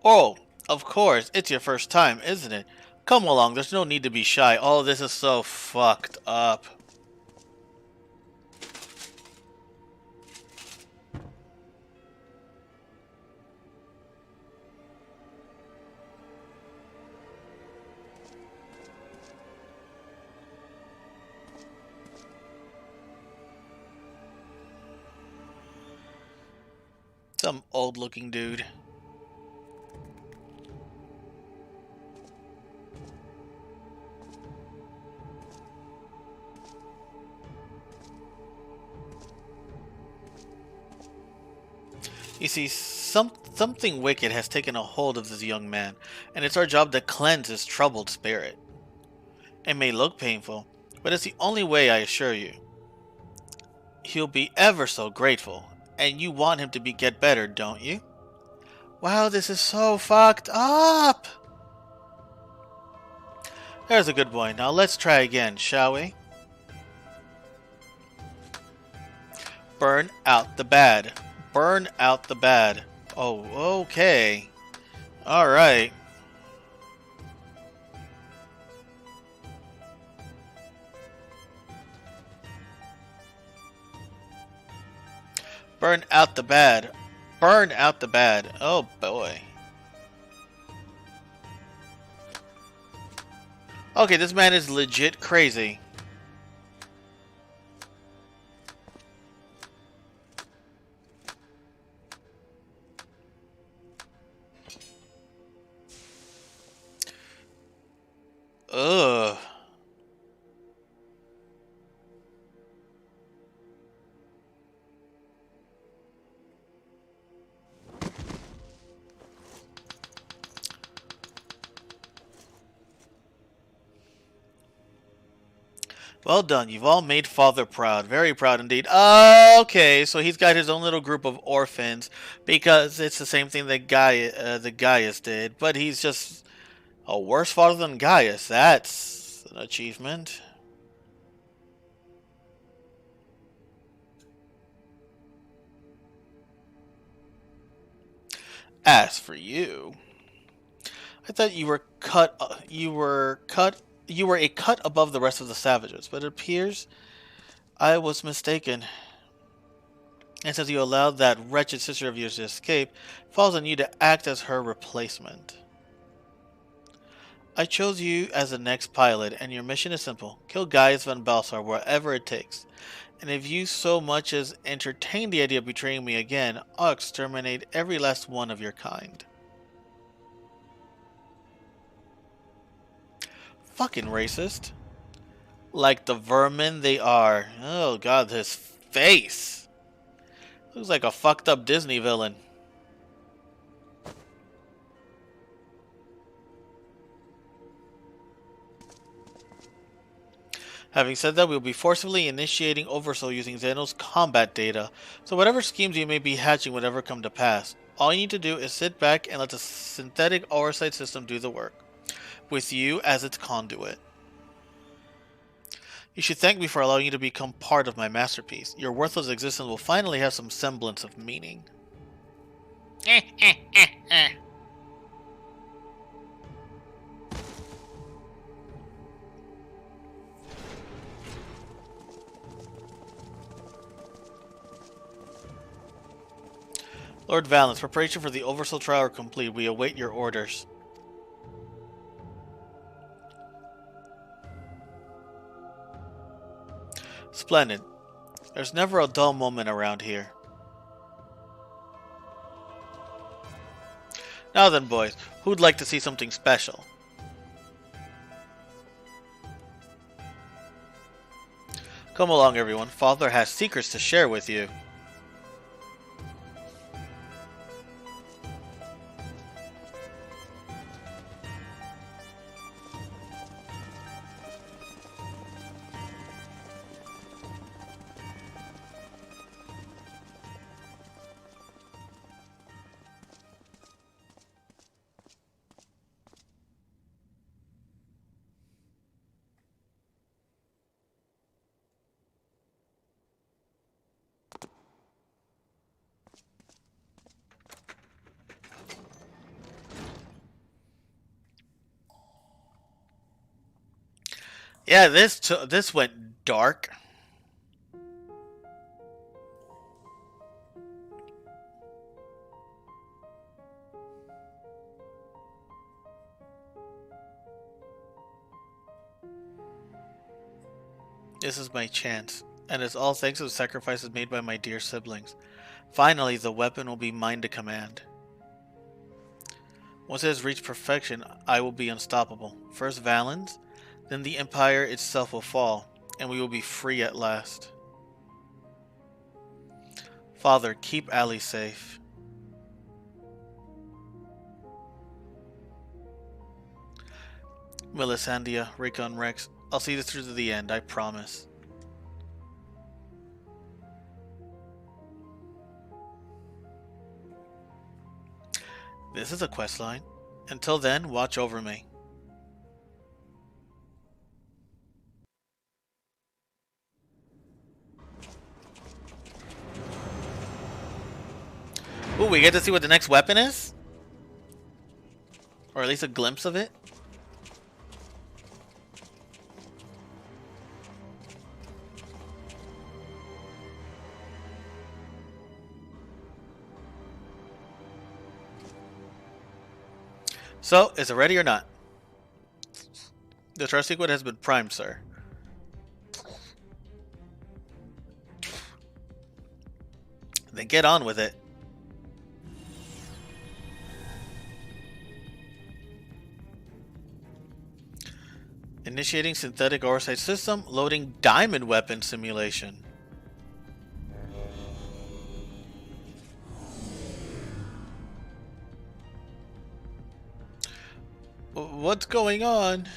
Oh, of course, it's your first time, isn't it? Come along, there's no need to be shy. All of this is so fucked up. Some old-looking dude. You see, something wicked has taken a hold of this young man, and it's our job to cleanse his troubled spirit. It may look painful, but it's the only way, I assure you. He'll be ever so grateful, and you want him to get better, don't you? Wow, this is so fucked up! There's a good boy. Now let's try again, shall we? Burn out the bad. Burn out the bad. Oh, okay. Alright. Burn out the bad. Burn out the bad. Oh boy. Okay, this man is legit crazy. Ugh. Well done. You've all made Father proud. Very proud indeed. Okay, so he's got his own little group of orphans because it's the same thing that Gaius did, but he's just a worse father than Gaius. That's an achievement. As for you, I thought you were a cut above the rest of the savages, but it appears I was mistaken. And since you allowed that wretched sister of yours to escape, it falls on you to act as her replacement. I chose you as the next pilot, and your mission is simple. Kill Gaius van Balsar wherever it takes. And if you so much as entertain the idea of betraying me again, I'll exterminate every last one of your kind. Fucking racist. Like the vermin they are. Oh god, his face. Looks like a fucked up Disney villain. Having said that, we will be forcibly initiating Oversoul using Zeno's combat data, so whatever schemes you may be hatching would ever come to pass. All you need to do is sit back and let the synthetic oversight system do the work, with you as its conduit. You should thank me for allowing you to become part of my masterpiece. Your worthless existence will finally have some semblance of meaning. Lord Valance, preparation for the Oversoul trial are complete. We await your orders. Splendid. There's never a dull moment around here. Now then, boys, who'd like to see something special? Come along, everyone. Father has secrets to share with you. Yeah, this went dark. This is my chance, and it's all thanks to the sacrifices made by my dear siblings. Finally, the weapon will be mine to command. Once it has reached perfection, I will be unstoppable. First Valens, then the Empire itself will fall, and we will be free at last. Father, keep Ali safe. Melisandre, Rika, and Rex, I'll see this through to the end, I promise. This is a questline. Until then, watch over me. Ooh, we get to see what the next weapon is? Or at least a glimpse of it? So, is it ready or not? The trust sequence has been primed, sir. Then get on with it. Initiating synthetic oversight system, loading diamond weapon simulation. What's going on?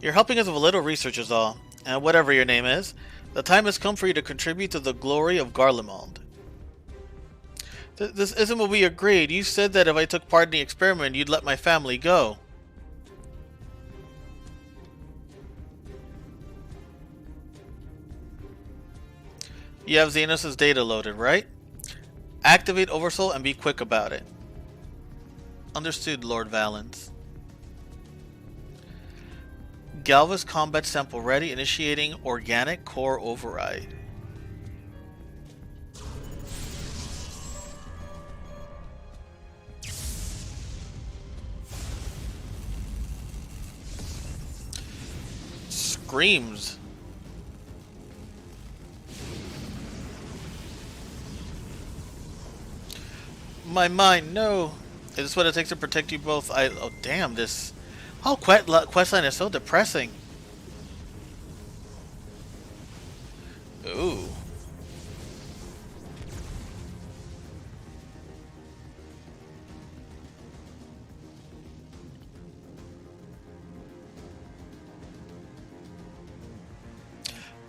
You're helping us with a little research is all, and whatever your name is, the time has come for you to contribute to the glory of Garlemald. This isn't what we agreed. You said that if I took part in the experiment, you'd let my family go. You have Xenos' data loaded, right? Activate Oversoul and be quick about it. Understood, Lord Valance. Galva's combat sample ready, initiating organic core override. Screams. My mind, no. Is this what it takes to protect you both? Oh damn, this whole questline is so depressing.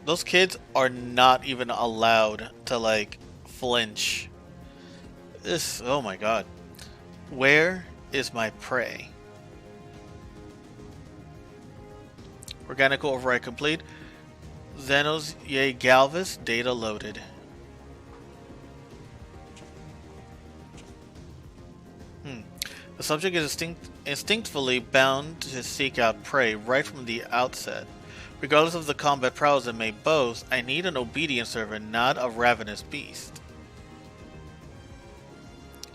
Those kids are not even allowed to, like, flinch. This, oh my god. Where is my prey? Organical override complete. Xenos, yay, Galvis, data loaded. The subject is instinctively bound to seek out prey right from the outset. Regardless of the combat prowess it may boast, I need an obedient servant, not a ravenous beast.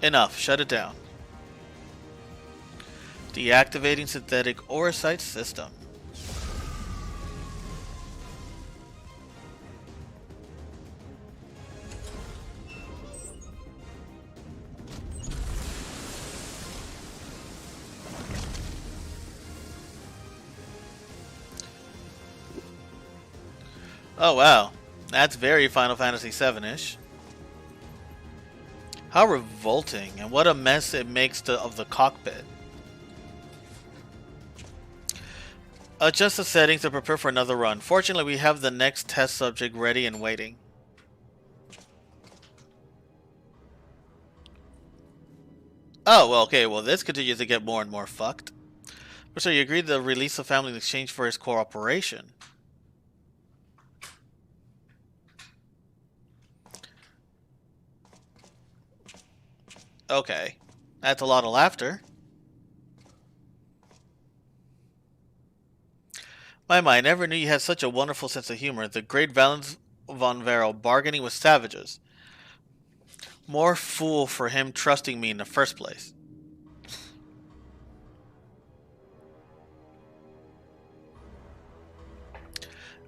Enough, shut it down. Deactivating synthetic oversight system. Oh wow, that's very Final Fantasy VII-ish. How revolting, and what a mess it makes of the cockpit. Adjust the settings to prepare for another run. Fortunately, we have the next test subject ready and waiting. Oh, well, okay, well this continues to get more and more fucked. So you agreed to release the family in exchange for his cooperation. Okay, that's a lot of laughter. My, I never knew you had such a wonderful sense of humor. The great Valens von Vero bargaining with savages. More fool for him trusting me in the first place.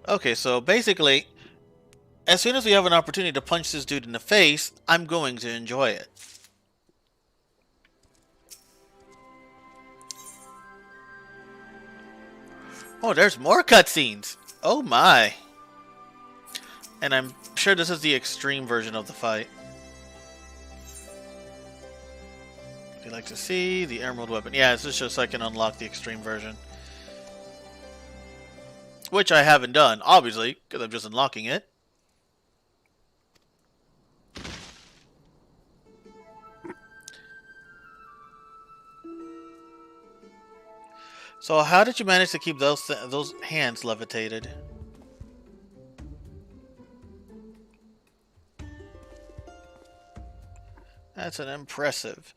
Okay, so basically, as soon as we have an opportunity to punch this dude in the face, I'm going to enjoy it. Oh, there's more cutscenes! Oh my! And I'm sure this is the extreme version of the fight. If you'd like to see the emerald weapon. Yeah, this is just so I can unlock the extreme version. Which I haven't done, obviously, because I'm just unlocking it. So how did you manage to keep those hands levitated? That's an impressive.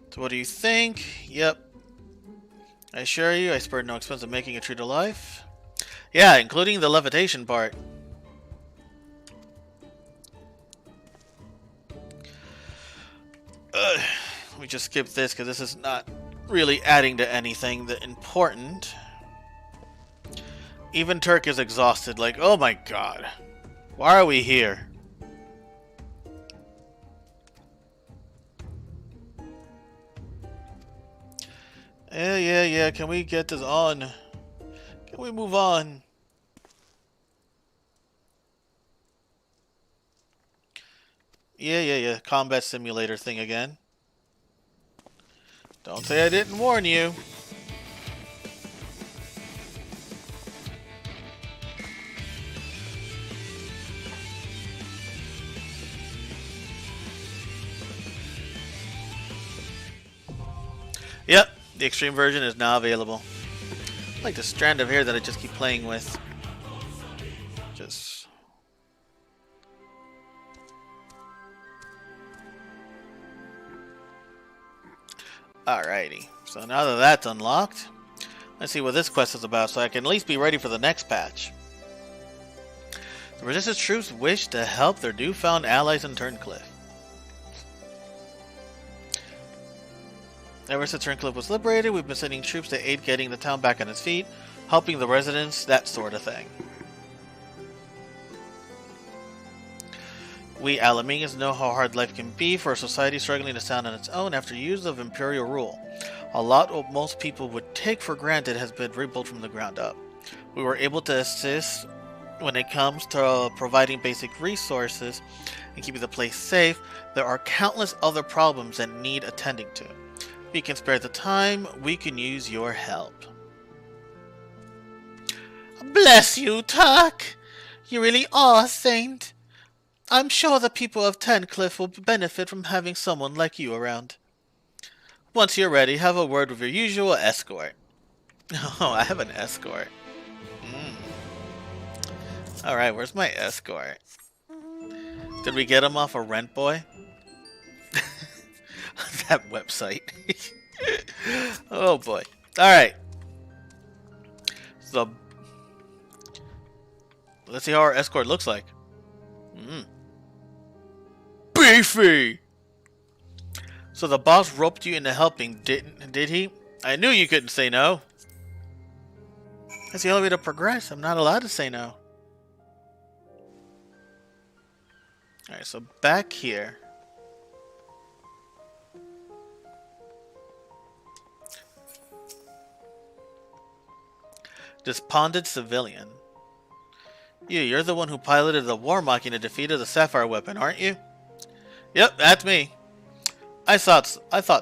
So what do you think? Yep. I assure you, I spared no expense of making it true to life. Yeah, including the levitation part. Let me just skip this because this is not really adding to anything that important. Even Turk is exhausted, like, oh my god. Why are we here? Yeah, can we get this on? Can we move on? Yeah, combat simulator thing again. Don't say I didn't warn you. Yep, the extreme version is now available. I like the strand of hair that I just keep playing with. Just... Alrighty, so now that that's unlocked, let's see what this quest is about so I can at least be ready for the next patch. The Resistance troops wish to help their newfound allies in Turncliffe. Ever since Turncliffe was liberated, we've been sending troops to aid getting the town back on its feet, helping the residents, that sort of thing. We Alamingans know how hard life can be for a society struggling to stand on its own after years of imperial rule. A lot of most people would take for granted has been rebuilt from the ground up. We were able to assist when it comes to providing basic resources and keeping the place safe. There are countless other problems that need attending to. If you can spare the time, we can use your help. Bless you, Tuck! You really are a saint. I'm sure the people of Tencliff will benefit from having someone like you around. Once you're ready, have a word with your usual escort. Oh, I have an escort. Alright, where's my escort? Did we get him off a Rent Boy? That website. Oh boy. Alright. So, let's see how our escort looks like. Beefy! So the boss roped you into helping, did he? I knew you couldn't say no. That's the only way to progress. I'm not allowed to say no. Alright, so back here. Despondent civilian. You're the one who piloted the war machine and defeated the Sapphire weapon, aren't you? Yep, that's me. I thought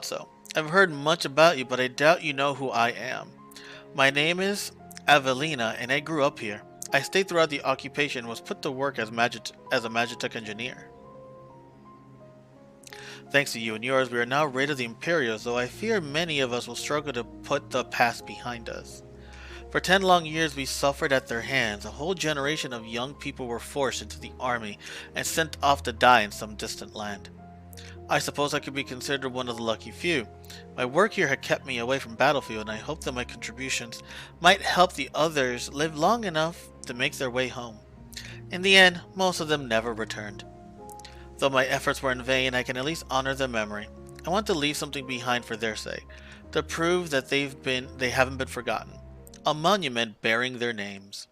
so. I've heard much about you, but I doubt you know who I am. My name is Avelina, and I grew up here. I stayed throughout the occupation and was put to work as a Magitech engineer. Thanks to you and yours, we are now rid of the Imperials, though I fear many of us will struggle to put the past behind us. For 10 long years we suffered at their hands. A whole generation of young people were forced into the army and sent off to die in some distant land. I suppose I could be considered one of the lucky few. My work here had kept me away from battlefield, and I hope that my contributions might help the others live long enough to make their way home. In the end, most of them never returned. Though my efforts were in vain, I can at least honor their memory. I want to leave something behind for their sake, to prove that they haven't been forgotten. A monument bearing their names.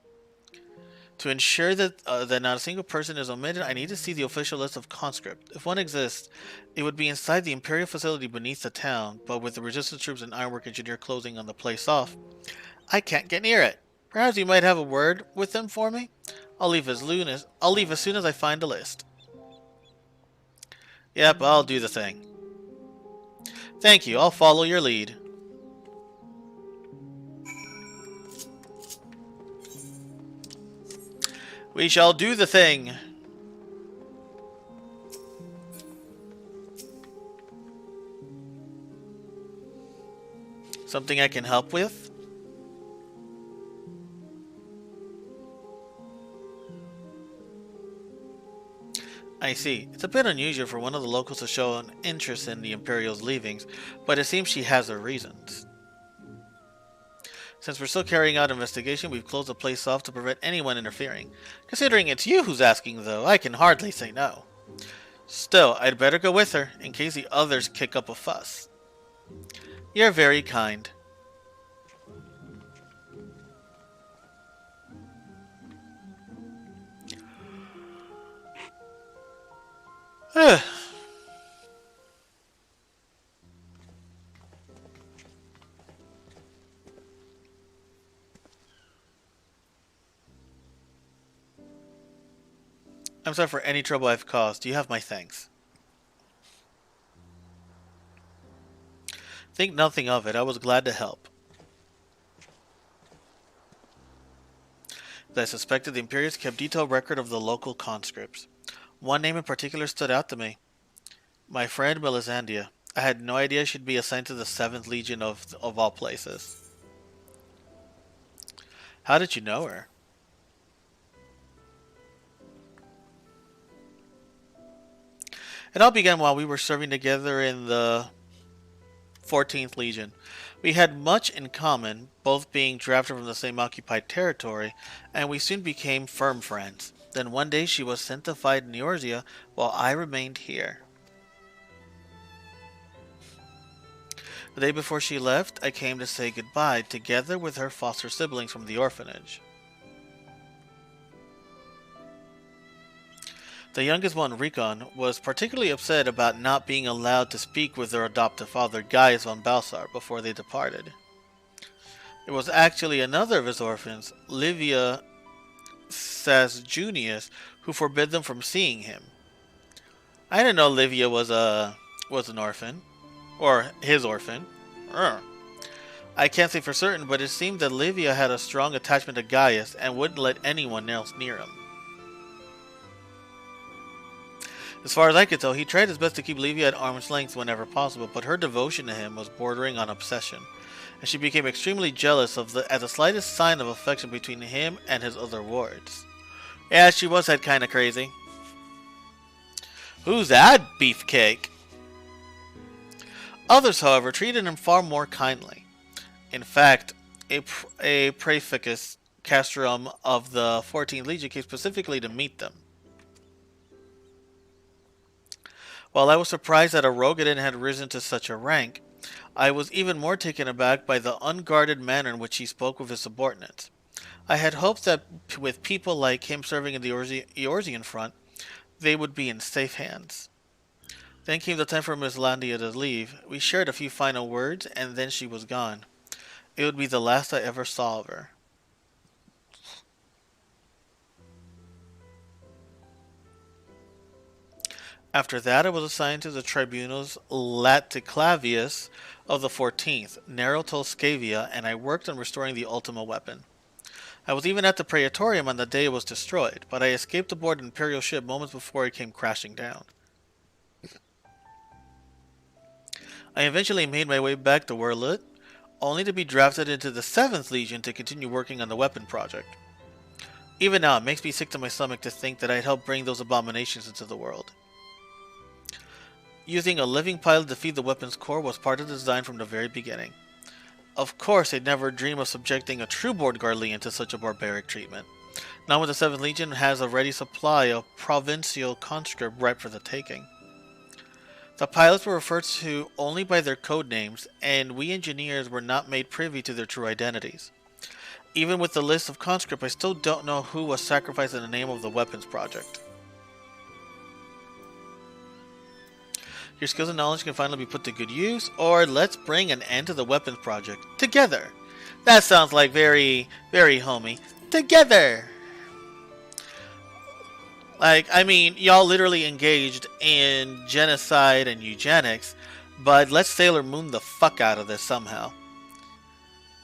To ensure that not a single person is omitted, I need to see the official list of conscript. If one exists, it would be inside the Imperial facility beneath the town, but with the resistance troops and ironwork engineer closing on the place off, I can't get near it. Perhaps you might have a word with them for me? I'll leave as soon as I find a list. Yep, I'll do the thing. Thank you, I'll follow your lead. We shall do the thing. Something I can help with? I see. It's a bit unusual for one of the locals to show an interest in the Imperial's leavings, but it seems she has her reasons. Since we're still carrying out investigation, we've closed the place off to prevent anyone interfering. Considering it's you who's asking, though, I can hardly say no. Still, I'd better go with her, in case the others kick up a fuss. You're very kind. I'm sorry for any trouble I've caused. You have my thanks. Think nothing of it. I was glad to help. As I suspected, the Imperials kept detailed record of the local conscripts. One name in particular stood out to me. My friend Melisandre. I had no idea she'd be assigned to the 7th Legion of all places. How did you know her? It all began while we were serving together in the 14th Legion. We had much in common, both being drafted from the same occupied territory, and we soon became firm friends. Then one day she was sent to fight in Eorzea while I remained here. The day before she left, I came to say goodbye, together with her foster siblings from the orphanage. The youngest one, Recon, was particularly upset about not being allowed to speak with their adoptive father, Gaius von Balsar, before they departed. It was actually another of his orphans, Livia Sasjunius, who forbid them from seeing him. I didn't know Livia was an orphan. Or his orphan. I can't say for certain, but it seemed that Livia had a strong attachment to Gaius and wouldn't let anyone else near him. As far as I could tell, he tried his best to keep Levy at arm's length whenever possible, but her devotion to him was bordering on obsession, and she became extremely jealous at the slightest sign of affection between him and his other wards. Yeah, she was that kind of crazy. Who's that beefcake? Others, however, treated him far more kindly. In fact, a prefectus castrum of the 14th Legion came specifically to meet them. While I was surprised that a Rogadin had risen to such a rank, I was even more taken aback by the unguarded manner in which he spoke with his subordinates. I had hoped that with people like him serving in the Eorzean front, they would be in safe hands. Then came the time for Miss Landia to leave. We shared a few final words, and then she was gone. It would be the last I ever saw of her. After that, I was assigned to the tribunals Laticlavius of the 14th, Nero Scavia, and I worked on restoring the Ultima weapon. I was even at the Praetorium on the day it was destroyed, but I escaped aboard an Imperial ship moments before it came crashing down. I eventually made my way back to Werlit, only to be drafted into the 7th Legion to continue working on the weapon project. Even now, it makes me sick to my stomach to think that I'd helped bring those abominations into the world. Using a living pilot to feed the weapon's core was part of the design from the very beginning. Of course, I'd never dream of subjecting a true-born Garlean to such a barbaric treatment. Not when the 7th Legion has a ready supply of provincial conscript ripe for the taking. The pilots were referred to only by their code names, and we engineers were not made privy to their true identities. Even with the list of conscript, I still don't know who was sacrificed in the name of the weapons project. Your skills and knowledge can finally be put to good use, or let's bring an end to the weapons project together. That sounds like very, very homey. Together! Like, I mean, y'all literally engaged in genocide and eugenics, but let's Sailor Moon the fuck out of this somehow.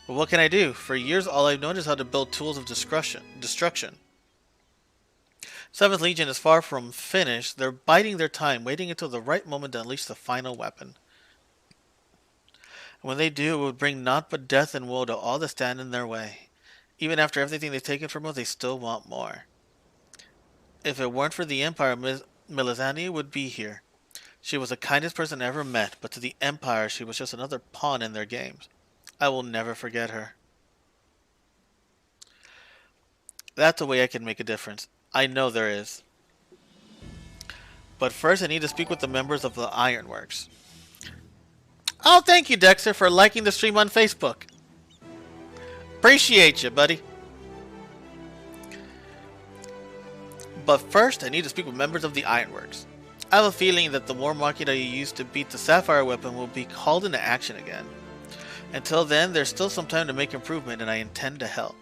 But what can I do? For years, all I've known is how to build tools of destruction. 7th Legion is far from finished. They're biding their time, waiting until the right moment to unleash the final weapon. And when they do, it will bring naught but death and woe to all that stand in their way. Even after everything they've taken from us, they still want more. If it weren't for the Empire, Melisania would be here. She was the kindest person I ever met, but to the Empire, she was just another pawn in their games. I will never forget her. That's a way I can make a difference. I know there is. But first I need to speak with the members of the Ironworks. Oh, thank you, Dexter, for liking the stream on Facebook. Appreciate you, buddy. But first I need to speak with members of the Ironworks. I have a feeling that the war machine I used to beat the Sapphire weapon will be called into action again. Until then, there's still some time to make improvement, and I intend to help.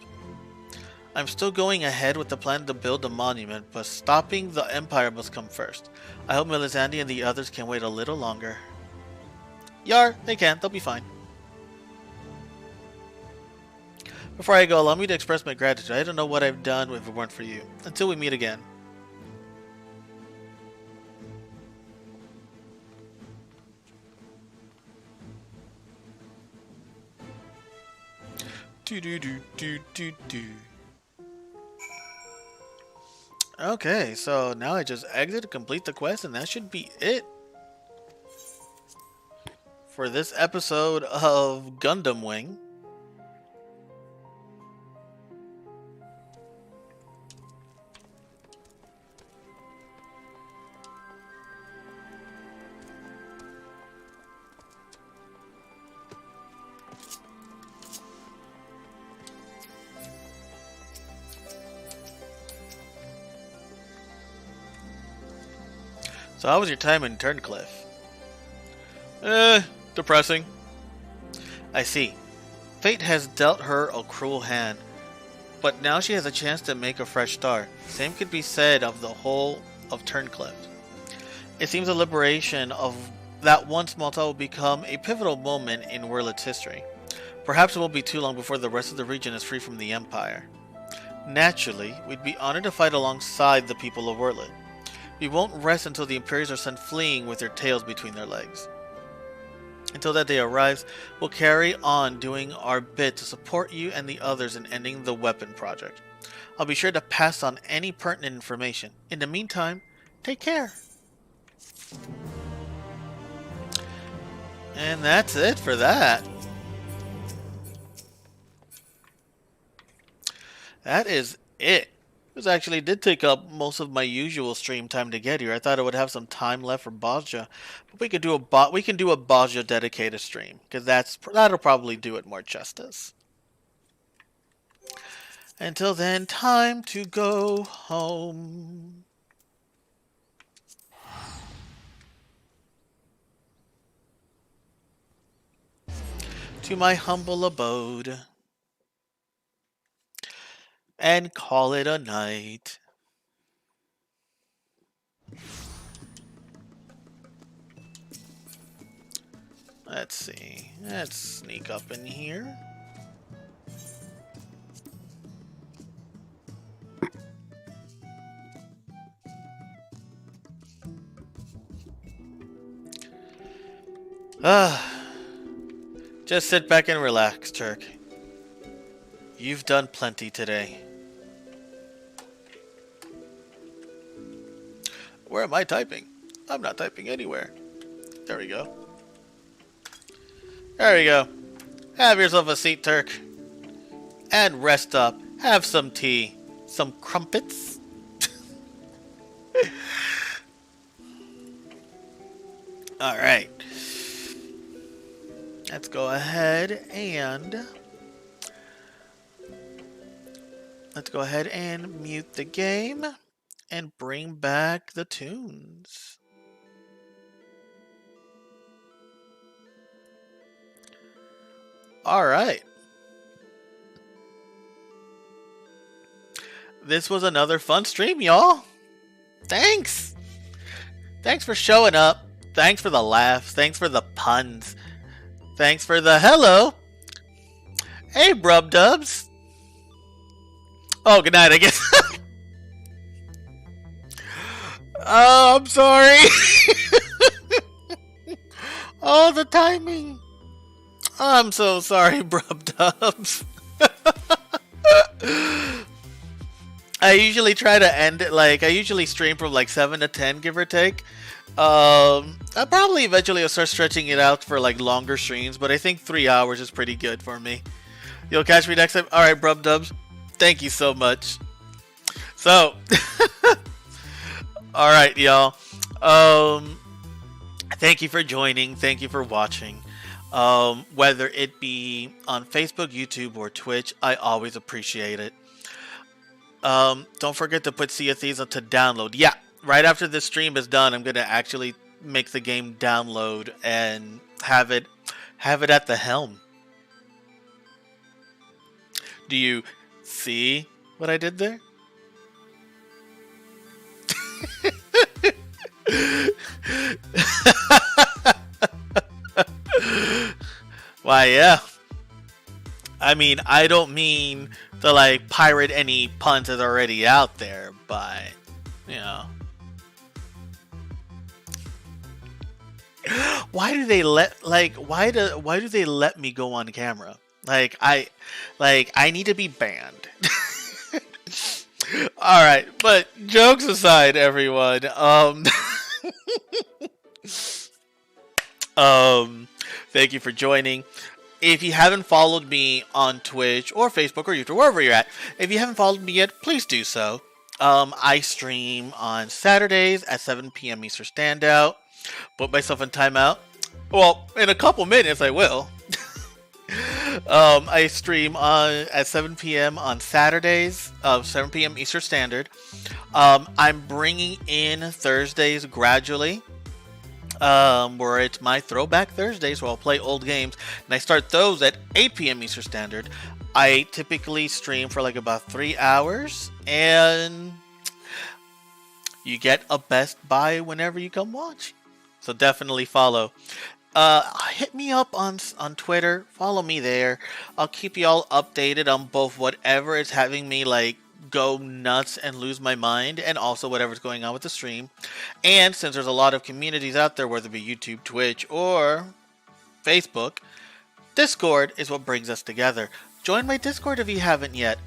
I'm still going ahead with the plan to build a monument, but stopping the Empire must come first. I hope Melisandre and the others can wait a little longer. Yar, they can. They'll be fine. Before I go, allow me to express my gratitude. I don't know what I've done if it weren't for you. Until we meet again. Okay, so now I just exit to complete the quest, and that should be it for this episode of Gundam Wing. So how was your time in Turncliffe? Depressing. I see. Fate has dealt her a cruel hand, but now she has a chance to make a fresh start. Same could be said of the whole of Turncliffe. It seems the liberation of that one small town will become a pivotal moment in Werlit's history. Perhaps it won't be too long before the rest of the region is free from the Empire. Naturally, we'd be honored to fight alongside the people of Werlit. We won't rest until the Imperials are sent fleeing with their tails between their legs. Until that day arrives, we'll carry on doing our bit to support you and the others in ending the weapon project. I'll be sure to pass on any pertinent information. In the meantime, take care. And that's it for that. That is it. This actually did take up most of my usual stream time to get here. I thought I would have some time left for Bosja, but we can do a Bosja dedicated stream because that'll probably do it more justice. Until then, time to go home. To my humble abode. And call it a night. Let's see. Let's sneak up in here. Just sit back and relax, Turk. You've done plenty today. Where am I typing? I'm not typing anywhere. There we go. There we go. Have yourself a seat, Turk. And rest up. Have some tea. Some crumpets. Alright. Let's go ahead and... mute the game and bring back the tunes. Alright. This was another fun stream, y'all. Thanks. Thanks for showing up. Thanks for the laughs. Thanks for the puns. Thanks for the hello. Hey, Brub Dubs. Oh, good night, I guess. Oh, I'm sorry. Oh, the timing. I'm so sorry, Brub Dubs. I usually try to end it, I usually stream from 7 to 10, give or take. I'll probably eventually start stretching it out for longer streams, but I think 3 hours is pretty good for me. You'll catch me next time. Alright, Brub Dubs. Thank you so much. So, alright, y'all. Thank you for joining. Thank you for watching. Whether it be on Facebook, YouTube, or Twitch, I always appreciate it. Don't forget to put Sea of Thieves to download. Yeah, right after this stream is done, I'm going to actually make the game download and have it at the helm. Do you see what I did there? Why, yeah. I mean, I don't mean to pirate any puns that's already out there, but you know. Why do they let why do they let me go on camera? I need to be banned. All right, but jokes aside, everyone. Thank you for joining. If you haven't followed me on Twitch or Facebook or YouTube, wherever you're at, if you haven't followed me yet, please do so. I stream on Saturdays at 7 p.m. Eastern Standout. Put myself in timeout. Well, in a couple minutes, I will. I stream at 7 p.m. on Saturdays, 7 p.m. Eastern Standard. I'm bringing in Thursdays gradually, where it's my Throwback Thursdays, where I'll play old games, and I start those at 8 p.m. Eastern Standard. I typically stream for about 3 hours, and you get a Best Buy whenever you come watch. So definitely follow. Hit me up on Twitter. Follow me there. I'll keep you all updated on both whatever is having me go nuts and lose my mind, and also whatever's going on with the stream. And since there's a lot of communities out there, whether it be YouTube, Twitch, or Facebook, Discord is what brings us together. Join my Discord if you haven't yet.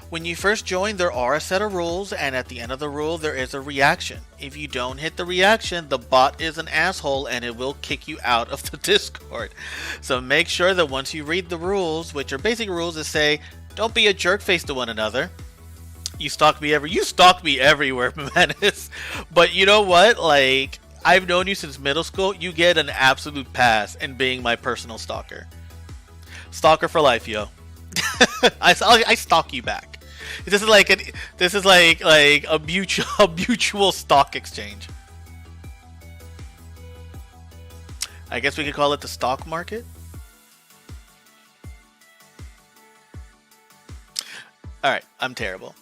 When you first join, there are a set of rules, and at the end of the rule, there is a reaction. If you don't hit the reaction, the bot is an asshole and it will kick you out of the Discord. So make sure that once you read the rules, which are basic rules that say, don't be a jerk face to one another. You stalk me everywhere, Menace. But you know what? Like, I've known you since middle school. You get an absolute pass in being my personal stalker. Stalker for life, yo. I stalk you back. This is like a mutual stock exchange. I guess we could call it the stock market. All right, I'm terrible.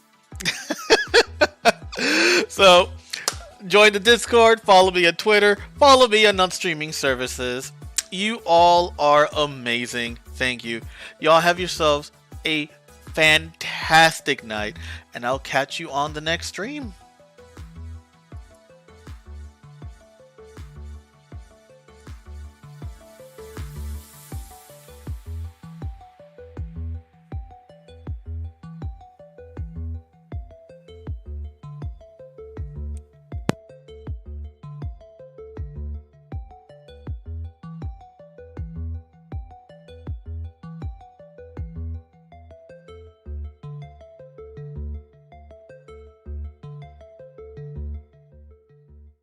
So, join the Discord, follow me on Twitter, follow me on non-streaming services. You all are amazing. Thank you. Y'all have yourselves a fantastic night, and I'll catch you on the next stream.